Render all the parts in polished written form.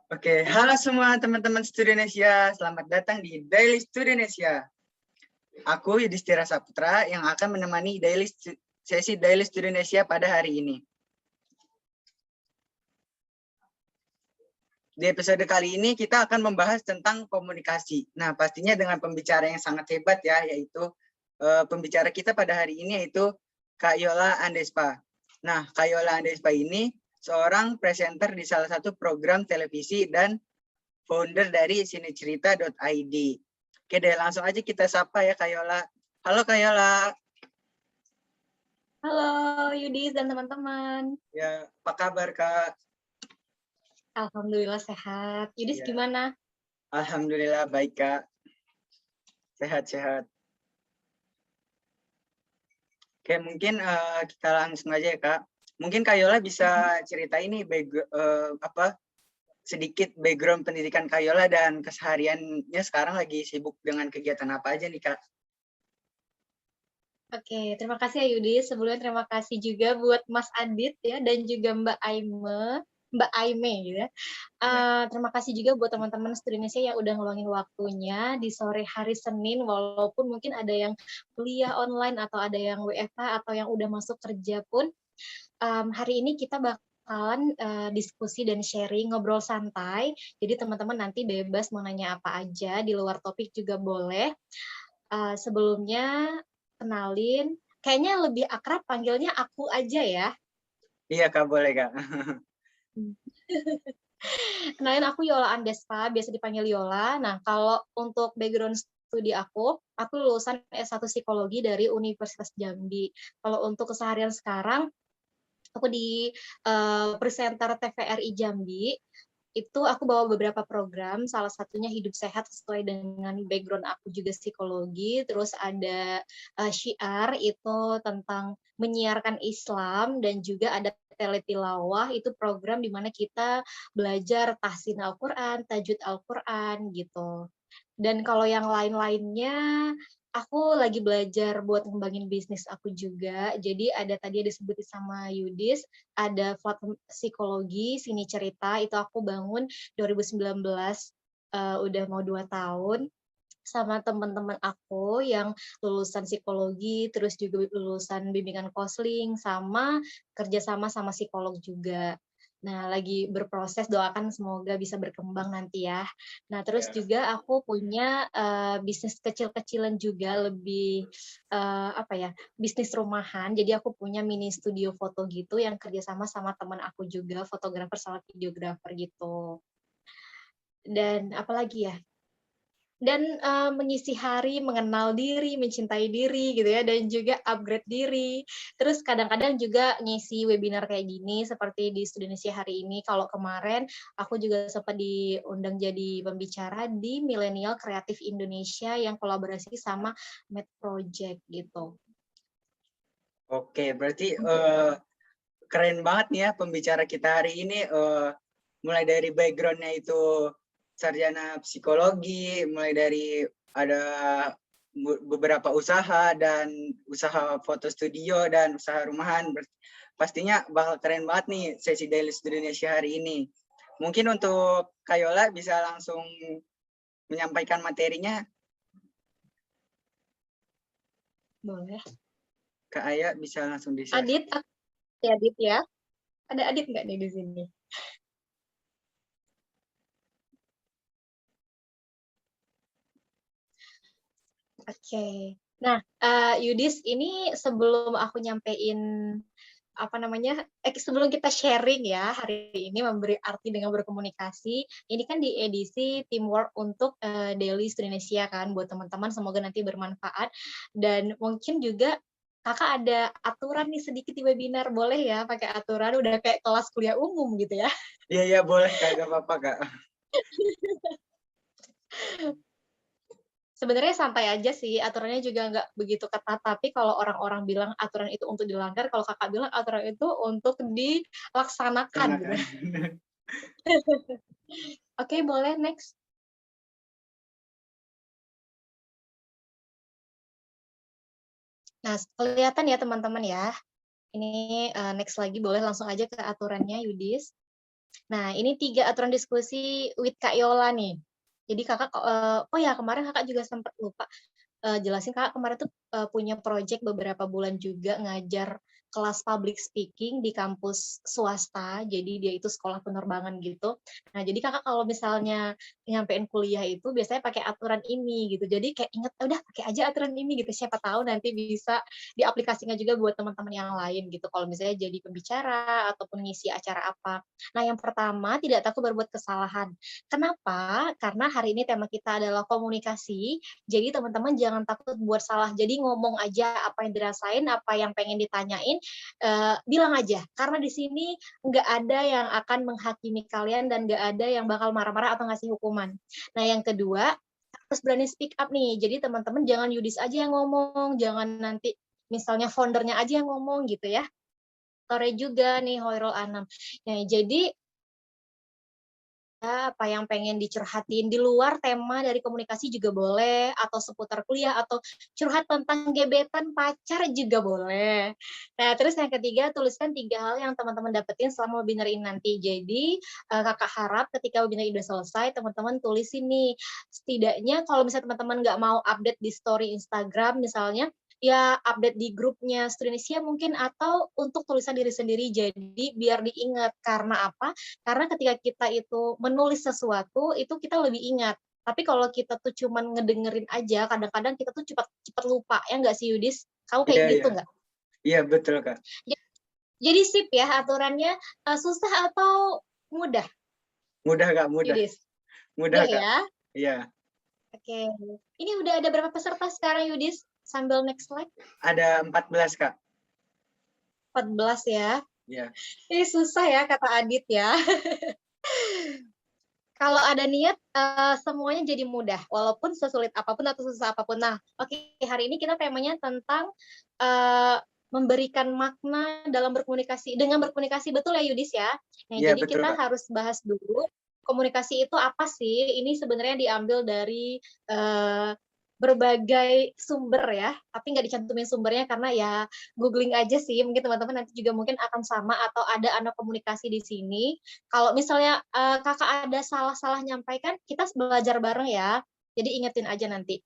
Oke, halo semua teman-teman Studinesia, selamat datang di Daily Studinesia. Aku Yudhistira Saputra yang akan menemani sesi Daily Studinesia pada hari ini. Di episode kali ini kita akan membahas tentang komunikasi. Nah, pastinya dengan pembicara yang sangat hebat ya, yaitu pembicara kita pada hari ini yaitu Kak Yola Andespa. Nah, Kak Yola Andespa ini seorang presenter di salah satu program televisi dan founder dari sinecerita.id. Oke deh, langsung aja kita sapa ya Kak Yola. Halo Kak Yola. Halo Yudis dan teman-teman. Ya, apa kabar Kak? Alhamdulillah sehat. Yudis Ya. gimana? Alhamdulillah baik Kak. Sehat-sehat. Oke, mungkin kita langsung aja ya Kak. Mungkin Kak Yola bisa cerita ini sedikit background pendidikan Kak Yola dan kesehariannya sekarang lagi sibuk dengan kegiatan apa aja nih Kak? Oke, terima kasih ya Yudis. Sebelumnya terima kasih juga buat Mas Adit ya dan juga Mbak Aime gitu ya. Terima kasih juga buat teman-teman Indonesia yang udah ngeluangin waktunya di sore hari Senin, walaupun mungkin ada yang kuliah online atau ada yang WFH atau yang udah masuk kerja pun. Hari ini kita bakalan diskusi dan sharing, ngobrol santai. Jadi teman-teman nanti bebas mau nanya apa aja, di luar topik juga boleh. Sebelumnya kenalin, kayaknya lebih akrab panggilnya aku aja ya. Iya Kak, boleh Kak. Kenalin, aku Yola Andespa, biasa dipanggil Yola. Nah, kalau untuk background studi aku lulusan S1 Psikologi dari Universitas Jambi. Kalau untuk keseharian sekarang, aku di presenter TVRI Jambi. Itu aku bawa beberapa program, salah satunya Hidup Sehat sesuai dengan background aku juga psikologi, terus ada Syiar itu tentang menyiarkan Islam, dan juga ada Teletilawah, itu program di mana kita belajar tahsin Al-Quran, tajwid Al-Quran gitu. Dan kalau yang lain-lainnya, aku lagi belajar buat ngembangin bisnis aku juga. Jadi ada tadi disebut sama Yudis, ada platform psikologi, Sini Cerita, itu aku bangun 2019, udah mau 2 tahun, sama teman-teman aku yang lulusan psikologi, terus juga lulusan bimbingan konseling, sama kerjasama sama psikolog juga. Nah, lagi berproses, doakan semoga bisa berkembang nanti ya. Nah, terus juga aku punya bisnis kecil-kecilan juga, lebih bisnis rumahan. Jadi aku punya mini studio foto gitu yang kerjasama sama teman aku juga, fotografer sama videografer gitu. Dan apalagi ya? Dan mengisi hari, mengenal diri, mencintai diri gitu ya, dan juga upgrade diri. Terus kadang-kadang juga ngisi webinar kayak gini seperti di Studinesia hari ini. Kalau kemarin aku juga sempat diundang jadi pembicara di Millennial Kreatif Indonesia yang kolaborasi sama Med Project gitu. Oke, berarti keren banget nih ya pembicara kita hari ini. Mulai dari background-nya itu sarjana psikologi, mulai dari ada beberapa usaha dan usaha foto studio dan usaha rumahan. Pastinya bakal keren banget nih sesi Daily Indonesia hari ini. Mungkin untuk Kayola bisa langsung menyampaikan materinya. Boleh. Kak Aya bisa langsung di-share. Adit, ya Adit ya. Ada Adit nggak nih di sini? Oke. Nah, Yudis, ini sebelum aku nyampein sebelum kita sharing ya hari ini memberi arti dengan berkomunikasi, ini kan di edisi teamwork untuk Daily Indonesia kan, buat teman-teman, semoga nanti bermanfaat. Dan mungkin juga kakak ada aturan nih sedikit di webinar, boleh ya pakai aturan, udah kayak kelas kuliah umum gitu ya. Iya, boleh Kak, gak apa-apa Kak. Sebenarnya santai aja sih, aturannya juga nggak begitu ketat, tapi kalau orang-orang bilang aturan itu untuk dilanggar, kalau kakak bilang aturan itu untuk dilaksanakan gitu. Oke, boleh next. Nah, kelihatan ya teman-teman ya. Ini next lagi, boleh langsung aja ke aturannya, Yudis. Nah, ini 3 aturan diskusi with Kak Yola nih. Jadi Kakak, oh ya kemarin Kakak juga sempat lupa, jelasin Kakak kemarin tuh, punya project beberapa bulan juga ngajar kelas public speaking di kampus swasta, jadi dia itu sekolah penerbangan gitu. Nah, jadi Kakak kalau misalnya nyampein kuliah itu biasanya pakai aturan ini gitu, jadi kayak inget, "Udah pakai aja aturan ini," gitu, siapa tahu nanti bisa diaplikasikan juga buat teman-teman yang lain gitu, kalau misalnya jadi pembicara ataupun ngisi acara apa. Nah, yang pertama, tidak takut berbuat kesalahan. Kenapa? Karena hari ini tema kita adalah komunikasi, jadi teman-teman jangan takut buat salah. Jadi ngomong aja apa yang dirasain, apa yang pengen ditanyain, bilang aja. Karena di sini nggak ada yang akan menghakimi kalian dan nggak ada yang bakal marah-marah atau ngasih hukuman. Nah, yang kedua, harus berani speak up nih. Jadi teman-teman jangan Yudis aja yang ngomong, jangan nanti misalnya foundernya aja yang ngomong gitu ya. Sore juga nih Hoirul Anam. Nah, jadi apa yang pengen dicurhatin di luar tema dari komunikasi juga boleh, atau seputar kuliah, atau curhat tentang gebetan pacar juga boleh. Nah, terus yang ketiga, tuliskan 3 hal yang teman-teman dapetin selama webinar ini nanti. Jadi, Kakak harap ketika webinar ini udah selesai, teman-teman tulis ini. Setidaknya kalau misalnya teman-teman nggak mau update di story Instagram misalnya, ya update di grupnya Studentisia mungkin, atau untuk tulisan diri sendiri. Jadi biar diingat. Karena apa? Karena ketika kita itu menulis sesuatu, itu kita lebih ingat. Tapi kalau kita tuh cuman ngedengerin aja, kadang-kadang kita tuh cepat cepat lupa, ya nggak sih Yudis? Kamu kayak Iya, gitu iya. nggak? Iya, betul, Kak. Ja jadi sip ya aturannya, susah atau mudah, Mudah, Kak, mudah. Yudis? Mudah, Mudah Kak. ya? Iya. Oke. Ini udah ada berapa peserta sekarang Yudis? Sambil next slide. Ada 14, Kak. 14 ya. Iya. Ini susah ya kata Adit ya. Kalau ada niat, semuanya jadi mudah, walaupun sesulit apapun atau susah apapun. Nah, oke, hari ini kita temanya tentang, memberikan makna dalam berkomunikasi dengan berkomunikasi, betul ya, Yudis, ya? Nah, Iya, jadi betul, kita Kak. harus bahas dulu, komunikasi itu apa sih? Ini sebenarnya diambil dari, berbagai sumber ya, tapi nggak dicantumin sumbernya karena ya googling aja sih, mungkin teman-teman nanti juga mungkin akan sama atau ada anak komunikasi di sini. Kalau misalnya, Kakak ada salah-salah nyampaikan, kita belajar bareng ya. Jadi ingetin aja nanti.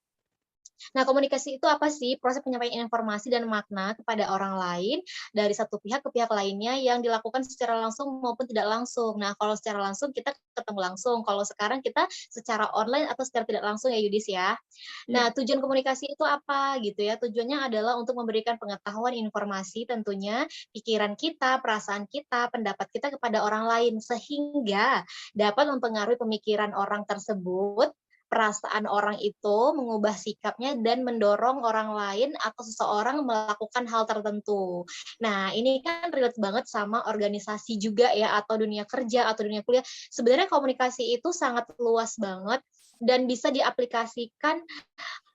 Nah, komunikasi itu apa sih? Proses penyampaian informasi dan makna kepada orang lain dari satu pihak ke pihak lainnya yang dilakukan secara langsung maupun tidak langsung. Nah, kalau secara langsung kita ketemu langsung, kalau sekarang kita secara online atau secara tidak langsung ya Yudis ya. Iya. Nah, tujuan komunikasi itu apa gitu ya? Tujuannya adalah untuk memberikan pengetahuan, informasi tentunya, pikiran kita, perasaan kita, pendapat kita kepada orang lain sehingga dapat mempengaruhi pemikiran orang tersebut, perasaan orang itu, mengubah sikapnya dan mendorong orang lain atau seseorang melakukan hal tertentu. Nah, ini kan relate banget sama organisasi juga ya, atau dunia kerja, atau dunia kuliah. Sebenarnya komunikasi itu sangat luas banget dan bisa diaplikasikan,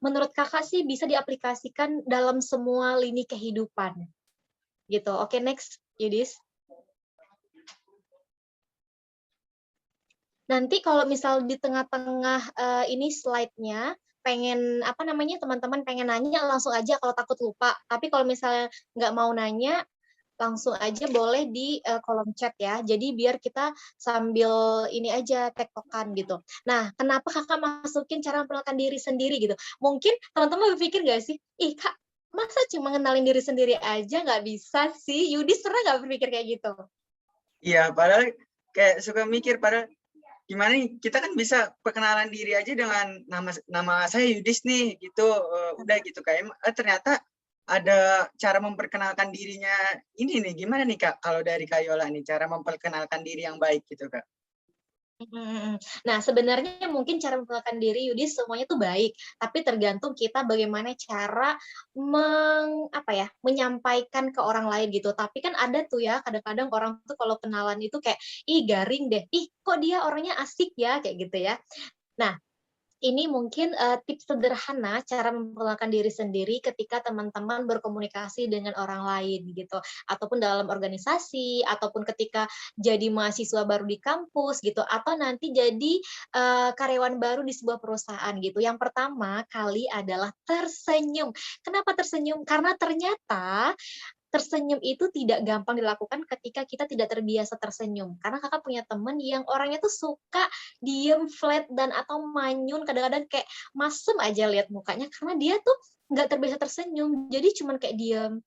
menurut Kakak sih bisa diaplikasikan dalam semua lini kehidupan, gitu. Oke, next, Yudis. Nanti kalau misal di tengah-tengah, ini slide-nya, pengen, apa namanya, teman-teman pengen nanya langsung aja kalau takut lupa. Tapi kalau misalnya nggak mau nanya, langsung aja boleh di, kolom chat ya. Jadi biar kita sambil ini aja tektokan gitu. Nah, kenapa Kakak masukin cara memperkenalkan diri sendiri gitu? Mungkin teman-teman berpikir nggak sih, "Ih Kak, masa cuma ngenalin diri sendiri aja nggak bisa sih?" Yudis pernah nggak berpikir kayak gitu? Iya, padahal kayak suka mikir, padahal gimana nih, kita kan bisa perkenalan diri aja dengan nama nama saya Yudis nih, gitu, udah gitu, kayak ternyata ada cara memperkenalkan dirinya ini nih, gimana nih, Kak, kalau dari Kak Yola nih, cara memperkenalkan diri yang baik gitu, Kak? Mhm, mhm. Nah, sebenarnya mungkin cara memperkenalkan diri Yudis semuanya tuh baik, tapi tergantung kita bagaimana cara apa ya, menyampaikan ke orang lain gitu. Tapi kan ada tuh ya, kadang-kadang orang tuh kalau kenalan itu kayak, "Ih, garing deh. Ih, kok dia orangnya asik ya?" Kayak gitu ya. Nah, ini mungkin, tips sederhana cara memperkenalkan diri sendiri ketika teman-teman berkomunikasi dengan orang lain gitu, ataupun dalam organisasi, ataupun ketika jadi mahasiswa baru di kampus gitu, atau nanti jadi, karyawan baru di sebuah perusahaan gitu. Yang pertama kali adalah tersenyum. Kenapa tersenyum? Karena ternyata tersenyum itu tidak gampang dilakukan ketika kita tidak terbiasa tersenyum. Karena kakak punya temen yang orangnya tuh suka diem flat dan atau manyun, kadang-kadang kayak masem aja lihat mukanya karena dia tuh nggak terbiasa tersenyum. Jadi cuman kayak diem.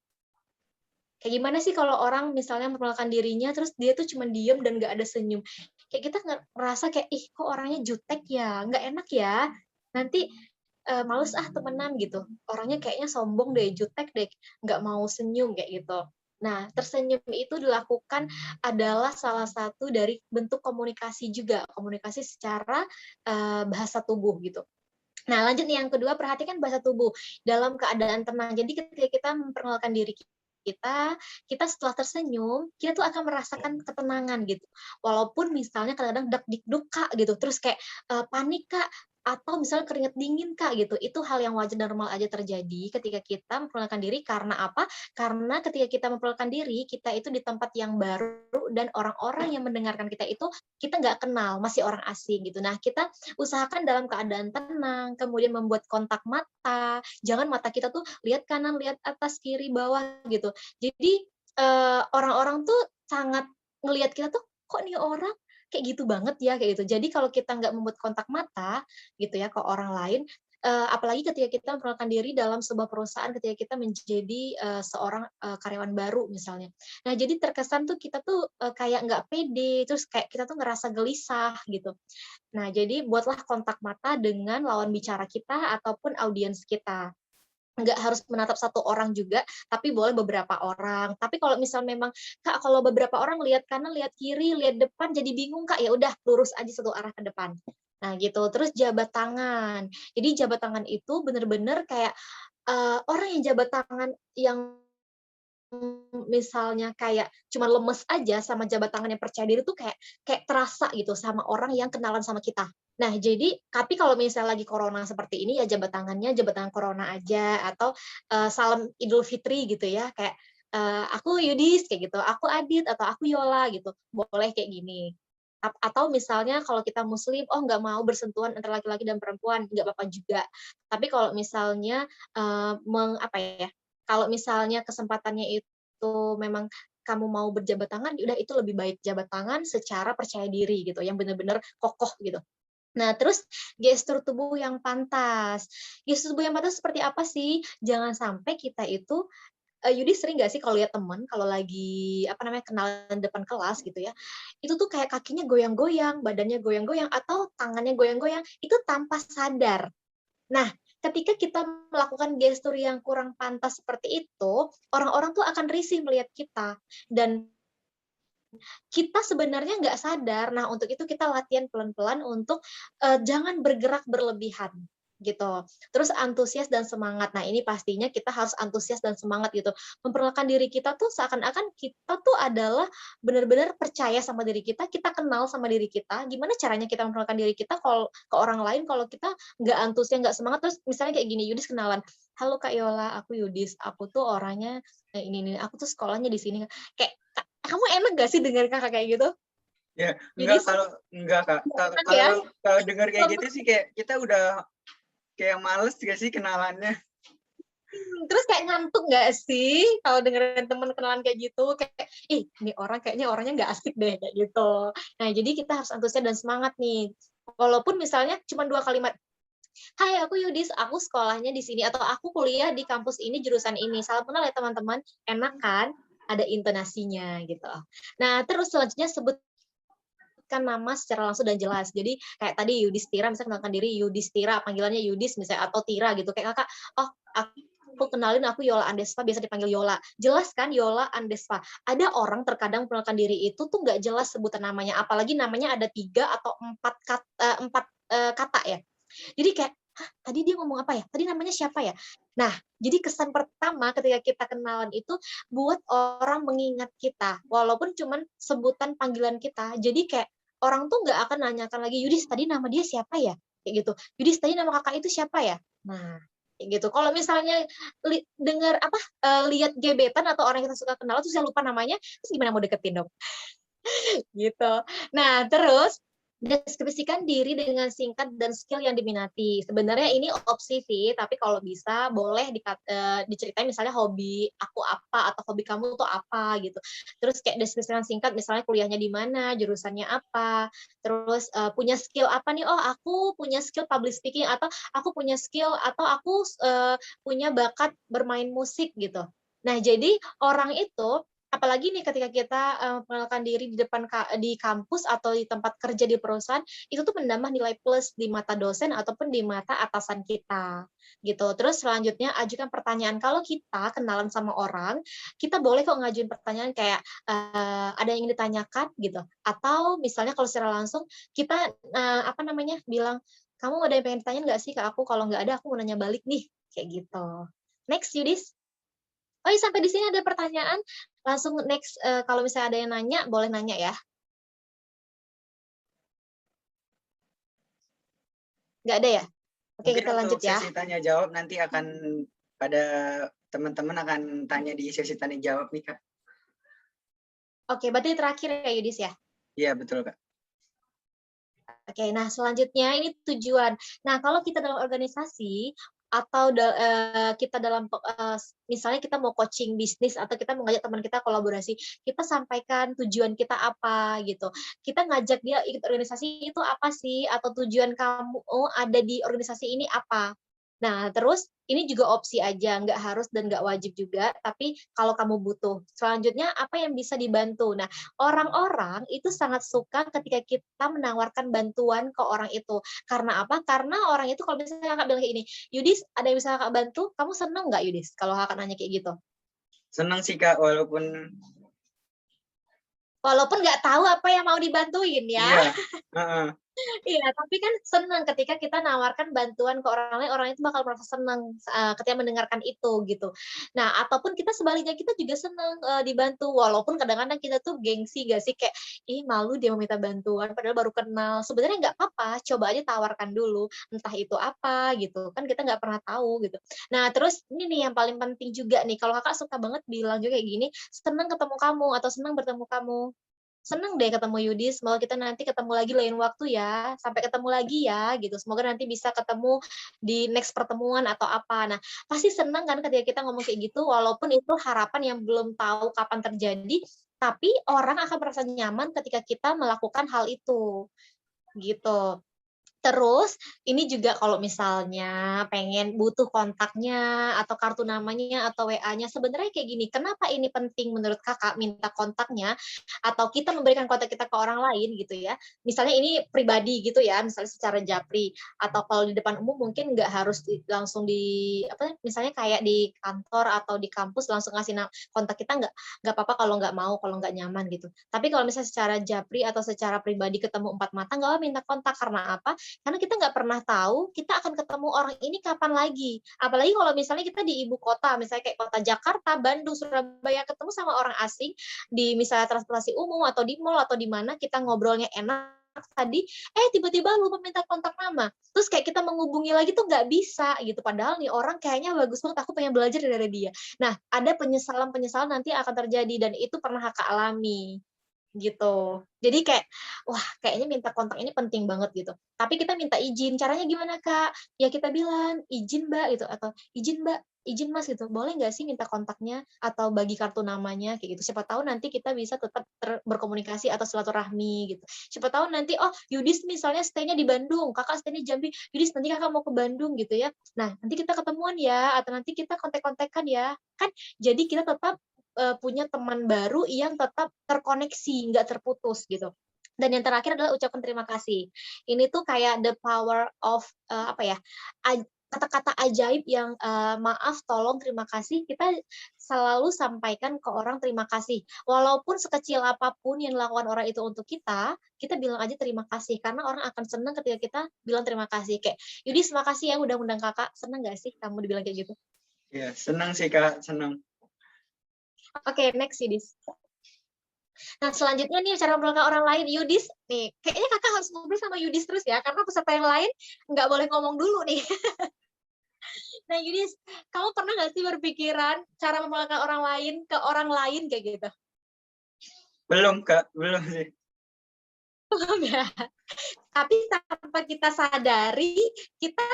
Kayak gimana sih kalau orang misalnya memperkenalkan dirinya terus dia tuh cuman diem dan nggak ada senyum. Kayak kita ngerasa kayak ih kok orangnya jutek ya, nggak enak ya. Nanti males ah temenan gitu. Orangnya kayaknya sombong deh, jutek deh, nggak mau senyum kayak gitu. Nah, tersenyum itu dilakukan adalah salah satu dari bentuk komunikasi juga, komunikasi secara bahasa tubuh gitu. Nah, lanjut nih yang kedua, perhatikan bahasa tubuh dalam keadaan tenang. Jadi ketika kita memperkenalkan diri kita setelah tersenyum, kita tuh akan merasakan ketenangan gitu. Walaupun misalnya kadang-kadang dak-dikduk Kak gitu, terus kayak panik Kak, atau misalnya keringat dingin Kak gitu. Itu hal yang wajar dan normal aja terjadi ketika kita memperkenalkan diri. Karena apa? Karena ketika kita memperkenalkan diri, kita itu di tempat yang baru dan orang-orang yang mendengarkan kita itu kita nggak kenal, masih orang asing gitu. Nah, kita usahakan dalam keadaan tenang, kemudian membuat kontak mata, jangan mata kita tuh lihat kanan, lihat atas, kiri, bawah gitu. Jadi orang-orang tuh sangat ngelihat kita tuh, kok nih orang kayak gitu banget ya, kayak gitu. Jadi kalau kita nggak membuat kontak mata gitu ya ke orang lain, apalagi ketika kita memperkenalkan diri dalam sebuah perusahaan, ketika kita menjadi seorang karyawan baru misalnya. Nah, jadi terkesan tuh kita tuh kayak nggak pede, terus kayak kita tuh ngerasa gelisah gitu. Nah, jadi buatlah kontak mata dengan lawan bicara kita ataupun audiens kita. Nggak harus menatap satu orang juga, tapi boleh beberapa orang. Tapi kalau misal memang, Kak, kalau beberapa orang lihat kanan, lihat kiri, lihat depan jadi bingung, Kak, ya udah lurus aja satu arah ke depan. Nah, gitu. Terus jabat tangan. Jadi jabat tangan itu bener-bener kayak orang yang jabat tangan yang misalnya kayak cuma lemes aja sama jabat tangan yang percaya diri tuh kayak kayak terasa gitu sama orang yang kenalan sama kita. Nah, jadi tapi kalau misalnya lagi corona seperti ini ya jabat tangannya jabat tangan corona aja atau salam Idul Fitri gitu ya kayak aku Yudis kayak gitu, aku Adit atau aku Yola gitu. Boleh kayak gini. Atau misalnya kalau kita muslim, oh nggak mau bersentuhan antara laki-laki dan perempuan, nggak apa-apa juga. Tapi kalau misalnya apa ya, kalau misalnya kesempatannya itu memang kamu mau berjabat tangan, ya udah itu lebih baik jabat tangan secara percaya diri gitu, yang benar-benar kokoh gitu. Nah, terus gestur tubuh yang pantas. Gestur tubuh yang pantas seperti apa sih? Jangan sampai kita itu Yudi sering nggak sih kalau lihat teman, kalau lagi apa namanya kenalan depan kelas gitu ya, itu tuh kayak kakinya goyang-goyang, badannya goyang-goyang, atau tangannya goyang-goyang, itu tanpa sadar. Nah, ketika kita melakukan gestur yang kurang pantas seperti itu, orang-orang tuh akan risih melihat kita. Dan kita sebenarnya nggak sadar. Nah, untuk itu kita latihan pelan-pelan untuk jangan bergerak berlebihan gitu. Terus antusias dan semangat. Nah, ini pastinya kita harus antusias dan semangat gitu. Memperkenalkan diri kita tuh seakan-akan kita tuh adalah benar-benar percaya sama diri kita kenal sama diri kita. Gimana caranya kita memperkenalkan diri kita kalau ke orang lain kalau kita nggak antusias, nggak semangat, terus misalnya kayak gini, Yudis kenalan, "Halo Kak Yola, aku Yudis, aku tuh orangnya ini, aku tuh sekolahnya di sini." Kayak kamu enak gak sih dengar kakak kayak gitu? Ya, Jadi enggak Kak. enak ya. Kalau dengar kayak gitu sih kayak kita udah kayak males gak sih kenalannya? Terus kayak ngantuk gak sih kalau dengerin temen kenalan kayak gitu? Kayak, ih ini orang kayaknya orangnya nggak asik deh kayak gitu. Nah, jadi kita harus antusias dan semangat nih. Walaupun misalnya cuma 2 kalimat, "Hai, aku Yudis, aku sekolahnya di sini," atau "Aku kuliah di kampus ini, jurusan ini." Salam kenal ya teman-teman. Enak kan? Ada intonasinya gitu. Nah, terus selanjutnya sebutkan nama secara langsung dan jelas. Jadi kayak tadi Yudhistira, misalnya kenalkan diri Yudhistira, panggilannya Yudis misalnya atau Tira gitu. Kayak kakak, oh aku kenalin aku Yola Andespa, biasa dipanggil Yola. Jelas kan Yola Andespa. Ada orang terkadang memperkenalkan diri itu tuh nggak jelas sebutan namanya, apalagi namanya ada 3 atau 4 kata ya. Jadi kayak, hah, tadi dia ngomong apa ya? Tadi namanya siapa ya? Nah, jadi kesan pertama ketika kita kenalan itu buat orang mengingat kita, walaupun cuman sebutan panggilan kita. Jadi kayak orang tuh nggak akan nanyakan lagi, Yudis tadi nama dia siapa ya? Kayak gitu. Yudis tadi nama kakak itu siapa ya? Nah, kayak gitu. Kalau misalnya dengar apa lihat gebetan atau orang yang kita suka kenal terus saya lupa namanya, terus gimana mau deketin dong? Gitu. Nah, terus Deskripsikan diri dengan singkat dan skill yang diminati. Sebenarnya ini opsi sih, tapi kalau bisa boleh diceritain misalnya hobi aku apa atau hobi kamu tuh apa gitu. Terus kayak deskripsikan singkat misalnya kuliahnya di mana, jurusannya apa, terus punya skill apa nih? Oh, aku punya skill public speaking atau aku punya skill atau aku punya bakat bermain musik gitu. Nah, jadi orang itu apalagi nih ketika kita mengenalkan diri di kampus atau di tempat kerja di perusahaan, itu tuh menambah nilai plus di mata dosen ataupun di mata atasan kita, gitu. Terus selanjutnya ajukan pertanyaan. Kalau kita kenalan sama orang, kita boleh kok ngajuin pertanyaan kayak, ada yang ingin ditanyakan gitu, atau misalnya kalau secara langsung kita, apa namanya, bilang, "Kamu ada yang pengen ditanyain nggak sih ke aku? Kalau nggak ada, aku mau nanya balik nih." Kayak gitu. Next, Yudis. Oh iya, sampai di sini ada pertanyaan, langsung next, kalau misalnya ada yang nanya, boleh nanya ya? Nggak ada ya? Oke, Mungkin kita untuk lanjut ya. sesi tanya jawab nanti akan pada teman-teman akan tanya di sesi tanya jawab nih Kak. Oke, berarti terakhir ya Yudis ya? Iya betul Kak. Oke, nah selanjutnya ini tujuan. Nah, kalau kita dalam organisasi atau kita dalam misalnya kita mau coaching bisnis atau kita mau ngajak teman kita kolaborasi, kita sampaikan tujuan kita apa gitu. Kita ngajak dia ikut organisasi itu apa sih? Atau tujuan kamu ada di organisasi ini apa? Nah, terus ini juga opsi aja, nggak harus dan nggak wajib juga, tapi kalau kamu butuh. Selanjutnya, apa yang bisa dibantu? Nah, orang-orang itu sangat suka ketika kita menawarkan bantuan ke orang itu. Karena apa? Karena orang itu kalau misalnya Kakak bilang kayak gini, "Yudis, ada yang bisa Kakak bantu?" Kamu seneng nggak, Yudis, kalau Kakak nanya kayak gitu? Senang sih Kak walaupun Walaupun nggak tahu apa yang mau dibantuin ya. iya. Heeh. Iya, tapi kan senang ketika kita nawarkan bantuan ke orang lain, orang itu bakal merasa senang, ketika mendengarkan itu, gitu. Nah, ataupun kita sebaliknya, kita juga senang, dibantu, walaupun kadang-kadang kita tuh gengsi nggak sih, kayak, "Ih, malu dia meminta bantuan, padahal baru kenal." Sebenarnya nggak apa-apa, coba aja tawarkan dulu, entah itu apa, gitu, kan kita nggak pernah tahu, gitu. Nah, terus ini nih yang paling penting juga nih, kalau Kakak suka banget bilang juga kayak gini, "Senang ketemu kamu," atau "Senang bertemu kamu." Seneng deh ketemu Yudi, semoga kita nanti ketemu lagi lain waktu ya. Sampai ketemu lagi ya, gitu. Semoga nanti bisa ketemu di next pertemuan atau apa. Nah, pasti seneng kan ketika kita ngomong kayak gitu, walaupun itu harapan yang belum tahu kapan terjadi, tapi orang akan merasa nyaman ketika kita melakukan hal itu, gitu. Terus, ini juga kalau misalnya pengen butuh kontaknya, atau kartu namanya, atau WA-nya, sebenarnya kayak gini, kenapa ini penting menurut Kakak minta kontaknya, atau kita memberikan kontak kita ke orang lain gitu ya, misalnya ini pribadi gitu ya, misalnya secara japri, atau kalau di depan umum mungkin nggak harus langsung apa, misalnya kayak di kantor atau di kampus langsung ngasih kontak kita nggak apa-apa kalau nggak mau, kalau nggak nyaman gitu. Tapi kalau misalnya secara japri atau secara pribadi ketemu empat mata, nggak apa minta kontak, karena apa? Karena kita nggak pernah tahu kita akan ketemu orang ini kapan lagi. Apalagi kalau misalnya kita di ibu kota, misalnya kayak kota Jakarta, Bandung, Surabaya, ketemu sama orang asing di misalnya transportasi umum atau di mall atau di mana kita ngobrolnya enak tadi, tiba-tiba lupa minta kontak nama. Terus kayak kita menghubungi lagi tuh nggak bisa gitu. Padahal nih orang kayaknya bagus banget, aku pengen belajar dari dia. Nah, ada penyesalan-penyesalan nanti akan terjadi dan itu pernah Kakak alami gitu. Jadi kayak, wah kayaknya minta kontak ini penting banget gitu. Tapi kita minta izin, caranya gimana Kak? Ya kita bilang, "Izin Mbak," gitu, atau "Izin Mbak, izin Mas," gitu, "boleh nggak sih minta kontaknya atau bagi kartu namanya?" Kayak gitu. Siapa tahu nanti kita bisa tetap berkomunikasi atau silaturahmi gitu. Siapa tahu nanti, oh Yudis misalnya stay-nya di Bandung, Kakak stay-nya Jambi, Yudis nanti Kakak mau ke Bandung gitu ya. Nah, nanti kita ketemuan ya, atau nanti kita kontak-kontakan ya. Kan jadi kita tetap punya teman baru yang tetap terkoneksi, nggak terputus gitu. Dan yang terakhir adalah ucapan terima kasih. Ini tuh kayak the power of apa ya? Kata-kata ajaib yang maaf, tolong, terima kasih, kita selalu sampaikan ke orang terima kasih. Walaupun sekecil apapun yang dilakukan orang itu untuk kita bilang aja terima kasih. Karena orang akan senang ketika kita bilang terima kasih. Kayak, Yudis makasih ya udah undang kakak. Senang nggak sih kamu dibilang kayak gitu? Iya, senang sih Kak, senang. Oke, next Yudis. Nah, selanjutnya nih cara memperkenalkan orang lain. Yudis, nih, kayaknya kakak harus ngobrol sama Yudis terus ya, karena peserta yang lain nggak boleh ngomong dulu nih. Nah, Yudis, kamu pernah nggak sih berpikiran cara memperkenalkan orang lain ke orang lain kayak gitu? Belum Kak, belum sih. Enggak. Tapi tanpa kita sadari, kita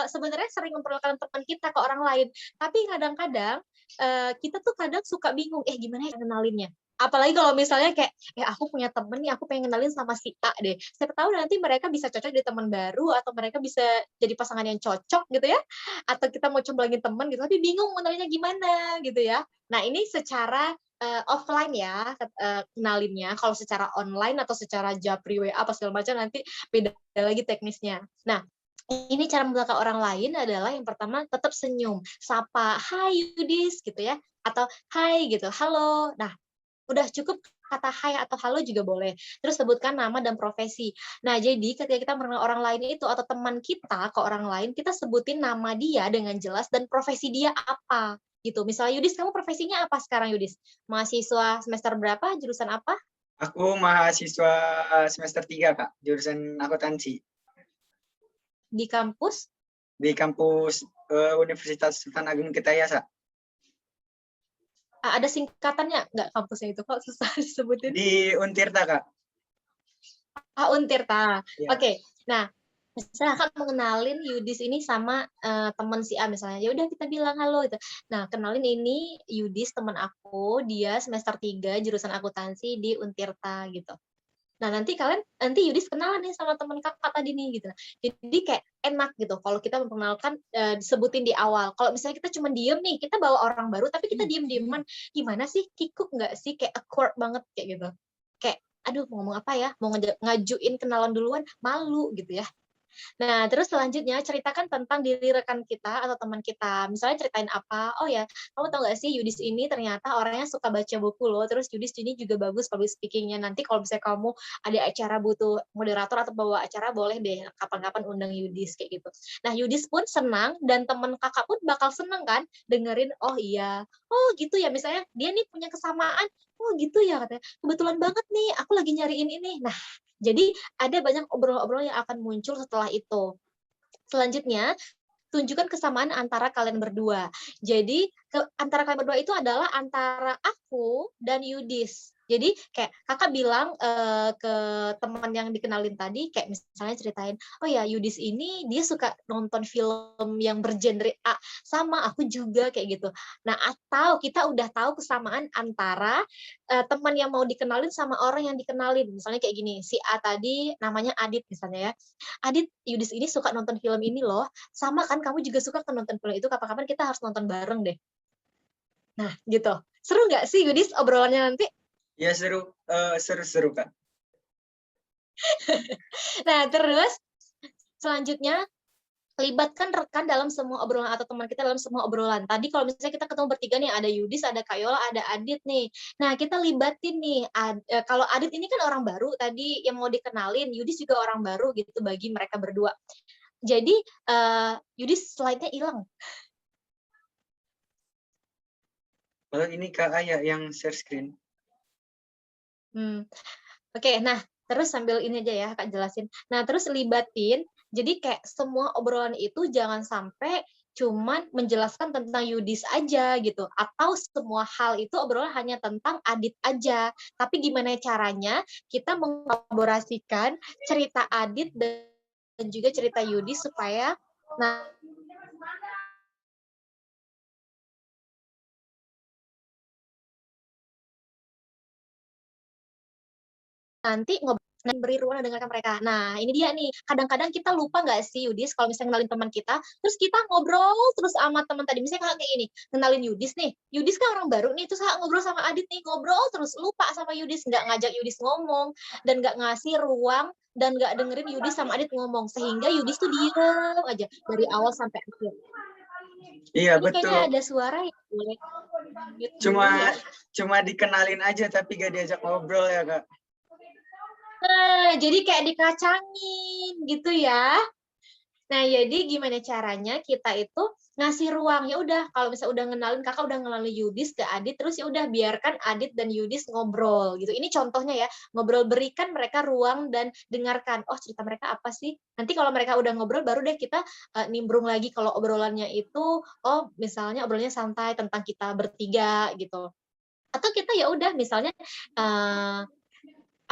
sebenarnya sering memperkenalkan teman kita ke orang lain. Tapi kadang-kadang kita tuh kadang suka bingung, gimana ya kenalinnya? Apalagi kalau misalnya kayak, aku punya temen nih, aku pengen kenalin sama si A deh. Siapa tahu nanti mereka bisa cocok jadi teman baru, atau mereka bisa jadi pasangan yang cocok gitu ya. Atau kita mau coba lagi temen gitu, tapi bingung mau kenalinnya gimana gitu ya. Nah ini secara offline ya kenalinnya. Kalau secara online atau secara japri WA apa segala macam nanti beda lagi teknisnya. Nah, ini cara membelakang orang lain adalah yang pertama tetap senyum, sapa, "Hai Yudis," gitu ya, atau "Hai," gitu, "Halo." Nah, udah cukup kata hai atau halo juga boleh. Terus sebutkan nama dan profesi. Nah, jadi ketika kita mengenal orang lain itu atau teman kita ke orang lain, kita sebutin nama dia dengan jelas dan profesi dia apa gitu. Misalnya Yudis, kamu profesinya apa sekarang Yudis? Mahasiswa semester berapa? Jurusan apa? Aku mahasiswa semester 3, Kak, jurusan akuntansi Di kampus? di kampus Universitas Sultan Agung Ketayasa. Ada singkatannya nggak kampusnya itu? Kok susah disebutin? Di Untirta, Kak. Untirta. Ya. Oke. Nah, misalnya Kakak mengenalin Yudis ini sama teman si A misalnya. Ya udah kita bilang halo gitu. Nah, kenalin ini Yudis teman aku, dia semester 3 jurusan akuntansi di Untirta gitu. Nah, nanti Yudis kenalan nih sama teman Kakak tadi nih gitu. Jadi kayak enak gitu kalau kita memperkenalkan disebutin di awal. Kalau misalnya kita cuma diem nih, kita bawa orang baru tapi kita diem-dieman, gimana sih? Kikuk nggak sih? Kayak awkward banget kayak gitu. Kayak aduh mau ngomong apa ya? Mau ngajuin kenalan duluan, malu gitu ya. Nah, terus selanjutnya ceritakan tentang diri rekan kita atau teman kita. Misalnya ceritain apa, oh ya, kamu tahu nggak sih Yudis ini ternyata orangnya suka baca buku loh, terus Yudis ini juga bagus public speaking-nya. Nanti kalau misalnya kamu ada acara butuh moderator atau bawa acara, boleh deh kapan-kapan undang Yudis, kayak gitu. Nah, Yudis pun senang dan teman kakak pun bakal senang kan dengerin, oh iya, oh gitu ya, misalnya dia nih punya kesamaan, oh gitu ya katanya, kebetulan banget nih, aku lagi nyariin ini. Nah, jadi ada banyak obrolan-obrolan yang akan muncul setelah itu. Selanjutnya, tunjukkan kesamaan antara kalian berdua. Jadi antara kalian berdua itu adalah antara aku dan Yudis. Jadi kayak kakak bilang ke teman yang dikenalin tadi, kayak misalnya ceritain, oh ya Yudis ini dia suka nonton film yang bergenre A, sama aku juga kayak gitu. Nah atau kita udah tahu kesamaan antara teman yang mau dikenalin sama orang yang dikenalin. Misalnya kayak gini, si A tadi namanya Adit misalnya ya. Adit, Yudis ini suka nonton film ini loh, sama kan kamu juga suka kan nonton film itu, kapan-kapan kita harus nonton bareng deh. Nah, gitu. Seru nggak sih Yudis obrolannya nanti? Ya seru, Kak. Nah, terus selanjutnya libatkan rekan dalam semua obrolan atau teman kita dalam semua obrolan. Tadi kalau misalnya kita ketemu bertiga nih, ada Yudis, ada Kayola, ada Adit nih. Nah, kita libatin nih. Kalau Adit ini kan orang baru tadi yang mau dikenalin, Yudis juga orang baru gitu bagi mereka berdua. Jadi Yudis slide-nya hilang. Kalau ini Kak Aya yang share screen. Oke, nah terus sambil ini aja ya Kak jelasin. Nah terus libatin, jadi kayak semua obrolan itu jangan sampai cuman menjelaskan tentang Yudis aja gitu, atau semua hal itu obrolan hanya tentang Adit aja. Tapi gimana caranya kita mengelaborasikan cerita Adit dan juga cerita Yudis supaya nanti dan beri ruang dengarkan mereka. Nah, ini dia nih. Kadang-kadang kita lupa nggak sih, Yudis, kalau misalnya kenalin teman kita, terus kita ngobrol terus sama teman tadi. Misalnya kakak kayak gini, kenalin Yudis nih. Yudis kan orang baru nih, terus kakak ngobrol sama Adit nih, ngobrol terus lupa sama Yudis, nggak ngajak Yudis ngomong, dan nggak ngasih ruang, dan nggak dengerin Yudis sama Adit ngomong. Sehingga Yudis tuh diem aja, dari awal sampai akhir. Iya, Ini kayaknya betul. ada suara ya, boleh mute dulu Cuma ya. cuma dikenalin aja tapi gak diajak ngobrol ya, Kak. Nah, jadi kayak dikacangin gitu ya. Nah, jadi gimana caranya kita itu ngasih ruang, ya udah kalau misalnya udah ngenalin, kakak udah ngenalin Yudis ke Adit, terus ya udah biarkan Adit dan Yudis ngobrol gitu. Ini contohnya ya, ngobrol, berikan mereka ruang dan dengarkan, oh cerita mereka apa sih? Nanti kalau mereka udah ngobrol baru deh kita nimbrung lagi kalau obrolannya itu, oh misalnya obrolannya santai tentang kita bertiga gitu. Atau kita ya udah misalnya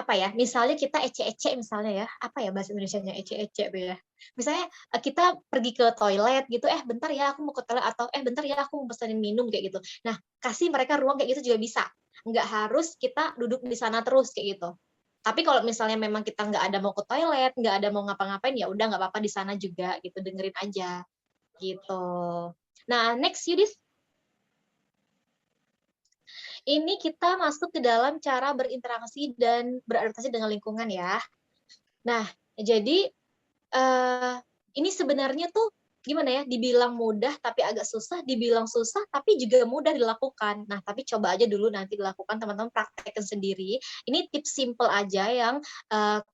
apa ya, misalnya kita ece-ece misalnya ya, apa ya bahasa Indonesianya ece-ece tuh ya? Misalnya, kita pergi ke toilet gitu, bentar ya aku mau ke toilet," atau, bentar ya aku mau pesenin minum," kayak gitu. Nah, kasih mereka ruang kayak gitu juga bisa. Nggak harus kita duduk di sana terus kayak gitu. Tapi kalau misalnya memang kita nggak ada mau ke toilet, nggak ada mau ngapa-ngapain, ya udah nggak apa-apa di sana juga gitu, dengerin aja, gitu. Nah, next Yudis, ini kita masuk ke dalam cara berinteraksi dan beradaptasi dengan lingkungan ya. Nah, jadi, eee, ini sebenarnya tuh gimana ya, dibilang mudah tapi agak susah, dibilang susah tapi juga mudah dilakukan. Nah, tapi coba aja dulu nanti dilakukan, teman-teman praktekkan sendiri. Ini tips simple aja yang,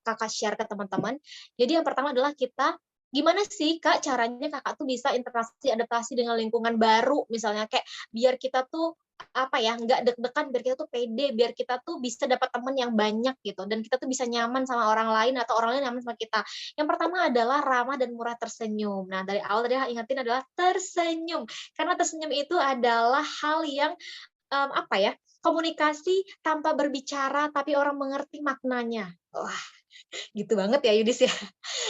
Kakak share ke teman-teman. Jadi yang pertama adalah kita, gimana sih Kak caranya Kakak tuh bisa interaksi, adaptasi dengan lingkungan baru misalnya, kayak biar kita tuh apa ya, nggak deg-degan, biar kita tuh pede, biar kita tuh bisa dapat teman yang banyak gitu, dan kita tuh bisa nyaman sama orang lain atau orang lain nyaman sama kita. Yang pertama adalah ramah dan murah tersenyum. Nah, dari awal tadi ingetin adalah tersenyum, karena tersenyum itu adalah hal yang, apa ya, komunikasi tanpa berbicara tapi orang mengerti maknanya. Wah, gitu banget ya Yudis ya.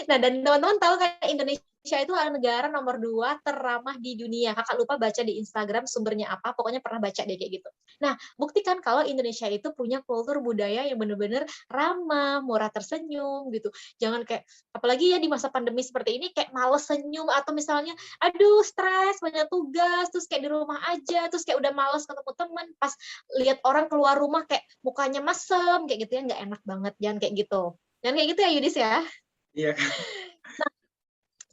Nah, dan teman-teman tahu kan Indonesia itu adalah negara nomor 2 teramah di dunia. Kakak lupa baca di Instagram sumbernya apa, pokoknya pernah baca deh kayak gitu. Nah, buktikan kalau Indonesia itu punya kultur budaya yang benar-benar ramah, murah tersenyum gitu. Jangan kayak, apalagi ya di masa pandemi seperti ini, kayak males senyum atau misalnya, aduh stres, banyak tugas, terus kayak di rumah aja, terus kayak udah males ketemu teman, pas lihat orang keluar rumah kayak mukanya mesem, kayak gitu ya, nggak enak banget, jangan kayak gitu. Jangan kayak gitu ya Yudis ya. Iya, Kak.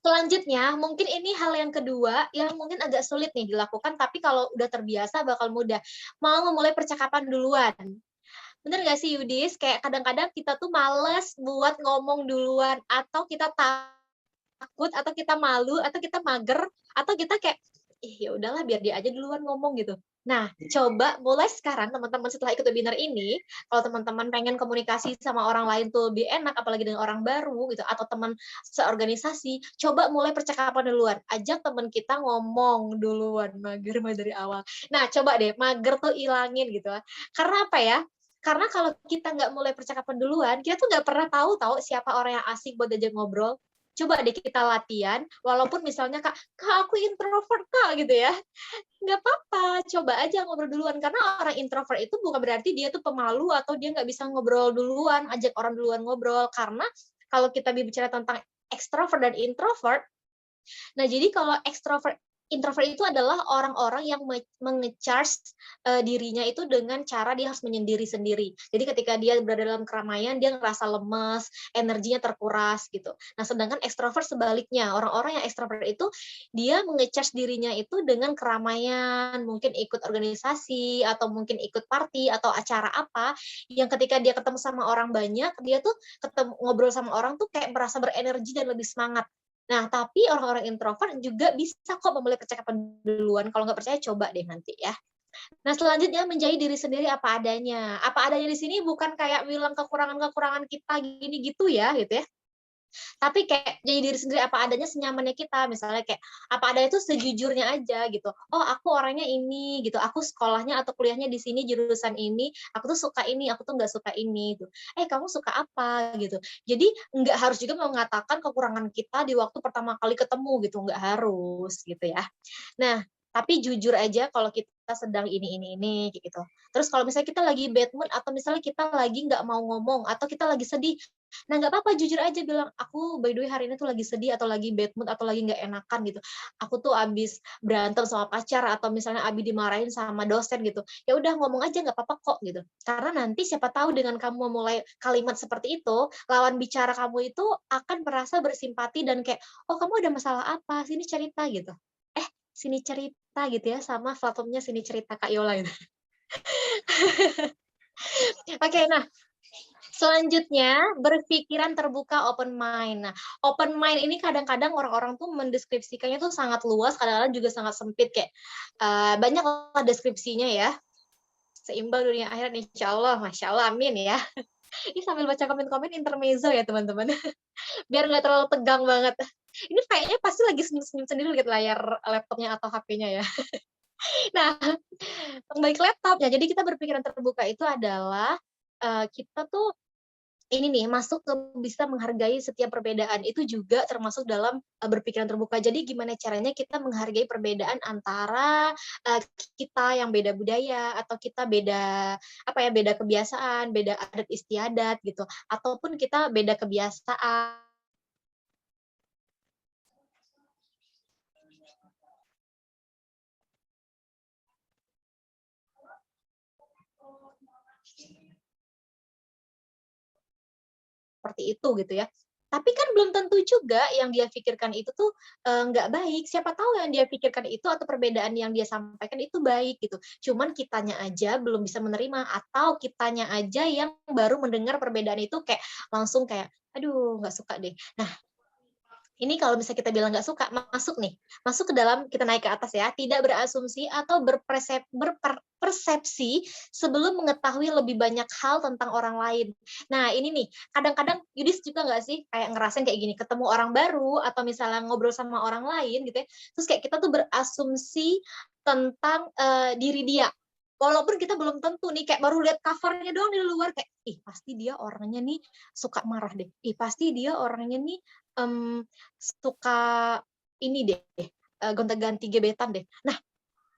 Selanjutnya, mungkin ini hal yang kedua yang mungkin agak sulit nih dilakukan, tapi kalau udah terbiasa bakal mudah. Mau memulai percakapan duluan. Bener nggak sih Yudis? Kayak kadang-kadang kita tuh males buat ngomong duluan, atau kita takut, atau kita malu, atau kita mager, atau kita kayak, ih ya udahlah biar dia aja duluan ngomong gitu. Nah, coba mulai sekarang teman-teman setelah ikut webinar ini, kalau teman-teman pengen komunikasi sama orang lain tuh lebih enak, apalagi dengan orang baru gitu, atau teman seorganisasi, coba mulai percakapan duluan. Ajak teman kita ngomong duluan, mager mah dari awal. Nah, coba deh mager tuh ilangin gitu. Karena apa ya? Karena kalau kita nggak mulai percakapan duluan, kita tuh nggak pernah tahu siapa orang yang asik buat diajak ngobrol. Coba deh kita latihan, walaupun misalnya Kak, "Kak, aku introvert Kak," gitu ya. Nggak apa-apa, coba aja ngobrol duluan, karena orang introvert itu bukan berarti dia tuh pemalu atau dia nggak bisa ngobrol duluan, ajak orang duluan ngobrol. Karena kalau kita berbicara tentang extrovert dan introvert, nah, jadi kalau introvert itu adalah orang-orang yang menge-charge, dirinya itu dengan cara dia harus menyendiri sendiri. Jadi ketika dia berada dalam keramaian, dia ngerasa lemes, energinya terkuras gitu. Nah, sedangkan ekstrovert sebaliknya, orang-orang yang ekstrovert itu dia menge-charge dirinya itu dengan keramaian, mungkin ikut organisasi atau mungkin ikut party atau acara apa, yang ketika dia ketemu sama orang banyak, dia tuh ngobrol sama orang tuh kayak merasa berenergi dan lebih semangat. Nah, tapi orang-orang introvert juga bisa kok memulai percakapan duluan, kalau nggak percaya coba deh nanti ya. Nah, selanjutnya menjadi diri sendiri apa adanya. Apa adanya di sini bukan kayak bilang kekurangan-kekurangan kita gini gitu ya, gitu ya. Tapi kayak jadi diri sendiri apa adanya senyamannya kita, misalnya kayak apa adanya itu sejujurnya aja gitu. Oh, aku orangnya ini gitu, aku sekolahnya atau kuliahnya di sini jurusan ini, aku tuh suka ini, aku tuh nggak suka ini gitu. Kamu suka apa gitu. Jadi nggak harus juga mengatakan kekurangan kita di waktu pertama kali ketemu gitu, nggak harus gitu ya. Nah, tapi jujur aja kalau kita sedang ini, kayak gitu. Terus kalau misalnya kita lagi bad mood atau misalnya kita lagi nggak mau ngomong atau kita lagi sedih, nah nggak apa-apa jujur aja bilang, "Aku by the way hari ini tuh lagi sedih atau lagi bad mood atau lagi nggak enakan," gitu. "Aku tuh abis berantem sama pacar atau misalnya abis dimarahin sama dosen," gitu. Ya udah ngomong aja nggak apa-apa kok gitu. Karena nanti siapa tahu dengan kamu memulai kalimat seperti itu, lawan bicara kamu itu akan merasa bersimpati dan kayak, "Oh kamu ada masalah apa? Sini cerita," gitu. Sini cerita gitu ya, sama platformnya Sini Cerita Kak Yola itu. Oke, nah selanjutnya berpikiran terbuka, open mind. Nah, open mind ini kadang-kadang orang-orang tuh mendeskripsikannya tuh sangat luas, kadang-kadang juga sangat sempit kayak, banyak lah deskripsinya ya, seimbang dunia akhirat insyaallah, masyaallah, amin ya. Ini sambil baca komen-komen intermezzo ya teman-teman, biar nggak terlalu tegang banget. Ini kayaknya pasti lagi senyum-senyum sendiri lihat layar laptopnya atau HP-nya ya. Nah, kembali ke laptop. Ya, jadi kita berpikiran terbuka itu adalah, kita tuh ini nih, masuk ke bisa menghargai setiap perbedaan, itu juga termasuk dalam, berpikiran terbuka. Jadi gimana caranya kita menghargai perbedaan antara, kita yang beda budaya, atau kita beda, apa ya, beda kebiasaan, beda adat istiadat gitu, ataupun kita beda kebiasaan. Seperti itu gitu ya. Tapi kan belum tentu juga yang dia pikirkan itu tuh, nggak baik. Siapa tahu yang dia pikirkan itu atau perbedaan yang dia sampaikan itu baik gitu. Cuman kitanya aja belum bisa menerima atau kitanya aja yang baru mendengar perbedaan itu kayak langsung kayak, "Aduh nggak suka deh." Nah, ini kalau misalnya kita bilang nggak suka, masuk ke dalam kita naik ke atas ya, tidak berasumsi atau berpersepsi sebelum mengetahui lebih banyak hal tentang orang lain. Nah, ini nih, kadang-kadang Yudis juga nggak sih kayak ngerasain kayak gini, ketemu orang baru atau misalnya ngobrol sama orang lain gitu ya, terus kayak kita tuh berasumsi tentang, diri dia. Walaupun kita belum tentu nih, kayak baru lihat cover-nya doang di luar kayak, "Ih, pasti dia orangnya nih suka marah deh. Ih, pasti dia orangnya nih, mmm, suka ini deh, gonta-ganti gebetan deh." Nah,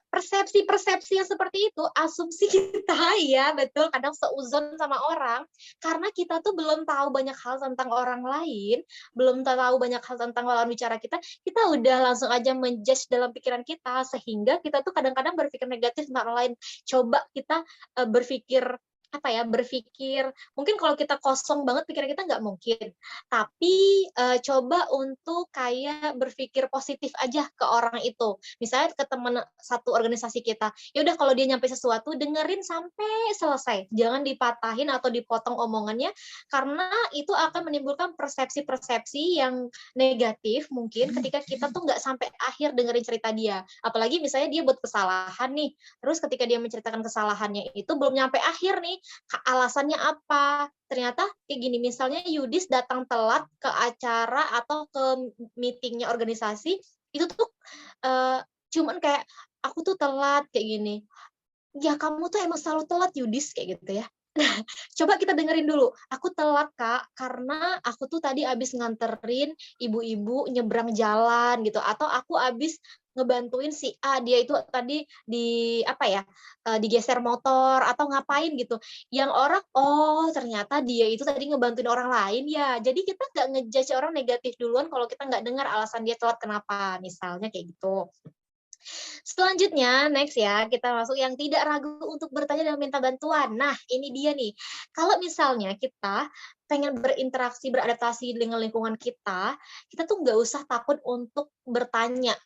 persepsi-persepsi yang seperti itu, asumsi kita ya betul, kadang seuzon sama orang, karena kita tuh belum tahu banyak hal tentang orang lain, belum tahu banyak hal tentang lawan bicara kita udah langsung aja men-judge dalam pikiran kita, sehingga kita tuh kadang-kadang berpikir negatif tentang orang lain. Coba kita, berpikir, apa ya, berpikir mungkin kalau kita kosong banget pikiran kita nggak mungkin, tapi, coba untuk kayak berpikir positif aja ke orang itu. Misalnya ke temen satu organisasi kita, ya udah kalau dia nyampe sesuatu dengerin sampai selesai, jangan dipatahin atau dipotong omongannya, karena itu akan menimbulkan persepsi-persepsi yang negatif mungkin ketika kita tuh nggak sampai akhir dengerin cerita dia. Apalagi misalnya dia buat kesalahan nih, terus ketika dia menceritakan kesalahannya itu belum nyampe akhir nih, alasannya apa, ternyata kayak gini, misalnya Yudis datang telat ke acara atau ke meeting-nya organisasi, itu tuh, cuman kayak, "Aku tuh telat," kayak gini. "Ya kamu tuh emang selalu telat Yudis," kayak gitu ya. Nah, coba kita dengerin dulu, "Aku telat Kak, karena aku tuh tadi habis nganterin ibu-ibu nyebrang jalan," gitu, atau "Aku habis ngebantuin si A, dia itu tadi di apa ya, digeser motor atau ngapain gitu." Yang orang, "Oh ternyata dia itu tadi ngebantuin orang lain ya." Jadi kita nggak nge-judge orang negatif duluan kalau kita nggak dengar alasan dia telat kenapa, misalnya kayak gitu. Selanjutnya, next ya, kita masuk yang tidak ragu untuk bertanya dan minta bantuan. Nah, ini dia nih. Kalau misalnya kita pengen berinteraksi, beradaptasi dengan lingkungan kita tuh nggak usah takut untuk bertanya.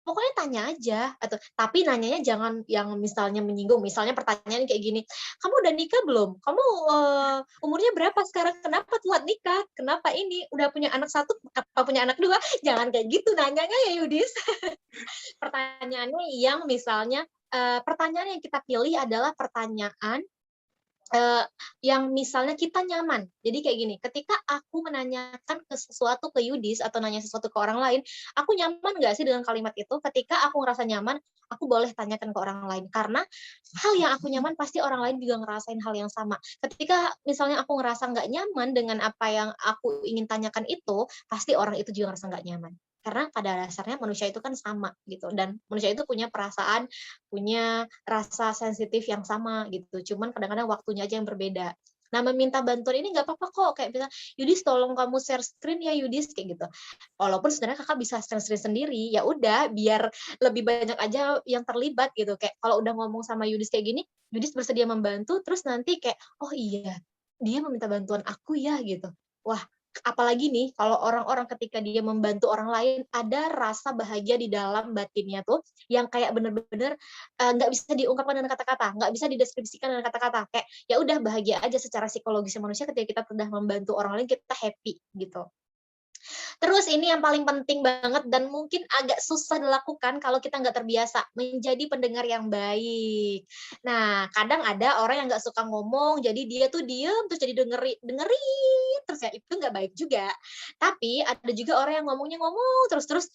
Pokoknya tanya aja, atau tapi nanyanya jangan yang misalnya menyinggung. Misalnya pertanyaan kayak gini, "Kamu udah nikah belum? Kamu, umurnya berapa sekarang? Kenapa telat nikah? Kenapa ini? Udah punya anak satu? Apa punya anak dua?" Jangan kayak gitu nanyanya ya, Yudis. Pertanyaannya yang misalnya, pertanyaan yang kita pilih adalah pertanyaan, eee, yang misalnya kita nyaman. Jadi kayak gini, ketika aku menanyakan sesuatu ke Yudis atau nanya sesuatu ke orang lain, aku nyaman nggak sih dengan kalimat itu? Ketika aku ngerasa nyaman, aku boleh tanyakan ke orang lain. Karena hal yang aku nyaman pasti orang lain juga ngerasain hal yang sama. Ketika misalnya aku ngerasa nggak nyaman dengan apa yang aku ingin tanyakan itu, pasti orang itu juga ngerasa nggak nyaman. Karena pada dasarnya manusia itu kan sama gitu, dan manusia itu punya perasaan, punya rasa sensitif yang sama gitu, cuman kadang-kadang waktunya aja yang berbeda. Nah, meminta bantuan ini nggak apa-apa kok, kayak bilang, "Yudis tolong kamu share screen ya Yudis," kayak gitu. Walaupun sebenarnya Kakak bisa share screen sendiri, ya udah biar lebih banyak aja yang terlibat gitu, kayak kalau udah ngomong sama Yudis kayak gini, Yudis bersedia membantu, terus nanti kayak, "Oh iya, dia meminta bantuan aku ya," gitu. Wah, apalagi nih kalau orang-orang ketika dia membantu orang lain, ada rasa bahagia di dalam batinnya tuh, yang kayak bener-bener nggak bisa diungkapkan dengan kata-kata, nggak bisa dideskripsikan dengan kata-kata. Kayak, ya udah bahagia aja secara psikologisnya manusia ketika kita sudah membantu orang lain, kita happy, gitu. Terus ini yang paling penting banget dan mungkin agak susah dilakukan kalau kita nggak terbiasa, menjadi pendengar yang baik. Nah, kadang ada orang yang nggak suka ngomong, jadi dia tuh diem, terus jadi dengerin terus ya, itu nggak baik juga. Tapi ada juga orang yang ngomongnya ngomong terus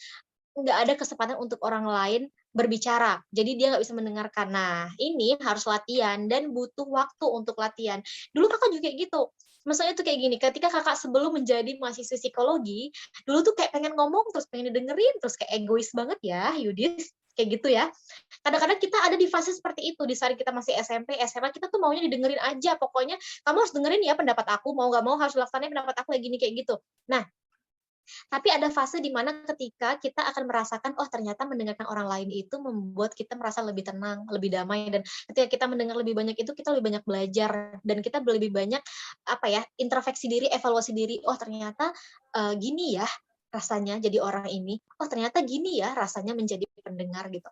nggak ada kesempatan untuk orang lain berbicara, jadi dia nggak bisa mendengarkan. Nah, ini harus latihan dan butuh waktu untuk latihan. Dulu Kakak juga kayak gitu, Maksudnya tuh kayak gini, ketika Kakak sebelum menjadi mahasiswa psikologi, dulu tuh kayak pengen ngomong, terus pengen didengerin, terus kayak egois banget ya, Yudis, kayak gitu ya. Kadang-kadang kita ada di fase seperti itu, di saat kita masih SMP, SMA, kita tuh maunya didengerin aja, pokoknya kamu harus dengerin ya pendapat aku, mau nggak mau harus laksanain pendapat aku kayak gini, kayak gitu. Nah, tapi ada fase di mana ketika kita akan merasakan, oh ternyata mendengarkan orang lain itu membuat kita merasa lebih tenang, lebih damai, dan ketika kita mendengar lebih banyak itu, kita lebih banyak belajar, dan kita lebih banyak, apa ya, introspeksi diri, evaluasi diri, oh ternyata gini ya rasanya jadi orang ini, oh ternyata gini ya rasanya menjadi pendengar gitu.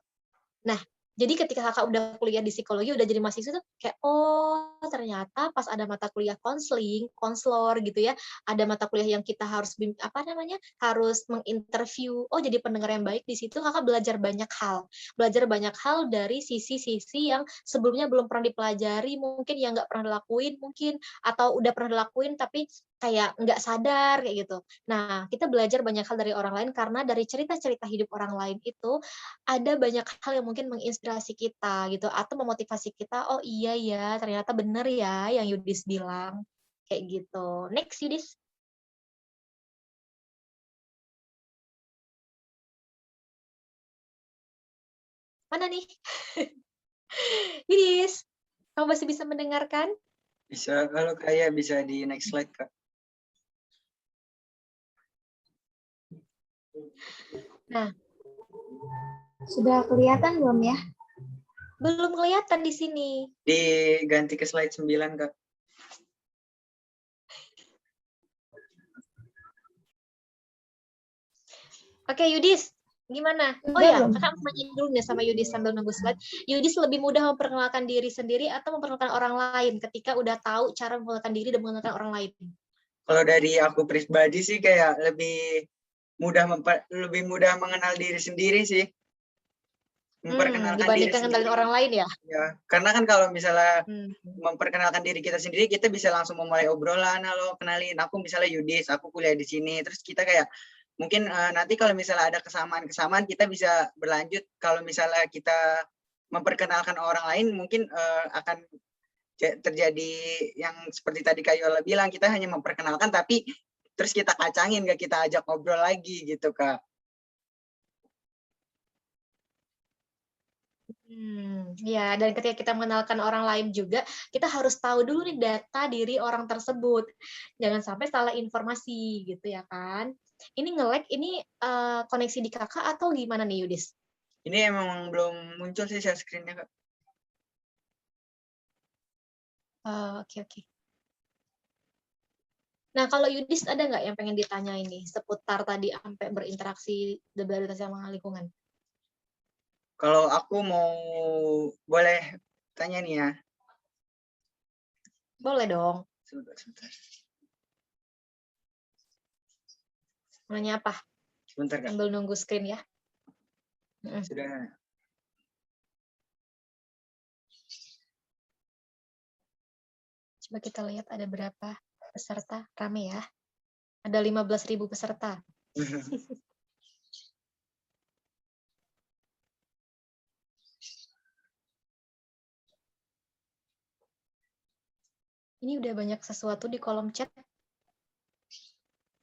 Nah, jadi ketika Kakak udah kuliah di psikologi, udah jadi mahasiswa tuh kayak, oh ternyata pas ada mata kuliah konseling, konselor gitu ya, ada mata kuliah yang kita harus apa namanya, harus menginterview, oh jadi pendengar yang baik di situ Kakak belajar banyak hal. Belajar banyak hal dari sisi-sisi yang sebelumnya belum pernah dipelajari, mungkin yang nggak pernah dilakuin mungkin, atau udah pernah dilakuin tapi kayak nggak sadar kayak gitu. Nah, kita belajar banyak hal dari orang lain karena dari cerita-cerita hidup orang lain itu ada banyak hal yang mungkin menginspirasi kita gitu, atau memotivasi kita, "Oh iya ya, ternyata bener ya yang Yudis bilang." Kayak gitu. Next Yudis, mana nih? Yudis, kamu masih bisa mendengarkan? Bisa, kalau kayak bisa di next slide, Kak. Nah, Sudah kelihatan belum ya? belum kelihatan di sini. Diganti ke slide 9, Kak. Oke, Yudis, gimana? Oh Udah ya, belum? Kakak mau nanya dulu nih sama Yudis sambil nunggu slide. Yudis lebih mudah memperkenalkan diri sendiri atau memperkenalkan orang lain ketika udah tahu cara memperkenalkan diri dan mengenalkan orang lain? Kalau dari aku pribadi sih kayak lebih mudah mengenal diri sendiri sih. Memperkenalkan diri Dibandingkan sendiri. kenalin orang lain ya? Ya, karena kan kalau misalnya Hmm. memperkenalkan diri kita sendiri, kita bisa langsung memulai obrolan, halo kenalin aku misalnya Yudis, aku kuliah di sini. Terus kita kayak mungkin nanti kalau misalnya ada kesamaan-kesamaan kita bisa berlanjut. Kalau misalnya kita memperkenalkan orang lain mungkin akan terjadi yang seperti tadi Kak Yola bilang, kita hanya memperkenalkan tapi terus kita kacangin, gak kita ajak ngobrol lagi gitu Kak. Ya, dan ketika kita mengenalkan orang lain juga, kita harus tahu dulu nih data diri orang tersebut. Jangan sampai salah informasi gitu ya kan. Ini nge-lag, ini koneksi di Kakak atau gimana nih Yudis? Ini emang belum muncul sih share screen-nya Kak. Oke, oke. Nah, kalau Yudis ada nggak yang pengen ditanya ini seputar tadi sampai berinteraksi sama lingkungan? Kalau aku mau boleh tanya nih ya. Boleh dong. Sebentar. Nanya apa? Sebentar Kak. Sambil nunggu screen ya. Sudah. Coba kita lihat ada berapa peserta. Rame ya. Ada 15.000 peserta. Ini udah banyak sesuatu di kolom chat.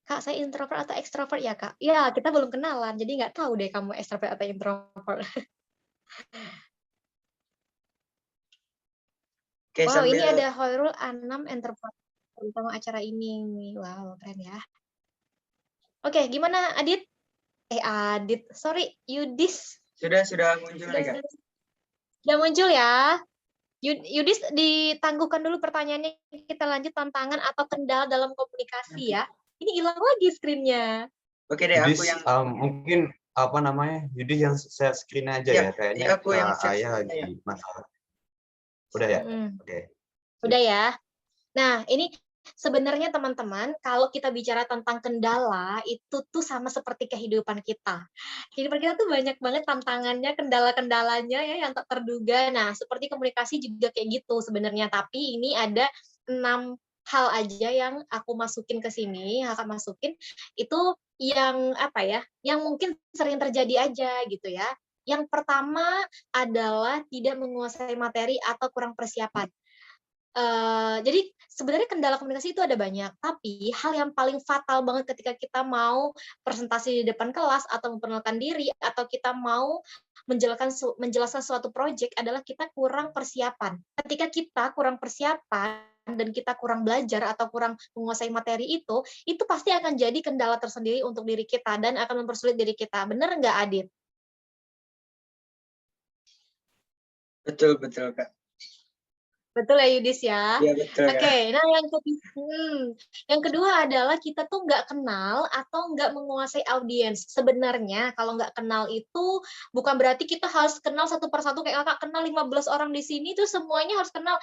Kak, saya introvert atau ekstrovert ya, Kak? Ya, kita belum kenalan, jadi nggak tahu deh kamu ekstrovert atau introvert. Oke, Wow, ini sambil ada Hoirul Anam introvert terutama acara ini. Wow, keren ya. Oke, gimana Adit? Adit, sorry, Yudis. sudah muncul nih Kak. Sudah muncul ya. Yudis, ditangguhkan dulu pertanyaannya, kita lanjut tantangan atau kendala dalam komunikasi ya. Ini hilang lagi screen-nya. Oke deh, Yudis, aku yang mungkin apa namanya, Yudis yang share screen aja ya, ya, kayaknya aku yang share saya screen-nya ya. lagi masalah. Udah ya? Oke. Udah ya. Nah, ini sebenarnya teman-teman, kalau kita bicara tentang kendala, itu tuh sama seperti kehidupan kita. Kehidupan kita tuh banyak banget tantangannya, kendala-kendalanya ya yang tak terduga. Nah, seperti komunikasi juga kayak gitu sebenarnya. Tapi ini ada 6 hal aja yang aku masukin ke sini, Kakak masukin, itu yang apa ya, yang mungkin sering terjadi aja gitu ya. Yang pertama adalah tidak menguasai materi atau kurang persiapan. Jadi sebenarnya kendala komunikasi itu ada banyak, tapi hal yang paling fatal banget ketika kita mau presentasi di depan kelas atau memperkenalkan diri atau kita mau menjelaskan suatu proyek adalah kita kurang persiapan. Ketika kita kurang persiapan dan kita kurang belajar atau kurang menguasai materi itu pasti akan jadi kendala tersendiri untuk diri kita dan akan mempersulit diri kita. Bener nggak, Adit? Betul, betul, Kak. Betul ya, Yudis ya? Iya, betul, Kak. Oke, nah yang kedua adalah kita tuh nggak kenal atau nggak menguasai audiens. Sebenarnya kalau nggak kenal itu bukan berarti kita harus kenal satu persatu, kayak kakak kenal 15 orang di sini tuh semuanya harus kenal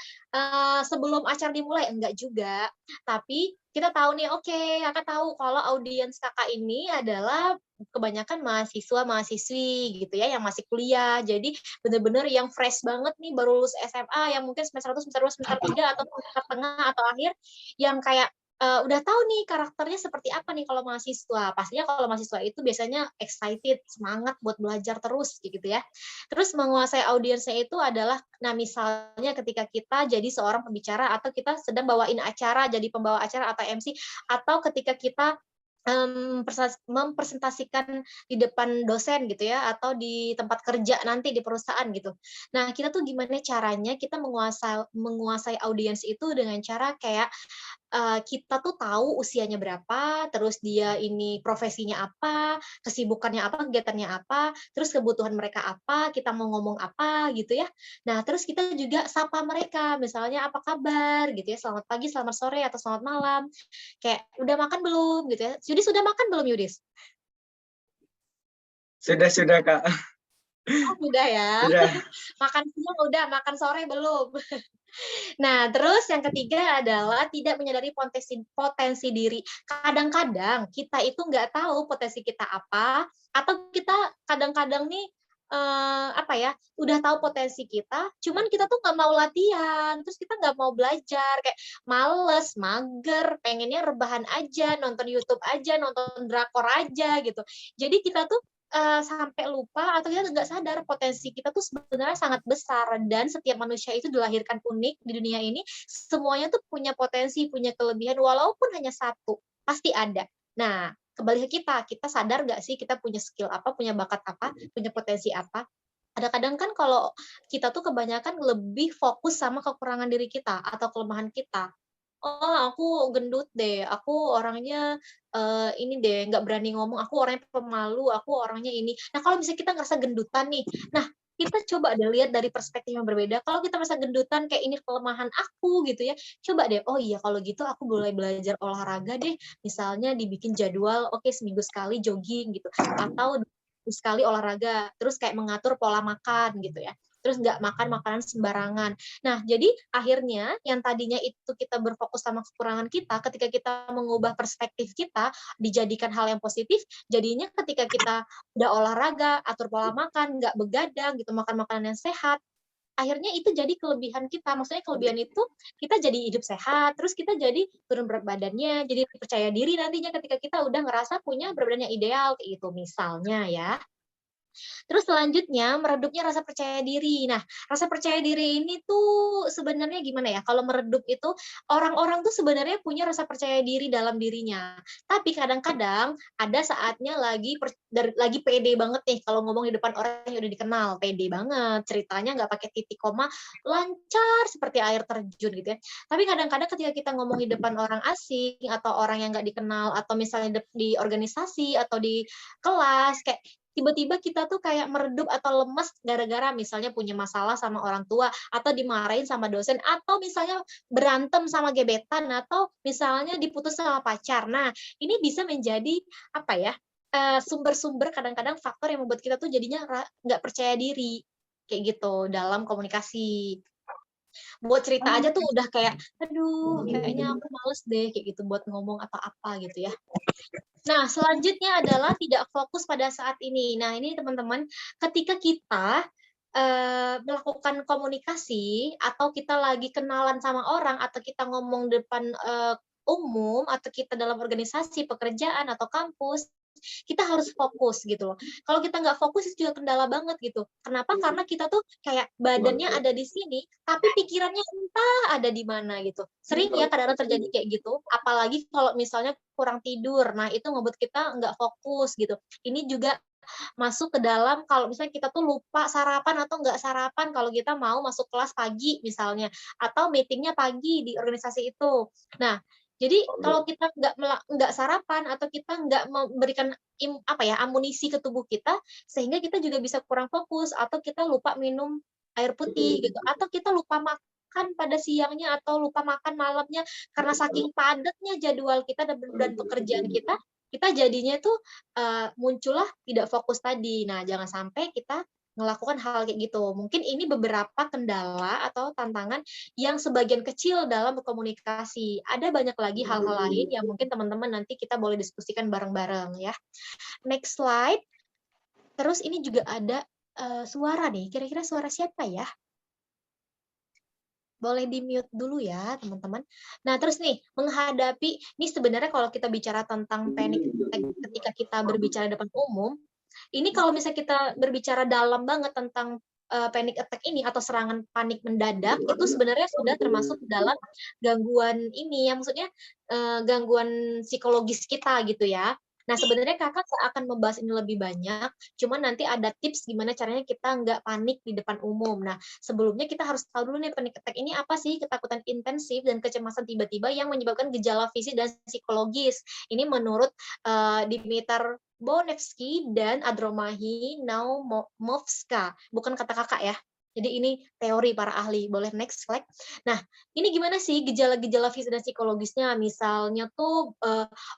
sebelum acara dimulai. Enggak juga. Tapi kita tahu nih, oke, kakak tahu kalau audiens kakak ini adalah kebanyakan mahasiswa-mahasiswi gitu ya, yang masih kuliah. Jadi bener-bener yang fresh banget nih, baru lulus SMA, yang mungkin semester 1, semester 2, semester 3, atau semester tengah atau akhir, yang kayak udah tahu nih karakternya seperti apa nih kalau mahasiswa. Pastinya kalau mahasiswa itu biasanya excited, semangat buat belajar terus gitu ya. Terus menguasai audiensnya itu adalah, nah misalnya ketika kita jadi seorang pembicara atau kita sedang bawain acara, jadi pembawa acara atau MC, atau ketika kita mempresentasikan di depan dosen gitu ya, atau di tempat kerja nanti di perusahaan gitu. Nah, kita tuh gimana caranya kita menguasai audiens itu dengan cara kayak kita tuh tahu usianya berapa, terus dia ini profesinya apa, kesibukannya apa, kegiatannya apa, terus kebutuhan mereka apa, kita mau ngomong apa gitu ya. Nah, terus kita juga sapa mereka, misalnya apa kabar gitu ya, selamat pagi, selamat sore, atau selamat malam. Kayak, udah makan belum gitu ya. Yudis sudah makan belum, Yudis? Sudah, Kak. Oh, sudah ya. Sudah. Makan siang udah, makan sore belum. Nah, terus yang ketiga adalah tidak menyadari potensi diri. Kadang-kadang kita itu nggak tahu potensi kita apa, atau kita kadang-kadang nih apa ya, udah tahu potensi kita, cuman kita tuh nggak mau latihan, terus kita nggak mau belajar, kayak males, mager, pengennya rebahan aja, nonton YouTube aja, nonton drakor aja gitu. Jadi kita tuh sampai lupa atau kita nggak sadar potensi kita tuh sebenarnya sangat besar, dan setiap manusia itu dilahirkan unik di dunia ini, semuanya tuh punya potensi, punya kelebihan, walaupun hanya satu, pasti ada. Nah, kembali ke kita sadar nggak sih kita punya skill apa, punya bakat apa, punya potensi apa? Kadang-kadang kan kalau kita tuh kebanyakan lebih fokus sama kekurangan diri kita atau kelemahan kita. Oh, aku gendut deh, aku orangnya ini deh, nggak berani ngomong, aku orangnya pemalu, aku orangnya ini. Nah, kalau misalnya kita ngerasa gendutan nih, nah kita coba deh lihat dari perspektif yang berbeda. Kalau kita merasa gendutan kayak ini kelemahan aku gitu ya, coba deh, oh iya kalau gitu aku boleh belajar olahraga deh. Misalnya dibikin jadwal, oke seminggu sekali jogging gitu, atau sekali olahraga, terus kayak mengatur pola makan gitu ya. Terus nggak makan makanan sembarangan. Nah, jadi akhirnya yang tadinya itu kita berfokus sama kekurangan kita, ketika kita mengubah perspektif kita, dijadikan hal yang positif, jadinya ketika kita udah olahraga, atur pola makan, nggak begadang gitu, makan makanan yang sehat, akhirnya itu jadi kelebihan kita. Maksudnya kelebihan itu kita jadi hidup sehat, terus kita jadi turun berat badannya, jadi percaya diri nantinya ketika kita udah ngerasa punya berat badan yang ideal kayak gitu misalnya ya. Terus selanjutnya meredupnya rasa percaya diri. Nah, rasa percaya diri ini tuh sebenarnya gimana ya? Kalau meredup itu orang-orang tuh sebenarnya punya rasa percaya diri dalam dirinya. Tapi kadang-kadang ada saatnya lagi pede banget nih kalau ngomong di depan orang yang udah dikenal, pede banget, ceritanya nggak pakai titik koma, lancar seperti air terjun gitu ya. Tapi kadang-kadang ketika kita ngomong di depan orang asing atau orang yang nggak dikenal atau misalnya di organisasi atau di kelas kayak tiba-tiba kita tuh kayak meredup atau lemes gara-gara misalnya punya masalah sama orang tua atau dimarahin sama dosen atau misalnya berantem sama gebetan atau misalnya diputus sama pacar. Nah, ini bisa menjadi apa ya? Sumber-sumber kadang-kadang faktor yang membuat kita tuh jadinya nggak percaya diri kayak gitu dalam komunikasi. Buat cerita aja tuh udah kayak, aduh, kayaknya aku males deh kayak gitu buat ngomong atau apa gitu ya. Nah, selanjutnya adalah tidak fokus pada saat ini. Nah, ini teman-teman, ketika kita melakukan komunikasi atau kita lagi kenalan sama orang atau kita ngomong depan umum atau kita dalam organisasi, pekerjaan atau kampus, kita harus fokus gitu loh. Kalau kita nggak fokus itu juga kendala banget gitu. Kenapa? Karena kita tuh kayak badannya ada di sini, tapi pikirannya entah ada di mana gitu. Sering ya kadang-kadang terjadi kayak gitu, apalagi kalau misalnya kurang tidur. Nah, itu ngebuat kita nggak fokus gitu. Ini juga masuk ke dalam kalau misalnya kita tuh lupa sarapan atau nggak sarapan kalau kita mau masuk kelas pagi misalnya, atau meetingnya pagi di organisasi itu. Nah, jadi kalau kita nggak sarapan atau kita nggak memberikan amunisi ke tubuh kita, sehingga kita juga bisa kurang fokus atau kita lupa minum air putih gitu, atau kita lupa makan pada siangnya atau lupa makan malamnya karena saking padatnya jadwal kita dan pekerjaan kita jadinya tuh muncullah tidak fokus tadi. Nah, jangan sampai kita melakukan hal kayak gitu. Mungkin ini beberapa kendala atau tantangan yang sebagian kecil dalam berkomunikasi. Ada banyak lagi hal-hal lain yang mungkin teman-teman nanti kita boleh diskusikan bareng-bareng ya. Next slide. Terus ini juga ada suara nih. Kira-kira suara siapa ya? Boleh di-mute dulu ya, teman-teman. Nah, terus nih, menghadapi, ini sebenarnya kalau kita bicara tentang panic attack ketika kita berbicara depan umum, ini kalau misalnya kita berbicara dalam banget tentang panic attack ini atau serangan panik mendadak, itu sebenarnya sudah termasuk dalam gangguan ini, yang maksudnya gangguan psikologis kita gitu ya. Nah, sebenarnya kakak akan membahas ini lebih banyak, cuman nanti ada tips gimana caranya kita nggak panik di depan umum. Nah, sebelumnya kita harus tahu dulu nih panic attack ini apa sih? Ketakutan intensif dan kecemasan tiba-tiba yang menyebabkan gejala fisik dan psikologis. Ini menurut Dimitar Bonevsky dan Adromahi Naumovska. Bukan kata kakak ya. Jadi ini teori para ahli. Boleh next slide. Nah, ini gimana sih gejala-gejala fisik dan psikologisnya? Misalnya tuh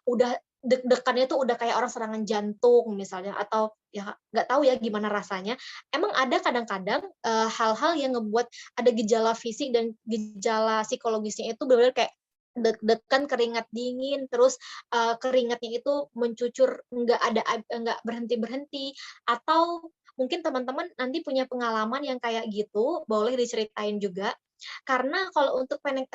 udah deg-degannya tuh udah kayak orang serangan jantung misalnya, atau ya nggak tahu ya gimana rasanya. Emang ada kadang-kadang hal-hal yang ngebuat ada gejala fisik dan gejala psikologisnya itu benar-benar kayak deg-degan, keringat dingin, terus keringatnya itu mencucur nggak berhenti-berhenti, atau mungkin teman-teman nanti punya pengalaman yang kayak gitu, boleh diceritain juga. Karena kalau untuk panic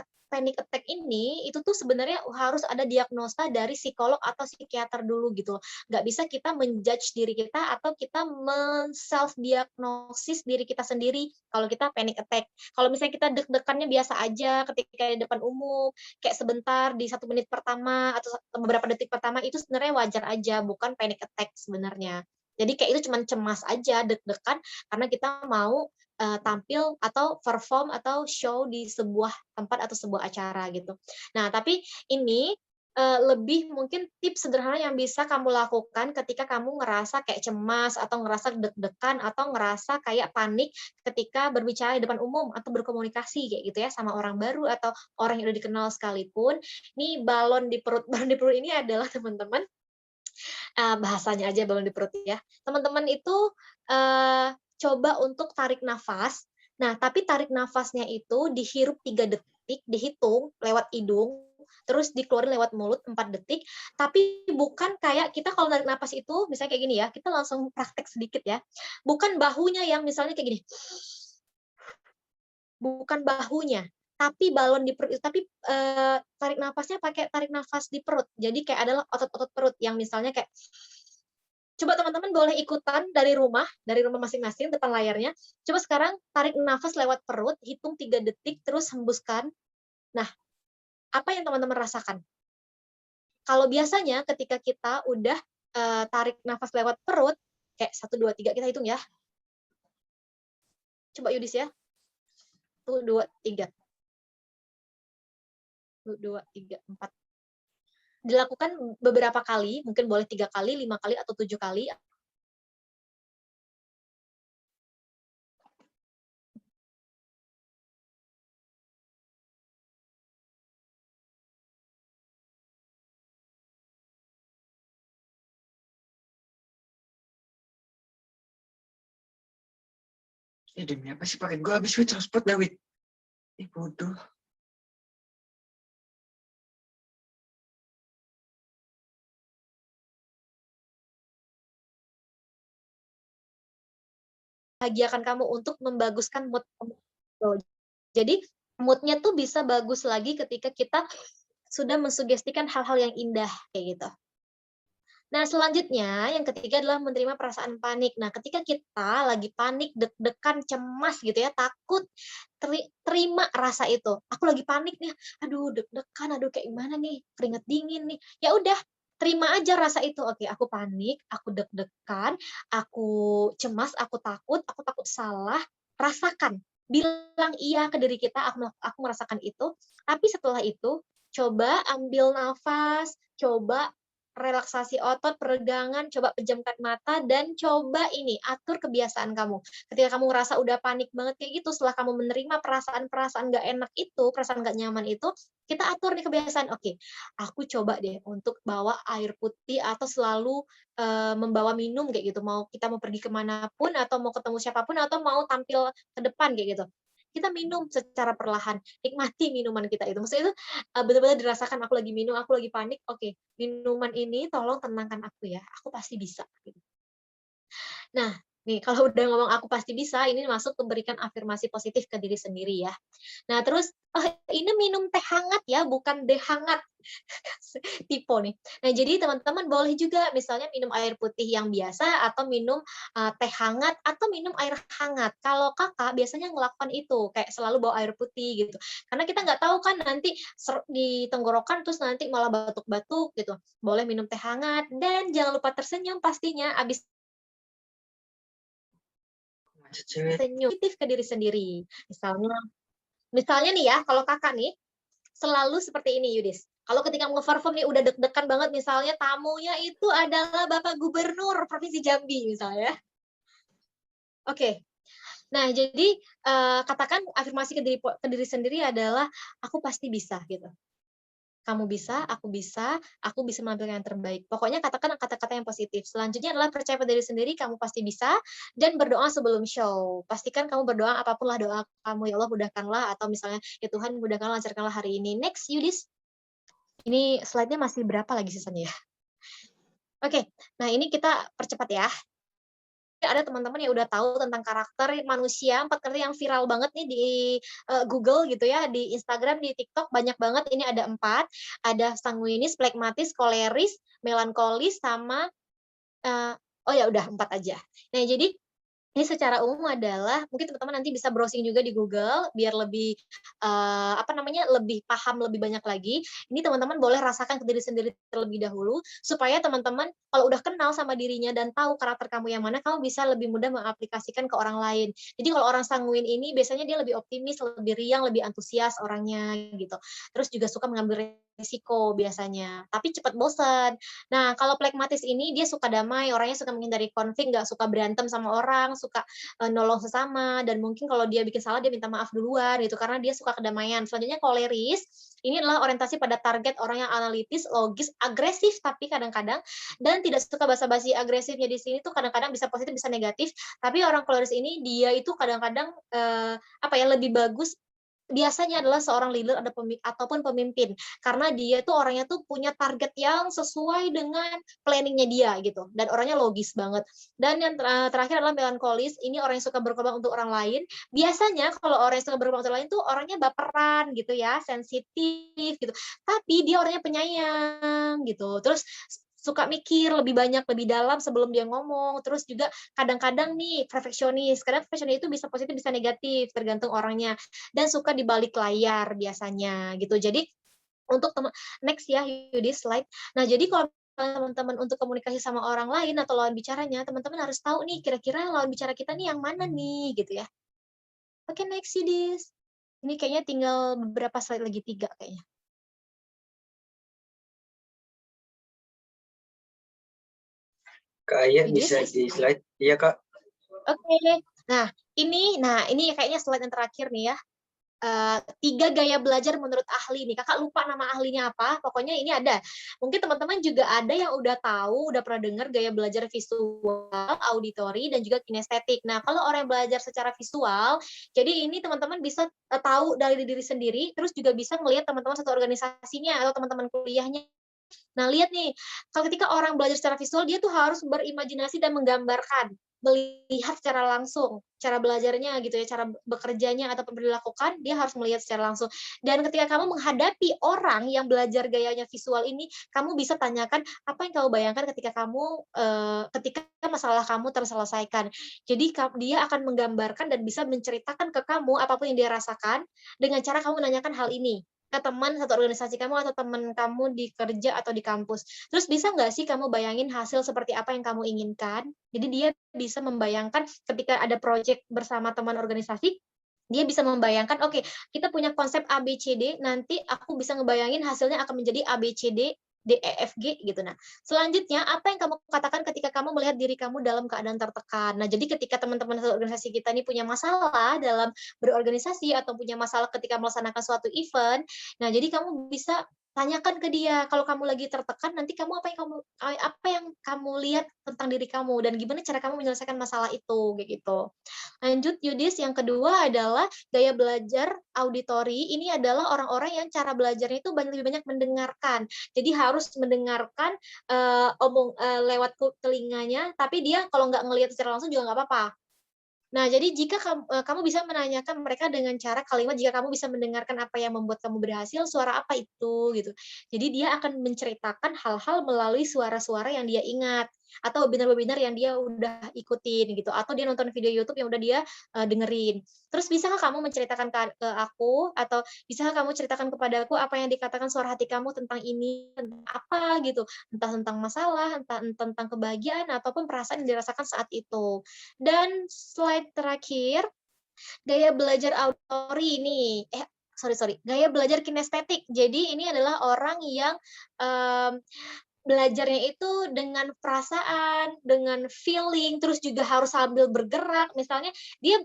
attack ini, itu tuh sebenarnya harus ada diagnosa dari psikolog atau psikiater dulu gitu. Nggak bisa kita menjudge diri kita atau kita men-self-diagnosis diri kita sendiri kalau kita panic attack. Kalau misalnya kita deg-degannya biasa aja ketika di depan umum, kayak sebentar di 1 menit pertama atau beberapa detik pertama, itu sebenarnya wajar aja, bukan panic attack sebenarnya. Jadi kayak itu cuma cemas aja, deg-degan karena kita mau tampil atau perform atau show di sebuah tempat atau sebuah acara gitu. Nah, tapi ini lebih mungkin tips sederhana yang bisa kamu lakukan ketika kamu ngerasa kayak cemas atau ngerasa deg-degan atau ngerasa kayak panik ketika berbicara di depan umum atau berkomunikasi kayak gitu ya sama orang baru atau orang yang udah dikenal sekalipun. Nih balon di perut ini adalah teman-teman bahasanya aja balon di perut ya. Teman-teman itu coba untuk tarik nafas. Nah, tapi tarik nafasnya itu dihirup 3 detik, dihitung lewat hidung, terus dikeluarin lewat mulut 4 detik, tapi bukan kayak kita kalau narik nafas itu, misalnya kayak gini ya, kita langsung praktek sedikit ya. Bukan bahunya yang misalnya kayak gini. Bukan bahunya, tapi balon di perut, tapi tarik nafasnya pakai tarik nafas di perut. Jadi kayak adalah otot-otot perut yang misalnya kayak coba teman-teman boleh ikutan dari rumah masing-masing depan layarnya. Coba sekarang tarik nafas lewat perut, hitung 3 detik, terus hembuskan. Nah, apa yang teman-teman rasakan? Kalau biasanya ketika kita udah tarik nafas lewat perut, kayak 1, 2, 3, kita hitung ya. Coba Yudis ya. 1, 2, 3. 1, 2, 3, 4. Dilakukan beberapa kali, mungkin boleh 3 kali, 5 kali, atau 7 kali. Demi apa sih pakai gue habis switch hotspot Dawid? Bodoh. Bahagiakan kamu untuk membaguskan mood kamu. Jadi mood-nya tuh bisa bagus lagi ketika kita sudah mensugestikan hal-hal yang indah kayak gitu. Nah, selanjutnya yang ketiga adalah menerima perasaan panik. Nah, ketika kita lagi panik, deg-degan, cemas gitu ya, takut, terima rasa itu. Aku lagi panik nih, aduh deg-degan, aduh kayak gimana nih, keringet dingin nih. Ya udah, terima aja rasa itu. Oke, aku panik, aku deg-degan, aku cemas, aku takut salah, rasakan. Bilang iya ke diri kita, aku merasakan itu. Tapi setelah itu, coba ambil nafas, coba relaksasi otot, peregangan, coba pejamkan mata, dan coba ini, atur kebiasaan kamu. Ketika kamu ngerasa udah panik banget kayak gitu, setelah kamu menerima perasaan-perasaan nggak enak itu, perasaan nggak nyaman itu, kita atur nih kebiasaan. Oke, aku coba deh untuk bawa air putih atau selalu membawa minum kayak gitu. Kita mau pergi kemanapun, atau mau ketemu siapapun, atau mau tampil ke depan kayak gitu. Kita minum secara perlahan, nikmati minuman kita itu. Maksudnya itu benar-benar dirasakan aku lagi minum, aku lagi panik, oke, minuman ini tolong tenangkan aku ya, aku pasti bisa. Gitu. Nah, nih kalau udah ngomong aku pasti bisa, ini masuk ke berikan afirmasi positif ke diri sendiri ya. Nah terus, oh ini minum teh hangat ya, bukan deh hangat. Tipe nih. Nah jadi teman-teman boleh juga misalnya minum air putih yang biasa, atau minum teh hangat, atau minum air hangat. Kalau kakak biasanya ngelakukan itu, kayak selalu bawa air putih gitu. Karena kita nggak tahu kan nanti di tenggorokan terus nanti malah batuk-batuk gitu. Boleh minum teh hangat, dan jangan lupa tersenyum pastinya abis Macet cewek. senyum positif ke diri sendiri. Misalnya nih ya, kalau kakak nih, selalu seperti ini Yudis. Kalau ketika nge-perform nih udah deg-degan banget, misalnya tamunya itu adalah Bapak Gubernur Provinsi Jambi misalnya. Oke. Nah, jadi katakan afirmasi ke diri sendiri adalah aku pasti bisa gitu. Kamu bisa, aku bisa menampilkan yang terbaik. Pokoknya katakan kata-kata yang positif. Selanjutnya adalah percaya pada diri sendiri, kamu pasti bisa, dan berdoa sebelum show. Pastikan kamu berdoa, apapun lah doa kamu, ya Allah mudahkanlah, atau misalnya, ya Tuhan mudahkanlah, lancarkanlah hari ini. Next, Yudis. Ini slide-nya masih berapa lagi sisanya ya? Oke, nah ini kita percepat ya. Ada teman-teman yang udah tahu tentang karakter manusia, 4 karakter yang viral banget nih di Google gitu ya, di Instagram, di TikTok banyak banget. Ini ada 4, ada sanguinis, phlegmatis, koleris, melankolis, sama oh ya udah 4 aja. Nah, jadi ini secara umum adalah mungkin teman-teman nanti bisa browsing juga di Google biar lebih lebih paham lebih banyak lagi. Ini teman-teman boleh rasakan ke diri sendiri terlebih dahulu supaya teman-teman kalau udah kenal sama dirinya dan tahu karakter kamu yang mana, kamu bisa lebih mudah mengaplikasikan ke orang lain. Jadi kalau orang sanguin ini biasanya dia lebih optimis, lebih riang, lebih antusias orangnya gitu. Terus juga suka mengambil risiko biasanya, tapi cepat bosan. Nah, kalau phlegmatis ini dia suka damai, orangnya suka menghindari konflik, nggak suka berantem sama orang, suka nolong sesama, dan mungkin kalau dia bikin salah dia minta maaf duluan gitu karena dia suka kedamaian. Selanjutnya koleris, ini adalah orientasi pada target, orang yang analitis, logis, agresif tapi kadang-kadang, dan tidak suka basa-basi. Agresifnya di sini tuh kadang-kadang bisa positif bisa negatif, tapi orang koleris ini dia itu kadang-kadang lebih bagus biasanya adalah seorang leader ataupun pemimpin, karena dia tuh orangnya tuh punya target yang sesuai dengan planningnya dia gitu, dan orangnya logis banget. Dan yang terakhir adalah melankolis, ini orang yang suka berkorban untuk orang lain. Biasanya kalau orang yang suka berkorban untuk orang lain tuh orangnya baperan gitu ya, sensitif gitu, tapi dia orangnya penyayang gitu. Terus suka mikir lebih banyak, lebih dalam sebelum dia ngomong. Terus juga kadang-kadang nih perfeksionis. Kadang perfeksionis itu bisa positif, bisa negatif, tergantung orangnya. Dan suka di balik layar biasanya gitu. Jadi untuk next ya Yudi slide. Nah, jadi kalau teman-teman untuk komunikasi sama orang lain atau lawan bicaranya, teman-teman harus tahu nih kira-kira lawan bicara kita nih yang mana nih gitu ya. Oke, next Yudis. Ini kayaknya tinggal beberapa slide lagi, 3 kayaknya. Kak Aya bisa di slide. Iya, Kak. Oke. Nah, ini kayaknya slide yang terakhir nih ya. 3 gaya belajar menurut ahli nih. Kakak lupa nama ahlinya apa, pokoknya ini ada. Mungkin teman-teman juga ada yang udah tahu, udah pernah dengar gaya belajar visual, auditori, dan juga kinestetik. Nah, kalau orang yang belajar secara visual, jadi ini teman-teman bisa tahu dari diri sendiri, terus juga bisa melihat teman-teman satu organisasinya atau teman-teman kuliahnya. Nah, lihat nih, kalau ketika orang belajar secara visual, dia tuh harus berimajinasi dan menggambarkan. melihat secara langsung cara belajarnya gitu ya, cara bekerjanya ataupun dilakukan, dia harus melihat secara langsung. Dan ketika kamu menghadapi orang yang belajar gayanya visual ini, kamu bisa tanyakan apa yang kamu bayangkan ketika ketika masalah kamu terselesaikan. Jadi dia akan menggambarkan dan bisa menceritakan ke kamu apapun yang dia rasakan dengan cara kamu menanyakan hal ini ke teman satu organisasi kamu atau teman kamu di kerja atau di kampus. Terus bisa nggak sih kamu bayangin hasil seperti apa yang kamu inginkan? Jadi dia bisa membayangkan ketika ada proyek bersama teman organisasi, dia bisa membayangkan, oke, kita punya konsep A, B, C, D, nanti aku bisa ngebayangin hasilnya akan menjadi A, B, C, D, D, E, F, G, gitu. Nah, selanjutnya, apa yang kamu katakan ketika kamu melihat diri kamu dalam keadaan tertekan? Nah, jadi ketika teman-teman satu organisasi kita ini punya masalah dalam berorganisasi atau punya masalah ketika melaksanakan suatu event, nah, jadi kamu bisa tanyakan ke dia, kalau kamu lagi tertekan, nanti apa yang kamu lihat tentang diri kamu dan gimana cara kamu menyelesaikan masalah itu, kayak gitu. Lanjut Yudis, yang kedua adalah gaya belajar auditori. Ini adalah orang-orang yang cara belajarnya itu lebih banyak mendengarkan. Jadi harus mendengarkan lewat telinganya, tapi dia kalau nggak ngelihat secara langsung juga nggak apa-apa. Nah, jadi jika kamu bisa menanyakan mereka dengan cara kalimat, jika kamu bisa mendengarkan apa yang membuat kamu berhasil, suara apa itu, gitu. Jadi dia akan menceritakan hal-hal melalui suara-suara yang dia ingat, atau webinar-webinar yang dia udah ikutin, gitu. Atau dia nonton video YouTube yang udah dia dengerin. Terus bisakah kamu menceritakan ke aku, atau bisakah kamu ceritakan kepadaku apa yang dikatakan suara hati kamu tentang ini, tentang apa, gitu. Entah tentang masalah, entah tentang kebahagiaan, ataupun perasaan yang dirasakan saat itu. Dan slide terakhir, gaya belajar auditori ini, gaya belajar kinestetik. Jadi ini adalah orang yang belajarnya itu dengan perasaan, dengan feeling, terus juga harus sambil bergerak. Misalnya dia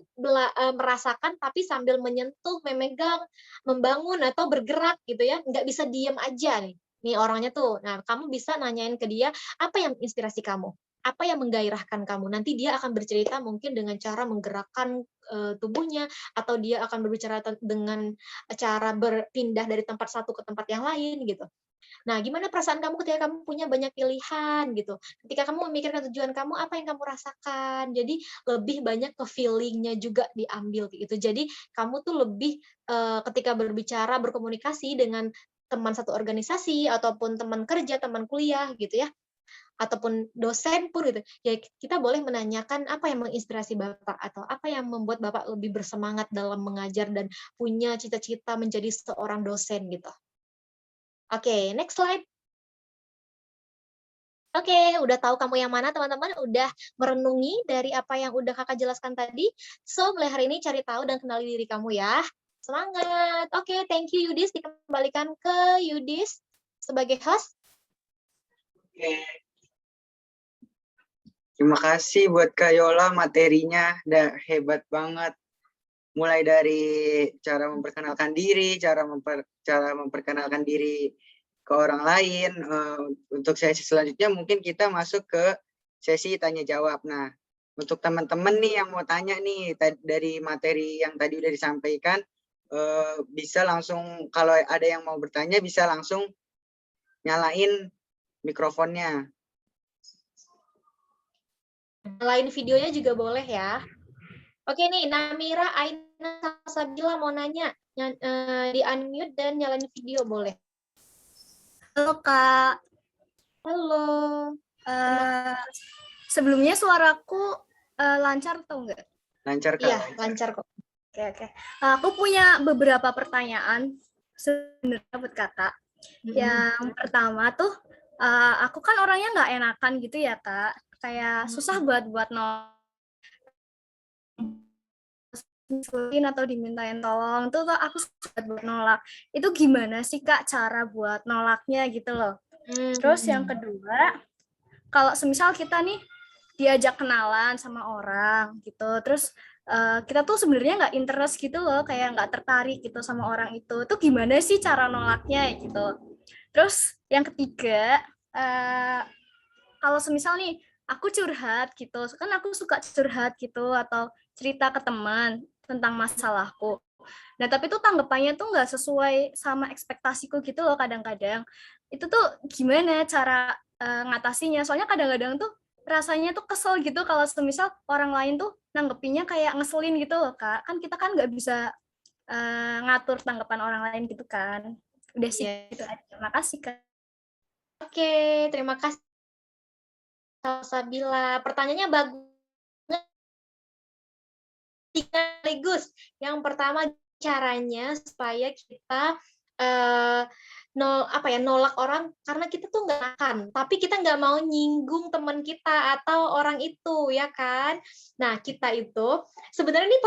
merasakan tapi sambil menyentuh, memegang, membangun atau bergerak gitu ya. Nggak bisa diem aja nih orangnya tuh. Nah, kamu bisa nanyain ke dia, apa yang inspirasi kamu? Apa yang menggairahkan kamu? Nanti dia akan bercerita mungkin dengan cara menggerakkan tubuhnya, atau dia akan berbicara dengan cara berpindah dari tempat satu ke tempat yang lain gitu. Nah, gimana perasaan kamu ketika kamu punya banyak pilihan gitu? Ketika kamu memikirkan tujuan kamu, apa yang kamu rasakan? Jadi lebih banyak ke feeling-nya juga diambil gitu. Jadi kamu tuh lebih ketika berbicara, berkomunikasi dengan teman satu organisasi ataupun teman kerja, teman kuliah gitu ya, ataupun dosen pun gitu. Ya kita boleh menanyakan apa yang menginspirasi Bapak atau apa yang membuat Bapak lebih bersemangat dalam mengajar dan punya cita-cita menjadi seorang dosen gitu. Oke, next slide. Oke, udah tahu kamu yang mana teman-teman? Udah merenungi dari apa yang udah kakak jelaskan tadi? So, mulai hari ini cari tahu dan kenali diri kamu ya. Semangat! Oke, thank you Yudis. Dikembalikan ke Yudis sebagai host. Oke. Terima kasih buat Kak Yola, materinya udah hebat banget. Mulai dari cara memperkenalkan diri, cara memperkenalkan diri ke orang lain. Untuk sesi selanjutnya mungkin kita masuk ke sesi tanya jawab. Nah, untuk teman-teman nih yang mau tanya nih dari materi yang tadi udah disampaikan, bisa langsung, kalau ada yang mau bertanya bisa langsung nyalain mikrofonnya. Nyalain videonya juga boleh ya. Oke nih, Namira Aina Sabila mau nanya, di unmute dan nyalain video boleh. Halo Kak. Halo. Sebelumnya suaraku lancar atau enggak? Lancar Kak? Iya, lancar kok. Oke. Aku punya beberapa pertanyaan sebenarnya buat Kakak. Yang pertama tuh, aku kan orangnya nggak enakan gitu ya Kak. Kayak susah buat atau dimintain tolong tuh aku suka buat nolak. Itu gimana sih Kak cara buat nolaknya gitu loh. Terus yang kedua, kalau semisal kita nih diajak kenalan sama orang gitu, terus kita tuh sebenarnya nggak interest gitu loh, kayak nggak tertarik gitu sama orang itu gimana sih cara nolaknya gitu. Terus yang ketiga, kalau semisal nih aku curhat gitu, kan aku suka curhat gitu atau cerita ke teman tentang masalahku. Nah, tapi tuh tanggapannya tuh nggak sesuai sama ekspektasiku gitu loh kadang-kadang. Itu tuh gimana cara ngatasinnya? Soalnya kadang-kadang tuh rasanya tuh kesel gitu kalau semisal orang lain tuh nanggepinnya kayak ngeselin gitu loh, Kak. Kan kita kan nggak bisa ngatur tanggapan orang lain gitu kan. Udah sih Yes. gitu aja. Makasih, Kak. Oke, terima kasih Salsabila. Pertanyaannya bagus sekaligus. Yang pertama, caranya supaya kita nolak orang karena kita tuh nggak akan, tapi kita nggak mau nyinggung teman kita atau orang itu, ya kan? Nah, kita itu sebenarnya ini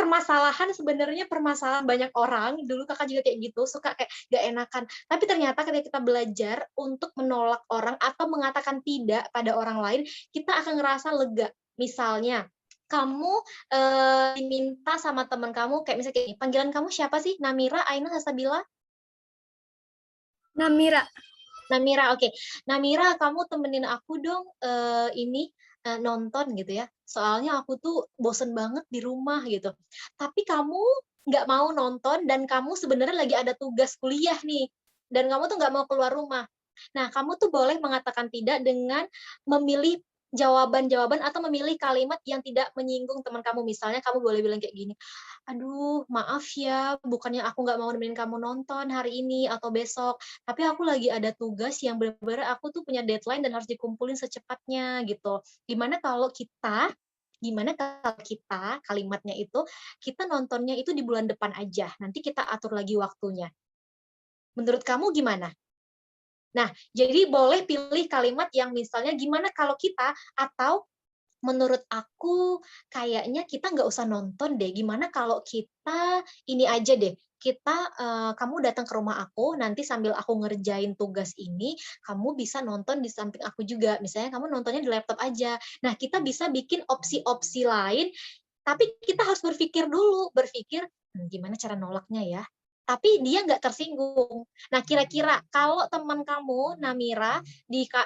sebenarnya permasalahan banyak orang. Dulu kakak juga kayak gitu, suka kayak nggak enakan. Tapi ternyata ketika kita belajar untuk menolak orang atau mengatakan tidak pada orang lain, kita akan ngerasa lega. Misalnya, kamu diminta sama teman kamu, kayak misalnya kayak gini, panggilan kamu siapa sih? Namira, Aina, Salsabila? Namira. Namira, oke. Namira, kamu temenin aku dong nonton gitu ya. Soalnya aku tuh bosen banget di rumah gitu. Tapi kamu nggak mau nonton dan kamu sebenarnya lagi ada tugas kuliah nih. Dan kamu tuh nggak mau keluar rumah. Nah, kamu tuh boleh mengatakan tidak dengan memilih jawaban-jawaban atau memilih kalimat yang tidak menyinggung teman kamu. Misalnya kamu boleh bilang kayak gini, aduh maaf ya, bukannya aku nggak mau nemenin kamu nonton hari ini atau besok, tapi aku lagi ada tugas yang benar-benar aku tuh punya deadline dan harus dikumpulin secepatnya gitu. Gimana kalau kita kalimatnya itu kita nontonnya itu di bulan depan aja. Nanti kita atur lagi waktunya. Menurut kamu gimana? Nah, jadi boleh pilih kalimat yang misalnya gimana kalau kita atau menurut aku kayaknya kita nggak usah nonton deh. Gimana kalau kita ini aja deh. Kamu datang ke rumah aku, nanti sambil aku ngerjain tugas ini, kamu bisa nonton di samping aku juga. Misalnya kamu nontonnya di laptop aja. Nah, kita bisa bikin opsi-opsi lain, tapi kita harus berpikir gimana cara nolaknya ya. Tapi dia nggak tersinggung. Nah, kira-kira kalau teman kamu, Namira,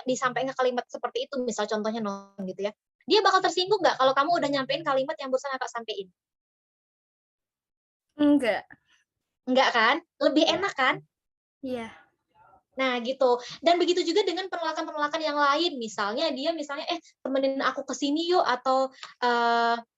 disampaikan kalimat seperti itu, misal contohnya nonton gitu ya, dia bakal tersinggung nggak kalau kamu udah nyampein kalimat yang barusan kakak sampein? Enggak. Enggak kan? Lebih enak kan? Iya. Nah, gitu. Dan begitu juga dengan penolakan-penolakan yang lain. Misalnya temenin aku ke sini yuk, atau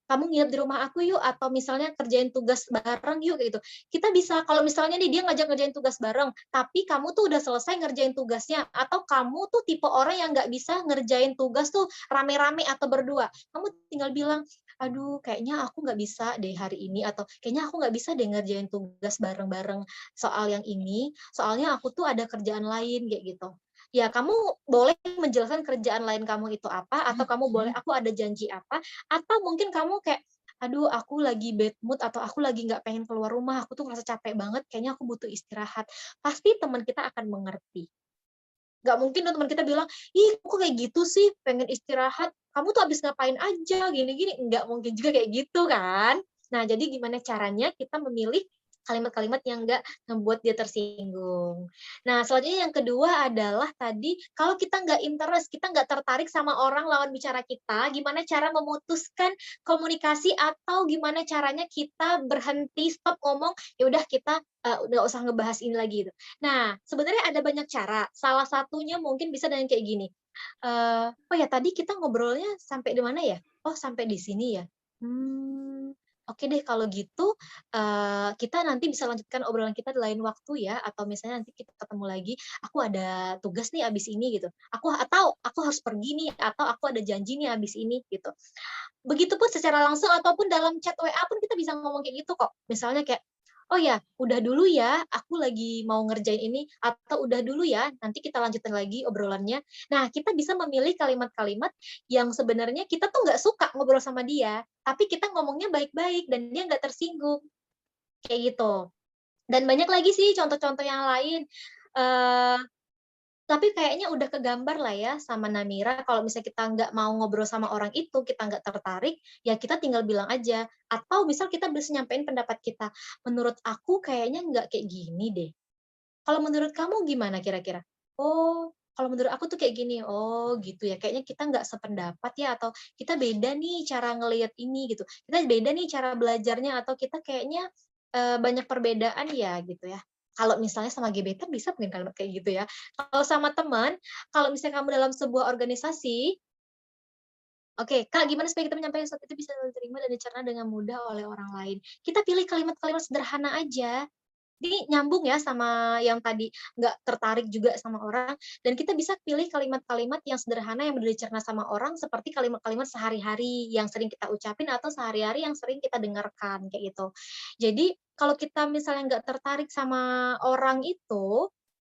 kamu nginep di rumah aku yuk, atau misalnya kerjain tugas bareng yuk, kayak gitu. Kita bisa, kalau misalnya nih dia ngajak ngerjain tugas bareng, tapi kamu tuh udah selesai ngerjain tugasnya, atau kamu tuh tipe orang yang nggak bisa ngerjain tugas tuh rame-rame atau berdua. Kamu tinggal bilang, aduh kayaknya aku nggak bisa deh hari ini, atau kayaknya aku nggak bisa deh ngerjain tugas bareng-bareng soal yang ini, soalnya aku tuh ada kerjaan lain kayak gitu. Ya, kamu boleh menjelaskan kerjaan lain kamu itu apa, atau kamu boleh aku ada janji apa, atau mungkin kamu kayak, aduh aku lagi bad mood, atau aku lagi nggak pengen keluar rumah, aku tuh ngerasa capek banget, kayaknya aku butuh istirahat. Pasti teman kita akan mengerti. Nggak mungkin dong teman kita bilang, ih kok kayak gitu sih, pengen istirahat, kamu tuh habis ngapain aja, gini-gini. Nggak mungkin juga kayak gitu kan. Nah, jadi gimana caranya kita memilih kalimat-kalimat yang nggak membuat dia tersinggung. Nah, selanjutnya yang kedua adalah tadi, kalau kita nggak interest, kita nggak tertarik sama orang lawan bicara kita, gimana cara memutuskan komunikasi atau gimana caranya kita berhenti, stop ngomong, ya udah kita nggak usah ngebahas ini lagi gitu. Nah, sebenarnya ada banyak cara. Salah satunya mungkin bisa dengan kayak gini. Oh ya tadi kita ngobrolnya sampai di mana ya? Oh sampai di sini ya. Oke deh kalau gitu kita nanti bisa lanjutkan obrolan kita di lain waktu ya. Atau misalnya nanti kita ketemu lagi. Aku ada tugas nih abis ini gitu. Atau aku harus pergi nih. Atau aku ada janji nih abis ini gitu. Begitupun secara langsung ataupun dalam chat WA pun kita bisa ngomong kayak gitu kok. Misalnya kayak, oh ya, udah dulu ya, aku lagi mau ngerjain ini, atau udah dulu ya, nanti kita lanjutin lagi obrolannya. Nah, kita bisa memilih kalimat-kalimat yang sebenarnya kita tuh nggak suka ngobrol sama dia, tapi kita ngomongnya baik-baik dan dia nggak tersinggung, kayak gitu. Dan banyak lagi sih contoh-contoh yang lain. Eh, tapi kayaknya udah kegambar lah ya sama Namira, kalau misalnya kita nggak mau ngobrol sama orang itu, kita nggak tertarik, ya kita tinggal bilang aja. Atau misal kita bisa nyampein pendapat kita, menurut aku kayaknya nggak kayak gini deh. Kalau menurut kamu gimana kira-kira? Oh, kalau menurut aku tuh kayak gini. Oh, gitu ya. Kayaknya kita nggak sependapat ya, atau kita beda nih cara ngelihat ini gitu. Kita beda nih cara belajarnya, atau kita kayaknya banyak perbedaan ya gitu ya. Kalau misalnya sama gebetan bisa mungkin kalimat kayak gitu ya. Kalau sama teman, kalau misalnya kamu dalam sebuah organisasi, Oke, Kak, gimana supaya kita menyampaikan sesuatu itu bisa diterima dan dicerna dengan mudah oleh orang lain? Kita pilih kalimat-kalimat sederhana aja. Ini nyambung ya sama yang tadi nggak tertarik juga sama orang, dan kita bisa pilih kalimat-kalimat yang sederhana yang mudah dicerna sama orang seperti kalimat-kalimat sehari-hari yang sering kita ucapin atau sehari-hari yang sering kita dengarkan, kayak gitu. Jadi kalau kita misalnya nggak tertarik sama orang itu,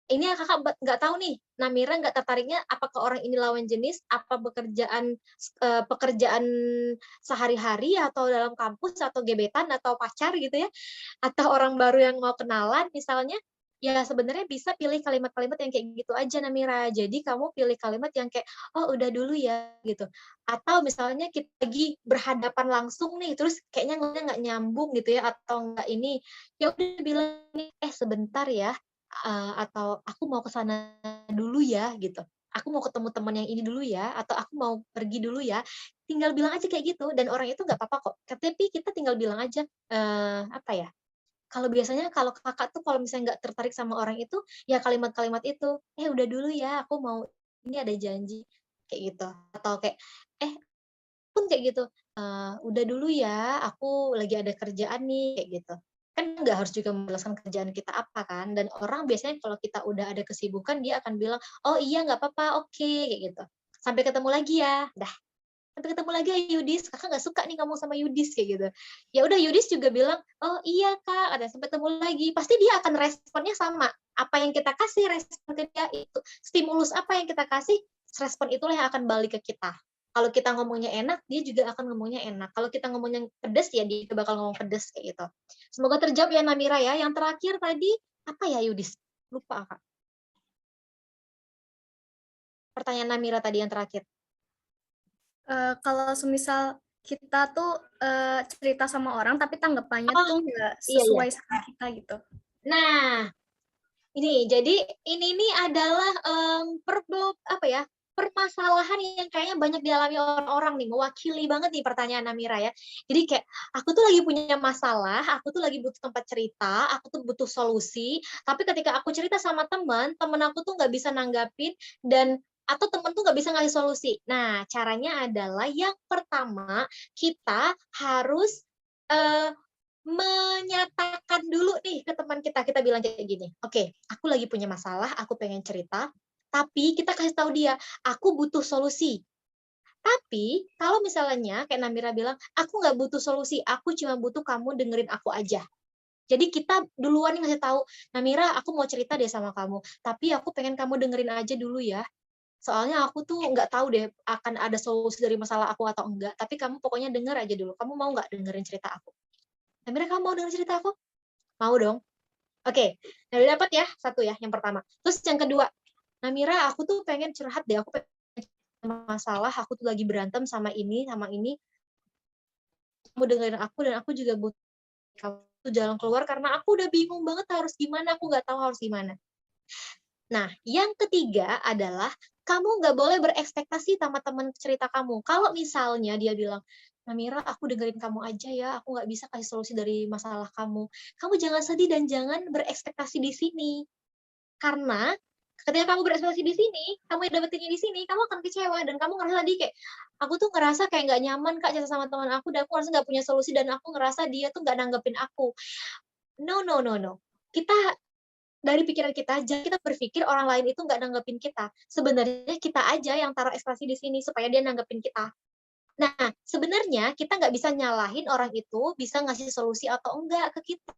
ini ya Kakak nggak tahu nih, Namira nggak tertariknya apakah orang ini lawan jenis, apa pekerjaan sehari-hari atau dalam kampus atau gebetan atau pacar gitu ya, atau orang baru yang mau kenalan misalnya, ya sebenarnya bisa pilih kalimat-kalimat yang kayak gitu aja Namira. Jadi kamu pilih kalimat yang kayak, "Oh udah dulu ya," gitu. Atau misalnya kita lagi berhadapan langsung nih, terus kayaknya ngomongnya nggak nyambung gitu ya, atau nggak ini, ya udah bilang nih, "Eh sebentar ya," atau "Aku mau ke sana dulu ya," gitu. "Aku mau ketemu teman yang ini dulu ya," atau "Aku mau pergi dulu ya." Tinggal bilang aja kayak gitu dan orang itu nggak apa-apa kok. Tapi kita tinggal bilang aja, apa ya, kalau biasanya kalau Kakak tuh kalau misalnya nggak tertarik sama orang itu, ya kalimat-kalimat itu, "Eh udah dulu ya, aku mau ini ada janji," kayak gitu. Atau kayak, "Eh," pun kayak gitu, "Udah dulu ya, aku lagi ada kerjaan nih," kayak gitu. Kan nggak harus juga menjelaskan kerjaan kita apa kan, dan orang biasanya kalau kita udah ada kesibukan, dia akan bilang, "Oh iya, nggak apa-apa, oke," kayak gitu. "Sampai ketemu lagi ya." Dah, "Sampai ketemu lagi ya Yudis, Kakak nggak suka nih ngomong sama Yudis," kayak gitu. Ya udah Yudis juga bilang, "Oh iya Kak," ada "sampai ketemu lagi." Pasti dia akan responnya sama. Apa yang kita kasih respon ke dia itu, stimulus apa yang kita kasih, respon itulah yang akan balik ke kita. Kalau kita ngomongnya enak, dia juga akan ngomongnya enak. Kalau kita ngomongnya pedes, ya dia bakal ngomong pedes kayak gitu. Semoga terjawab ya Namira ya. Yang terakhir tadi apa ya Yudis? Lupa Kak. Pertanyaan Namira tadi yang terakhir. Kalau semisal kita tuh cerita sama orang tapi tanggapannya Oh, tuh nggak iya iya. sesuai sama kita gitu. Nah, ini, jadi ini nih adalah, apa ya, permasalahan yang kayaknya banyak dialami orang-orang nih, mewakili banget nih pertanyaan Namira ya. Jadi kayak, aku tuh lagi punya masalah, aku tuh lagi butuh tempat cerita, aku tuh butuh solusi, tapi ketika aku cerita sama teman, temen aku tuh nggak bisa nanggapin dan atau temen tuh nggak bisa ngasih solusi. Nah, caranya adalah yang pertama, kita harus, eee menyatakan dulu nih ke teman kita bilang kayak gini, "Oke, aku lagi punya masalah, aku pengen cerita," tapi kita kasih tahu dia, "Aku butuh solusi." Tapi kalau misalnya kayak Namira bilang, "Aku nggak butuh solusi, aku cuma butuh kamu dengerin aku aja." Jadi kita duluan nih ngasih tahu, "Namira, aku mau cerita deh sama kamu, tapi aku pengen kamu dengerin aja dulu ya. Soalnya aku tuh nggak tahu deh akan ada solusi dari masalah aku atau enggak, tapi kamu pokoknya denger aja dulu. Kamu mau nggak dengerin cerita aku?" Namira, "Kamu mau denger cerita aku?" Mau dong. Oke, nah udah dapat ya, satu ya, yang pertama. Terus yang kedua, "Namira, aku tuh pengen curhat deh, aku pengen masalah, aku tuh lagi berantem sama ini, kamu dengerin aku dan aku juga butuh kamu tuh jalan keluar karena aku udah bingung banget harus gimana, aku nggak tahu harus gimana." Nah, yang ketiga adalah kamu nggak boleh berekspektasi sama teman cerita kamu. Kalau misalnya dia bilang, "Namira, aku dengerin kamu aja ya, aku nggak bisa kasih solusi dari masalah kamu." Kamu jangan sedih dan jangan berekspektasi di sini. Karena ketika kamu berekspektasi di sini, kamu dapetinnya di sini, kamu akan kecewa dan kamu ngerasa tadi kayak, "Aku tuh ngerasa kayak nggak nyaman Kak cerita sama teman aku dan aku ngerasa nggak punya solusi dan aku ngerasa dia tuh nggak nanggepin aku." No no no no. Kita dari pikiran kita aja, kita berpikir orang lain itu nggak nanggepin kita. Sebenarnya kita aja yang taruh ekspektasi di sini supaya dia nanggepin kita. Nah, sebenarnya kita nggak bisa nyalahin orang itu bisa ngasih solusi atau enggak ke kita.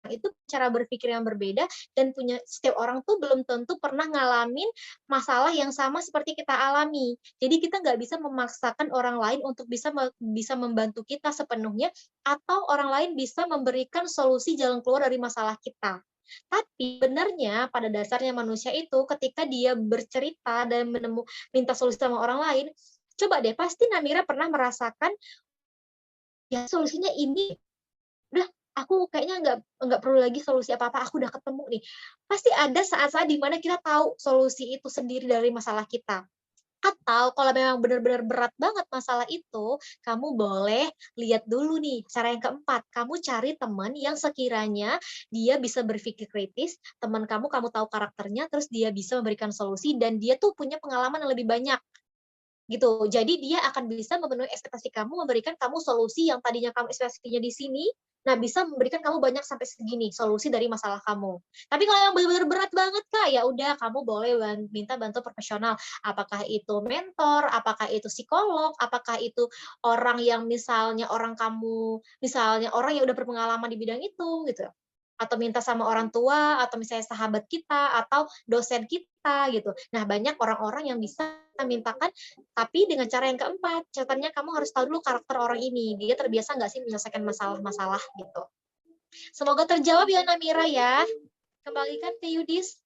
Itu cara berpikir yang berbeda dan punya setiap orang tuh belum tentu pernah ngalamin masalah yang sama seperti kita alami. Jadi kita nggak bisa memaksakan orang lain untuk bisa membantu kita sepenuhnya atau orang lain bisa memberikan solusi jalan keluar dari masalah kita. Tapi sebenarnya pada dasarnya manusia itu ketika dia bercerita dan minta solusi sama orang lain, coba deh pasti Namira pernah merasakan, "Ya solusinya ini, udah aku kayaknya nggak perlu lagi solusi apa-apa, aku udah ketemu nih." Pasti ada saat-saat di mana kita tahu solusi itu sendiri dari masalah kita. Atau kalau memang benar-benar berat banget masalah itu, kamu boleh lihat dulu nih, cara yang keempat, kamu cari teman yang sekiranya dia bisa berpikir kritis, teman kamu tahu karakternya, terus dia bisa memberikan solusi dan dia tuh punya pengalaman yang lebih banyak. gitu. Jadi dia akan bisa memenuhi ekspektasi kamu, memberikan kamu solusi yang tadinya kamu ekspektasinya di sini, nah bisa memberikan kamu banyak sampai segini solusi dari masalah kamu. Tapi kalau yang benar-benar berat banget Kak, ya udah kamu boleh minta bantu profesional. Apakah itu mentor, apakah itu psikolog, apakah itu orang yang misalnya orang yang udah berpengalaman di bidang itu gitu. Atau minta sama orang tua, atau misalnya sahabat kita, atau dosen kita gitu. Nah, banyak orang-orang yang bisa mintakan, tapi dengan cara yang keempat, catatannya kamu harus tahu dulu karakter orang ini, dia terbiasa nggak sih menyelesaikan masalah-masalah gitu. Semoga terjawab ya Namira ya. Kembalikan ke Yudis.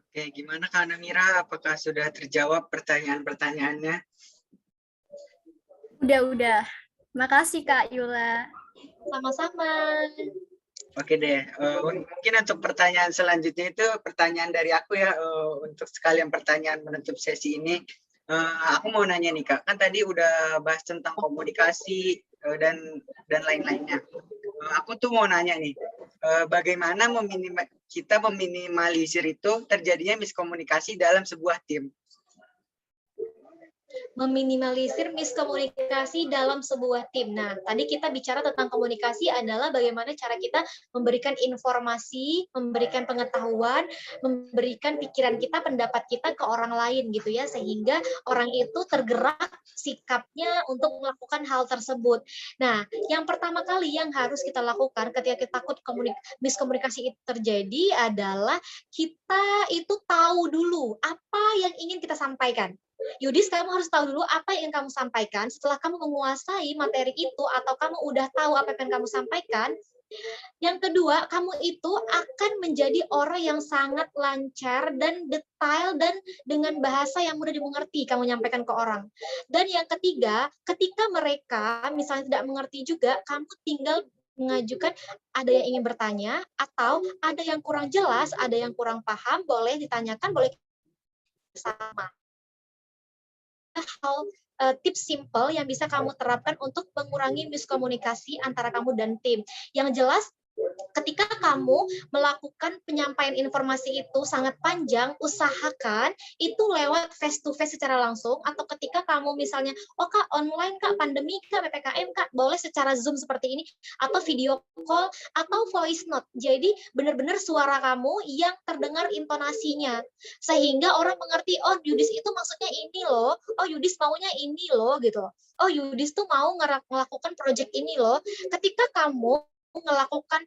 Oke, gimana Kak Namira? Apakah sudah terjawab pertanyaan-pertanyaannya? Udah. Makasih Kak Yula. Sama-sama. Oke deh, mungkin untuk pertanyaan selanjutnya itu pertanyaan dari aku ya, untuk sekalian pertanyaan menutup sesi ini. Aku mau nanya nih Kak, kan tadi udah bahas tentang komunikasi dan lain-lainnya. Aku tuh mau nanya nih, bagaimana kita meminimalisir itu terjadinya miskomunikasi dalam sebuah tim? Meminimalisir miskomunikasi dalam sebuah tim. Nah, tadi kita bicara tentang komunikasi adalah bagaimana cara kita memberikan informasi, memberikan pengetahuan, memberikan pikiran kita, pendapat kita ke orang lain gitu ya, sehingga orang itu tergerak sikapnya untuk melakukan hal tersebut. Nah, yang pertama kali yang harus kita lakukan ketika kita takut miskomunikasi itu terjadi adalah kita itu tahu dulu apa yang ingin kita sampaikan. Yudis, kamu harus tahu dulu apa yang ingin kamu sampaikan. Setelah kamu menguasai materi itu atau kamu udah tahu apa yang kamu sampaikan, yang kedua, kamu itu akan menjadi orang yang sangat lancar dan detail dan dengan bahasa yang mudah dimengerti kamu nyampaikan ke orang. Dan yang ketiga, ketika mereka misalnya tidak mengerti juga, kamu tinggal mengajukan ada yang ingin bertanya atau ada yang kurang jelas, ada yang kurang paham, boleh ditanyakan, boleh bersama. Hal tips simple yang bisa kamu terapkan untuk mengurangi miskomunikasi antara kamu dan tim. Yang jelas, ketika kamu melakukan penyampaian informasi itu sangat panjang, usahakan itu lewat face to face secara langsung, atau ketika kamu misalnya, oh Kak, online Kak, pandemi Kak, PPKM Kak, boleh secara Zoom seperti ini, atau video call, atau voice note. Jadi benar-benar suara kamu yang terdengar intonasinya, sehingga orang mengerti, oh Yudis itu maksudnya ini loh, oh Yudis maunya ini loh, gitu. Oh Yudis tuh mau melakukan project ini loh. Ketika kamu melakukan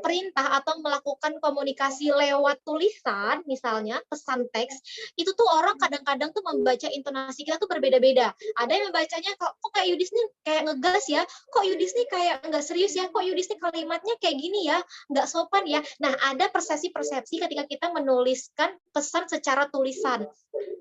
perintah atau melakukan komunikasi lewat tulisan, misalnya pesan teks, itu tuh orang kadang-kadang tuh membaca intonasi kita tuh berbeda-beda. Ada yang membacanya kok kayak Yudis nih kayak ngegas ya, kok Yudis nih kayak nggak serius ya, kok Yudis nih kalimatnya kayak gini ya, nggak sopan ya. Nah, ada persepsi-persepsi ketika kita menuliskan pesan secara tulisan.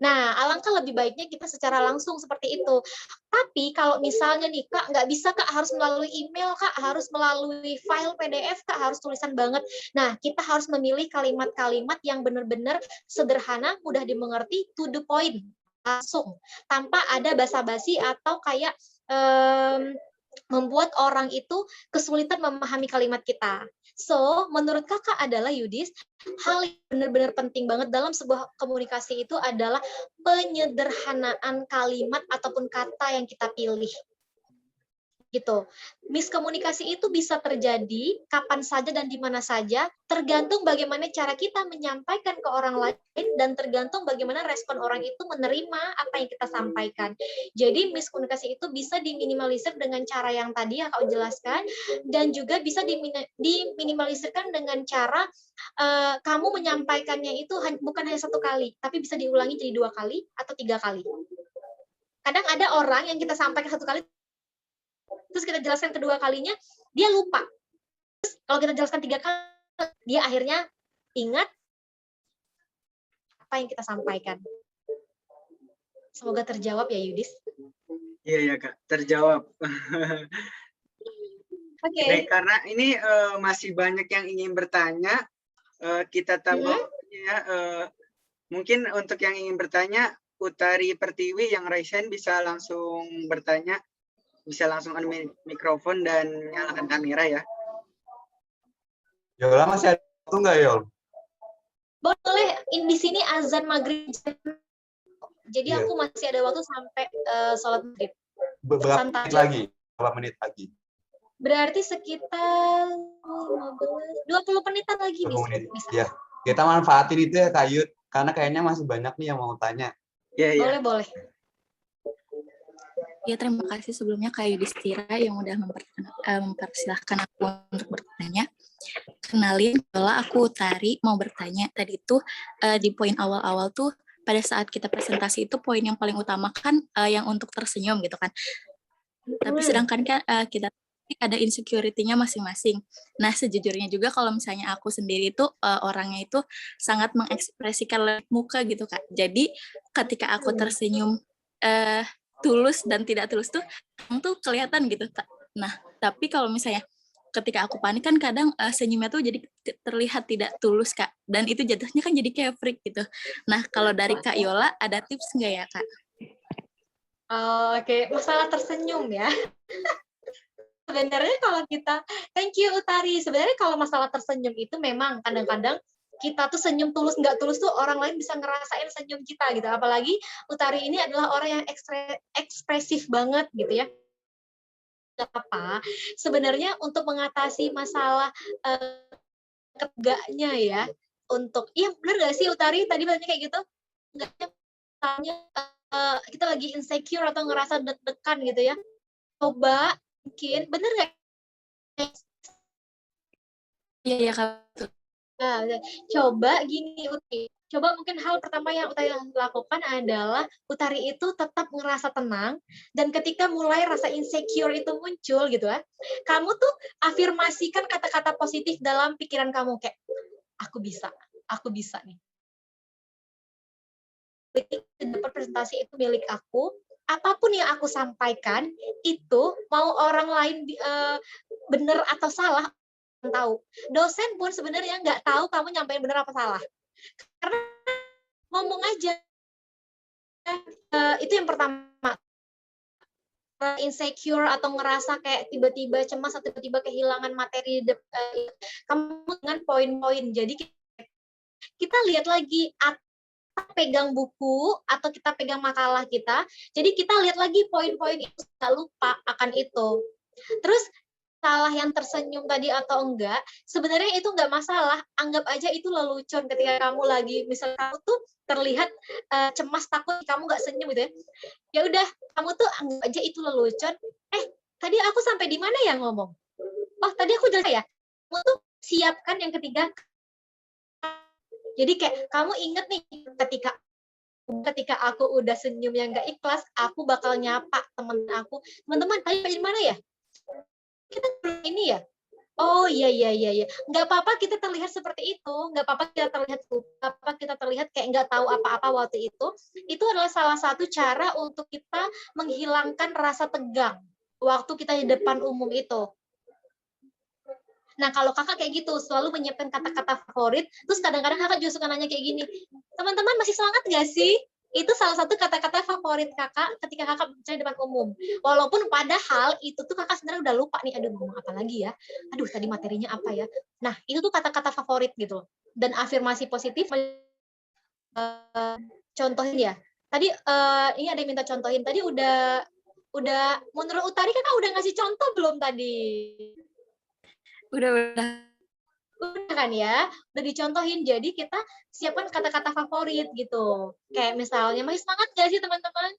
Nah, alangkah lebih baiknya kita secara langsung seperti itu. Tapi kalau misalnya nih Kak, nggak bisa Kak, harus melalui email Kak, harus melalui file PDF Kak, harus tulisan banget. Nah, kita harus memilih kalimat-kalimat yang benar-benar sederhana, mudah dimengerti, to the point, langsung, tanpa ada basa-basi atau kayak membuat orang itu kesulitan memahami kalimat kita. So, menurut Kakak adalah Yudis, hal yang benar-benar penting banget dalam sebuah komunikasi itu adalah penyederhanaan kalimat ataupun kata yang kita pilih. Gitu. Miskomunikasi itu bisa terjadi kapan saja dan di mana saja, tergantung bagaimana cara kita menyampaikan ke orang lain dan tergantung bagaimana respon orang itu menerima apa yang kita sampaikan. Jadi miskomunikasi itu bisa diminimalisir dengan cara yang tadi yang kau jelaskan, dan juga bisa diminimalisirkan dengan cara kamu menyampaikannya itu bukan hanya satu kali, tapi bisa diulangi jadi 2 kali atau 3 kali. Kadang ada orang yang kita sampaikan 1 kali, terus kita jelaskan kedua kalinya, dia lupa. Terus kalau kita jelaskan 3 kali, dia akhirnya ingat apa yang kita sampaikan. Semoga terjawab ya Yudis. Iya ya Kak, terjawab. Oke. Karena ini masih banyak yang ingin bertanya, kita tambah ya. Mungkin untuk yang ingin bertanya, Utari Pertiwi yang raise hand bisa langsung bertanya. Bisa langsung unmute mikrofon dan nyalakan kamera ya. Yola masih ada waktu nggak, Yol? Boleh, di sini azan maghrib. Jadi Iya. aku masih ada waktu sampai sholat maghrib. Berapa Santai. menit lagi? Berapa menit lagi? Berarti sekitar 20 menitan lagi 20 menit. bisa. Ya, kita manfaatin itu ya Kak Yud, karena kayaknya masih banyak nih yang mau tanya. Iya. Boleh. Ya, terima kasih sebelumnya Kak Yudhistira yang udah mempersilahkan aku untuk bertanya. Kenalin, Yola, aku Utari, mau bertanya. Tadi itu di poin awal-awal tuh, pada saat kita presentasi itu poin yang paling utama kan yang untuk tersenyum gitu kan. Tapi sedangkan kan kita ada insecurity-nya masing-masing. Nah, sejujurnya juga kalau misalnya aku sendiri itu orangnya itu sangat mengekspresikan muka gitu Kak. Jadi ketika aku tersenyum tulus dan tidak tulus tuh kelihatan gitu. Nah, tapi kalau misalnya ketika aku panik kan kadang senyumnya tuh jadi terlihat tidak tulus Kak. Dan itu jatuhnya kan jadi kayak freak gitu. Nah, kalau dari Kak Yola ada tips nggak ya Kak? Oke, masalah tersenyum ya. Sebenarnya kalau kita, thank you Utari. Sebenarnya kalau masalah tersenyum itu memang kadang-kadang kita tuh senyum tulus nggak tulus tuh orang lain bisa ngerasain senyum kita gitu. Apalagi Utari ini adalah orang yang ekspresif banget gitu ya. Gak apa. Sebenarnya untuk mengatasi masalah ketegaknya ya, untuk iya benar nggak sih Utari tadi banyak kayak gitu? Nggak misalnya kita lagi insecure atau ngerasa deg-degan gitu ya. Coba mungkin bener nggak? Iya Kak. Nah, coba gini Uti. Coba mungkin hal pertama yang Utari lakukan adalah Utari itu tetap ngerasa tenang dan ketika mulai rasa insecure itu muncul gitu ya, kamu tuh afirmasikan kata-kata positif dalam pikiran kamu kayak aku bisa nih. Dapat presentasi itu milik aku, apapun yang aku sampaikan itu mau orang lain benar atau salah tahu. Dosen pun sebenarnya nggak tahu kamu nyampein benar apa salah. Karena ngomong aja. Itu yang pertama. Insecure atau ngerasa kayak tiba-tiba cemas atau tiba-tiba kehilangan materi kamu dengan poin-poin. Jadi kita lihat lagi pegang buku atau kita pegang makalah kita, jadi kita lihat lagi poin-poin itu, nggak lupa akan itu. Terus salah yang tersenyum tadi atau enggak, sebenarnya itu enggak masalah, anggap aja itu lelucon ketika kamu lagi, misalnya kamu tuh terlihat cemas takut kamu nggak senyum gitu ya, ya udah kamu tuh anggap aja itu lelucon. Tadi aku sampai di mana ya ngomong? Oh tadi aku jelas ya, kamu tuh siapkan yang ketiga. Jadi kayak kamu inget nih ketika aku udah senyum yang nggak ikhlas, aku bakal nyapa teman-teman tadi di mana ya? Kita ini ya? Oh iya. Nggak apa-apa kita terlihat seperti itu, nggak apa-apa kita terlihat lupa, apa kita terlihat kayak nggak tahu apa-apa waktu itu. Itu adalah salah satu cara untuk kita menghilangkan rasa tegang waktu kita di depan umum itu. Nah, kalau kakak kayak gitu, selalu menyiapkan kata-kata favorit, terus kadang-kadang kakak juga suka nanya kayak gini, teman-teman masih semangat nggak sih? Itu salah satu kata-kata favorit kakak ketika kakak bicara di depan umum. Walaupun padahal itu tuh kakak sebenarnya udah lupa nih, aduh ngomong apa lagi ya? Aduh tadi materinya apa ya? Nah, itu tuh kata-kata favorit gitu. Dan afirmasi positif, contohin ya. Tadi ini ada yang minta contohin. Tadi udah menurut Utari kakak udah ngasih contoh belum tadi? Udah kan ya, udah dicontohin. Jadi kita siapkan kata-kata favorit gitu. Kayak misalnya, masih semangat gak sih teman-teman?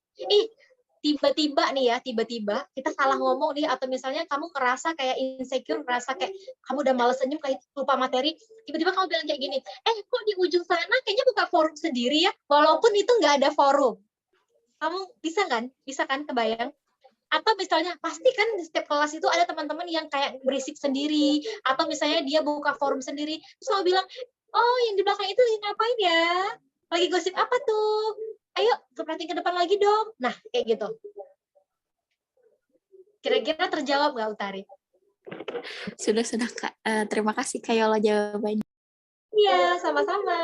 Tiba-tiba nih ya, tiba-tiba kita salah ngomong nih, atau misalnya kamu ngerasa kayak insecure, ngerasa kayak kamu udah males senyum, kayak lupa materi, tiba-tiba kamu bilang kayak gini, kok di ujung sana kayaknya buka forum sendiri ya, walaupun itu nggak ada forum. Kamu bisa kan kebayang? Atau misalnya pasti kan di setiap kelas itu ada teman-teman yang kayak berisik sendiri, atau misalnya dia buka forum sendiri, terus kamu bilang, oh yang di belakang itu ngapain ya, lagi gosip apa tuh, ayo perhatiin ke depan lagi dong. Nah kayak gitu, kira-kira terjawab nggak Utari? Sudah Kak. Terima kasih Kak Yola jawabannya. Iya, sama-sama.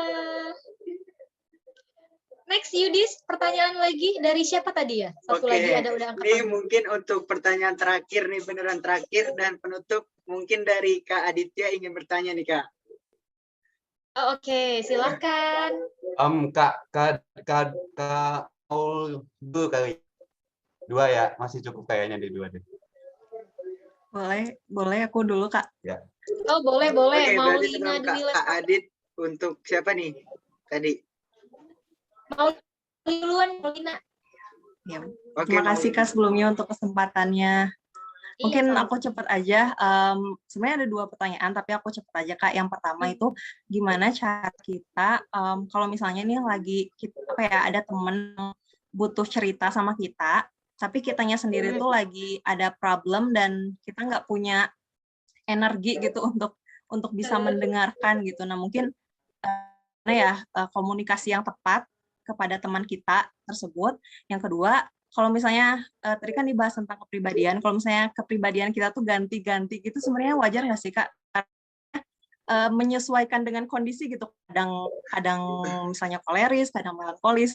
Next, Yudis, pertanyaan lagi dari siapa tadi ya? Satu lagi ada udah angkat. Ini mungkin untuk pertanyaan terakhir nih, beneran terakhir dan penutup, mungkin dari Kak Aditya ingin bertanya nih Kak. Oke, silakan. Kak dulu kali. 2 ya, masih cukup kayaknya di 2 deh. Boleh aku dulu, Kak. Ya. Oh, boleh. Oke, Mau berarti Lina sebelum dulu. Kak Adit untuk siapa nih tadi? Mau duluan, Lina. Ya. Oke, Terima kasih Maulina. Kak sebelumnya untuk kesempatannya. Mungkin Iya, aku cepat aja. Sebenarnya ada 2 pertanyaan, tapi aku cepat aja Kak. Yang pertama itu gimana cara kita kalau misalnya nih lagi ada temen butuh cerita sama kita, tapi kitanya sendiri tuh lagi ada problem dan kita nggak punya energi gitu untuk bisa mendengarkan gitu. Nah mungkin komunikasi yang tepat kepada teman kita tersebut. Yang kedua, kalau misalnya tadi kan dibahas tentang kepribadian, kalau misalnya kepribadian kita tuh ganti-ganti gitu, sebenarnya wajar nggak sih Kak? Menyesuaikan dengan kondisi gitu, kadang misalnya koleris, kadang melankolis,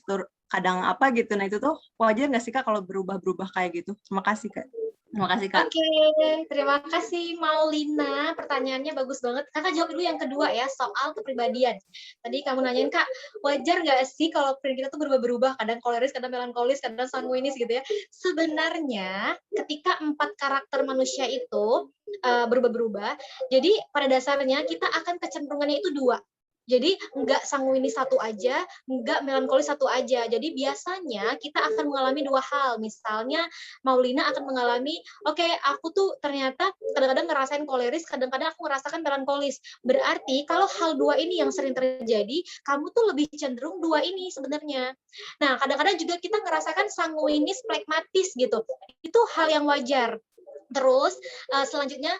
kadang apa gitu. Nah itu tuh wajar nggak sih Kak kalau berubah-berubah kayak gitu? Terima kasih Kak. Oke, terima kasih Maulina. Pertanyaannya bagus banget. Kakak jawab dulu yang kedua ya, soal kepribadian. Tadi kamu nanyain, Kak, wajar nggak sih kalau pribadi kita tuh berubah-berubah, kadang koleris, kadang melankolis, kadang sanguinis gitu ya. Sebenarnya ketika 4 karakter manusia itu berubah-berubah, jadi pada dasarnya kita akan kecenderungannya itu 2. Jadi nggak sanguinis satu aja, nggak melankolis satu aja. Jadi biasanya kita akan mengalami 2 hal. Misalnya Maulina akan mengalami, oke, aku tuh ternyata kadang-kadang ngerasain koleris, kadang-kadang aku merasakan melankolis. Berarti kalau hal 2 ini yang sering terjadi, kamu tuh lebih cenderung 2 ini sebenarnya. Nah, kadang-kadang juga kita ngerasakan sanguinis, plekmatis gitu. Itu hal yang wajar. Terus selanjutnya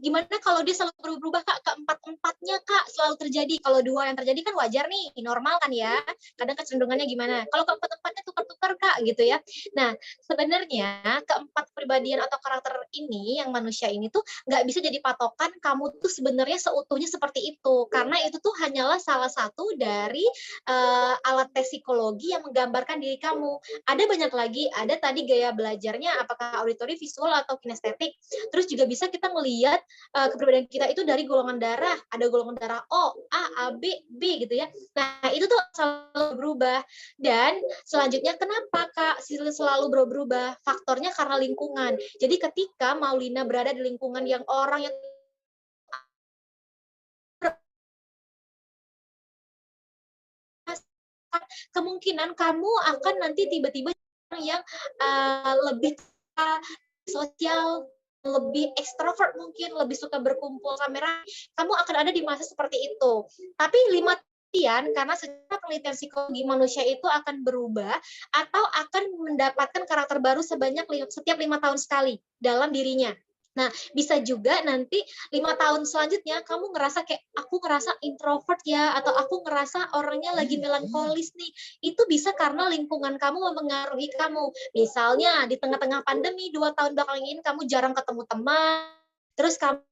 gimana kalau dia selalu berubah Kak, keempat-empatnya Kak selalu terjadi. Kalau 2 yang terjadi kan wajar nih, normal kan ya. Kadang kecenderungannya gimana. Kalau keempat-empatnya tukar-tukar Kak gitu ya. Nah, sebenarnya keempat kepribadian atau karakter ini yang manusia ini tuh nggak bisa jadi patokan kamu tuh sebenarnya seutuhnya seperti itu. Karena itu tuh hanyalah salah satu dari alat tes psikologi yang menggambarkan diri kamu. Ada banyak lagi, ada tadi gaya belajarnya apakah auditory, visual atau kinestetik. Terus juga bisa kita melihat kepribadian kita itu dari golongan darah. Ada golongan darah O, A, B, B gitu ya. Nah, itu tuh selalu berubah. Dan selanjutnya kenapa Kak selalu berubah? Faktornya karena lingkungan. Jadi ketika Maulina berada di lingkungan yang orang yang kemungkinan kamu akan nanti tiba-tiba yang lebih sosial, lebih ekstrovert mungkin, lebih suka berkumpul kamera, kamu akan ada di masa seperti itu. Tapi 5 karena secara penelitian psikologi manusia itu akan berubah atau akan mendapatkan karakter baru setiap 5 tahun sekali dalam dirinya. Nah, bisa juga nanti 5 tahun selanjutnya kamu ngerasa kayak aku ngerasa introvert ya, atau aku ngerasa orangnya lagi melankolis nih. Itu bisa karena lingkungan kamu mempengaruhi kamu. Misalnya di tengah-tengah pandemi 2 tahun belakangan ini kamu jarang ketemu teman, terus kamu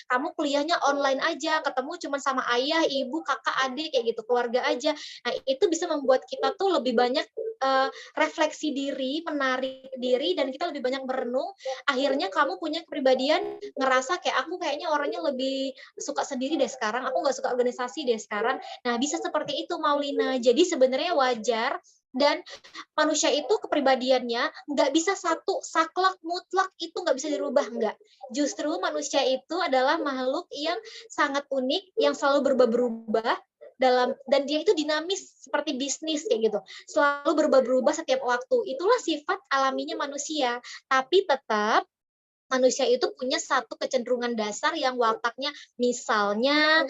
kamu kuliahnya online aja, ketemu cuma sama ayah, ibu, kakak, adik kayak gitu, keluarga aja. Nah, itu bisa membuat kita tuh lebih banyak refleksi diri, menarik diri, dan kita lebih banyak merenung. Akhirnya kamu punya kepribadian ngerasa kayak aku kayaknya orangnya lebih suka sendiri deh sekarang, aku nggak suka organisasi deh sekarang. Nah, bisa seperti itu Maulina. Jadi sebenarnya wajar dan manusia itu kepribadiannya nggak bisa satu saklek mutlak itu nggak bisa dirubah, nggak. Justru manusia itu adalah makhluk yang sangat unik, yang selalu berubah-berubah dan dia itu dinamis seperti bisnis kayak gitu, selalu berubah-berubah setiap waktu. Itulah sifat alaminya manusia. Tapi tetap manusia itu punya satu kecenderungan dasar yang wataknya, misalnya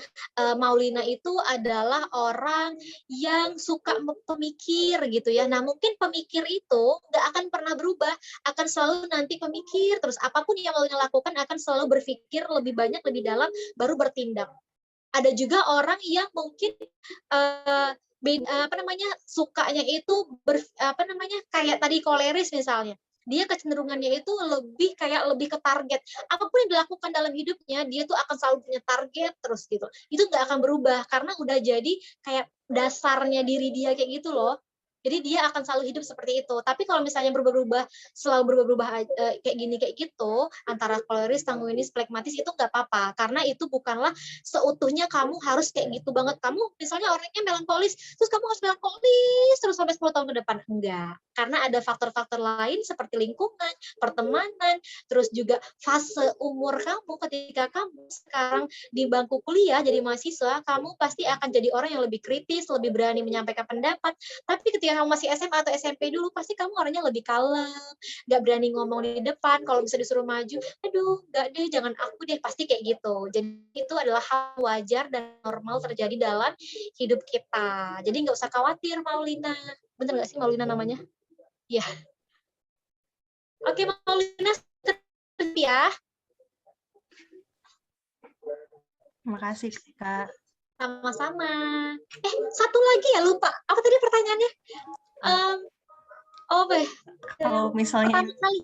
Maulina itu adalah orang yang suka pemikir gitu ya. Nah, mungkin pemikir itu nggak akan pernah berubah, akan selalu nanti pemikir, terus apapun yang Maulina lakukan akan selalu berpikir lebih banyak, lebih dalam, baru bertindak. Ada juga orang yang mungkin sukanya itu kayak tadi koleris misalnya. Dia kecenderungannya itu lebih ke target. Apapun yang dilakukan dalam hidupnya, dia tuh akan selalu punya target terus gitu. Itu nggak akan berubah karena udah jadi kayak dasarnya diri dia kayak gitu loh. Jadi dia akan selalu hidup seperti itu. Tapi kalau misalnya selalu berubah-ubah kayak gini kayak gitu, antara koleris, sanguinis, flekmatis itu nggak apa-apa, karena itu bukanlah seutuhnya kamu harus kayak gitu banget. Kamu misalnya orangnya melankolis, terus kamu harus melankolis terus sampai 10 tahun ke depan. Enggak. Karena ada faktor-faktor lain seperti lingkungan, pertemanan, terus juga fase umur kamu ketika kamu sekarang di bangku kuliah jadi mahasiswa, kamu pasti akan jadi orang yang lebih kritis, lebih berani menyampaikan pendapat. Tapi ketika kamu masih SMA atau SMP dulu, pasti kamu orangnya lebih kalem, nggak berani ngomong di depan. Kalau bisa disuruh maju, aduh, nggak deh, jangan aku deh, pasti kayak gitu. Jadi itu adalah hal wajar dan normal terjadi dalam hidup kita. Jadi nggak usah khawatir, Maulina. Bener nggak sih Maulina namanya? Ya. Oke, Maulina, ya. Terima kasih, Kak. Sama-sama. Satu lagi ya, lupa. Apa tadi pertanyaannya? Kalau misalnya pertama kali.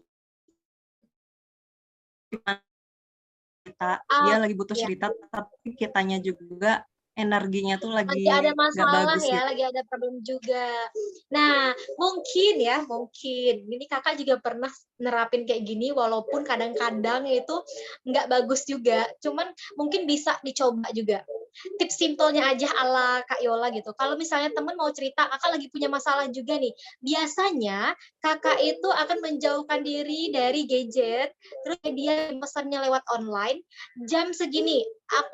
dia lagi butuh cerita, tapi kitanya juga energinya tuh lagi ada nggak masalah bagus ya, gitu. lagi ada problem juga. Nah, mungkin ini kakak juga pernah nerapin kayak gini, walaupun kadang-kadang itu nggak bagus juga. Cuman mungkin bisa dicoba juga. Tips simpelnya aja ala Kak Yola gitu. Kalau misalnya temen mau cerita, kakak lagi punya masalah juga nih. Biasanya kakak itu akan menjauhkan diri dari gadget, terus dia pesannya lewat online, jam segini,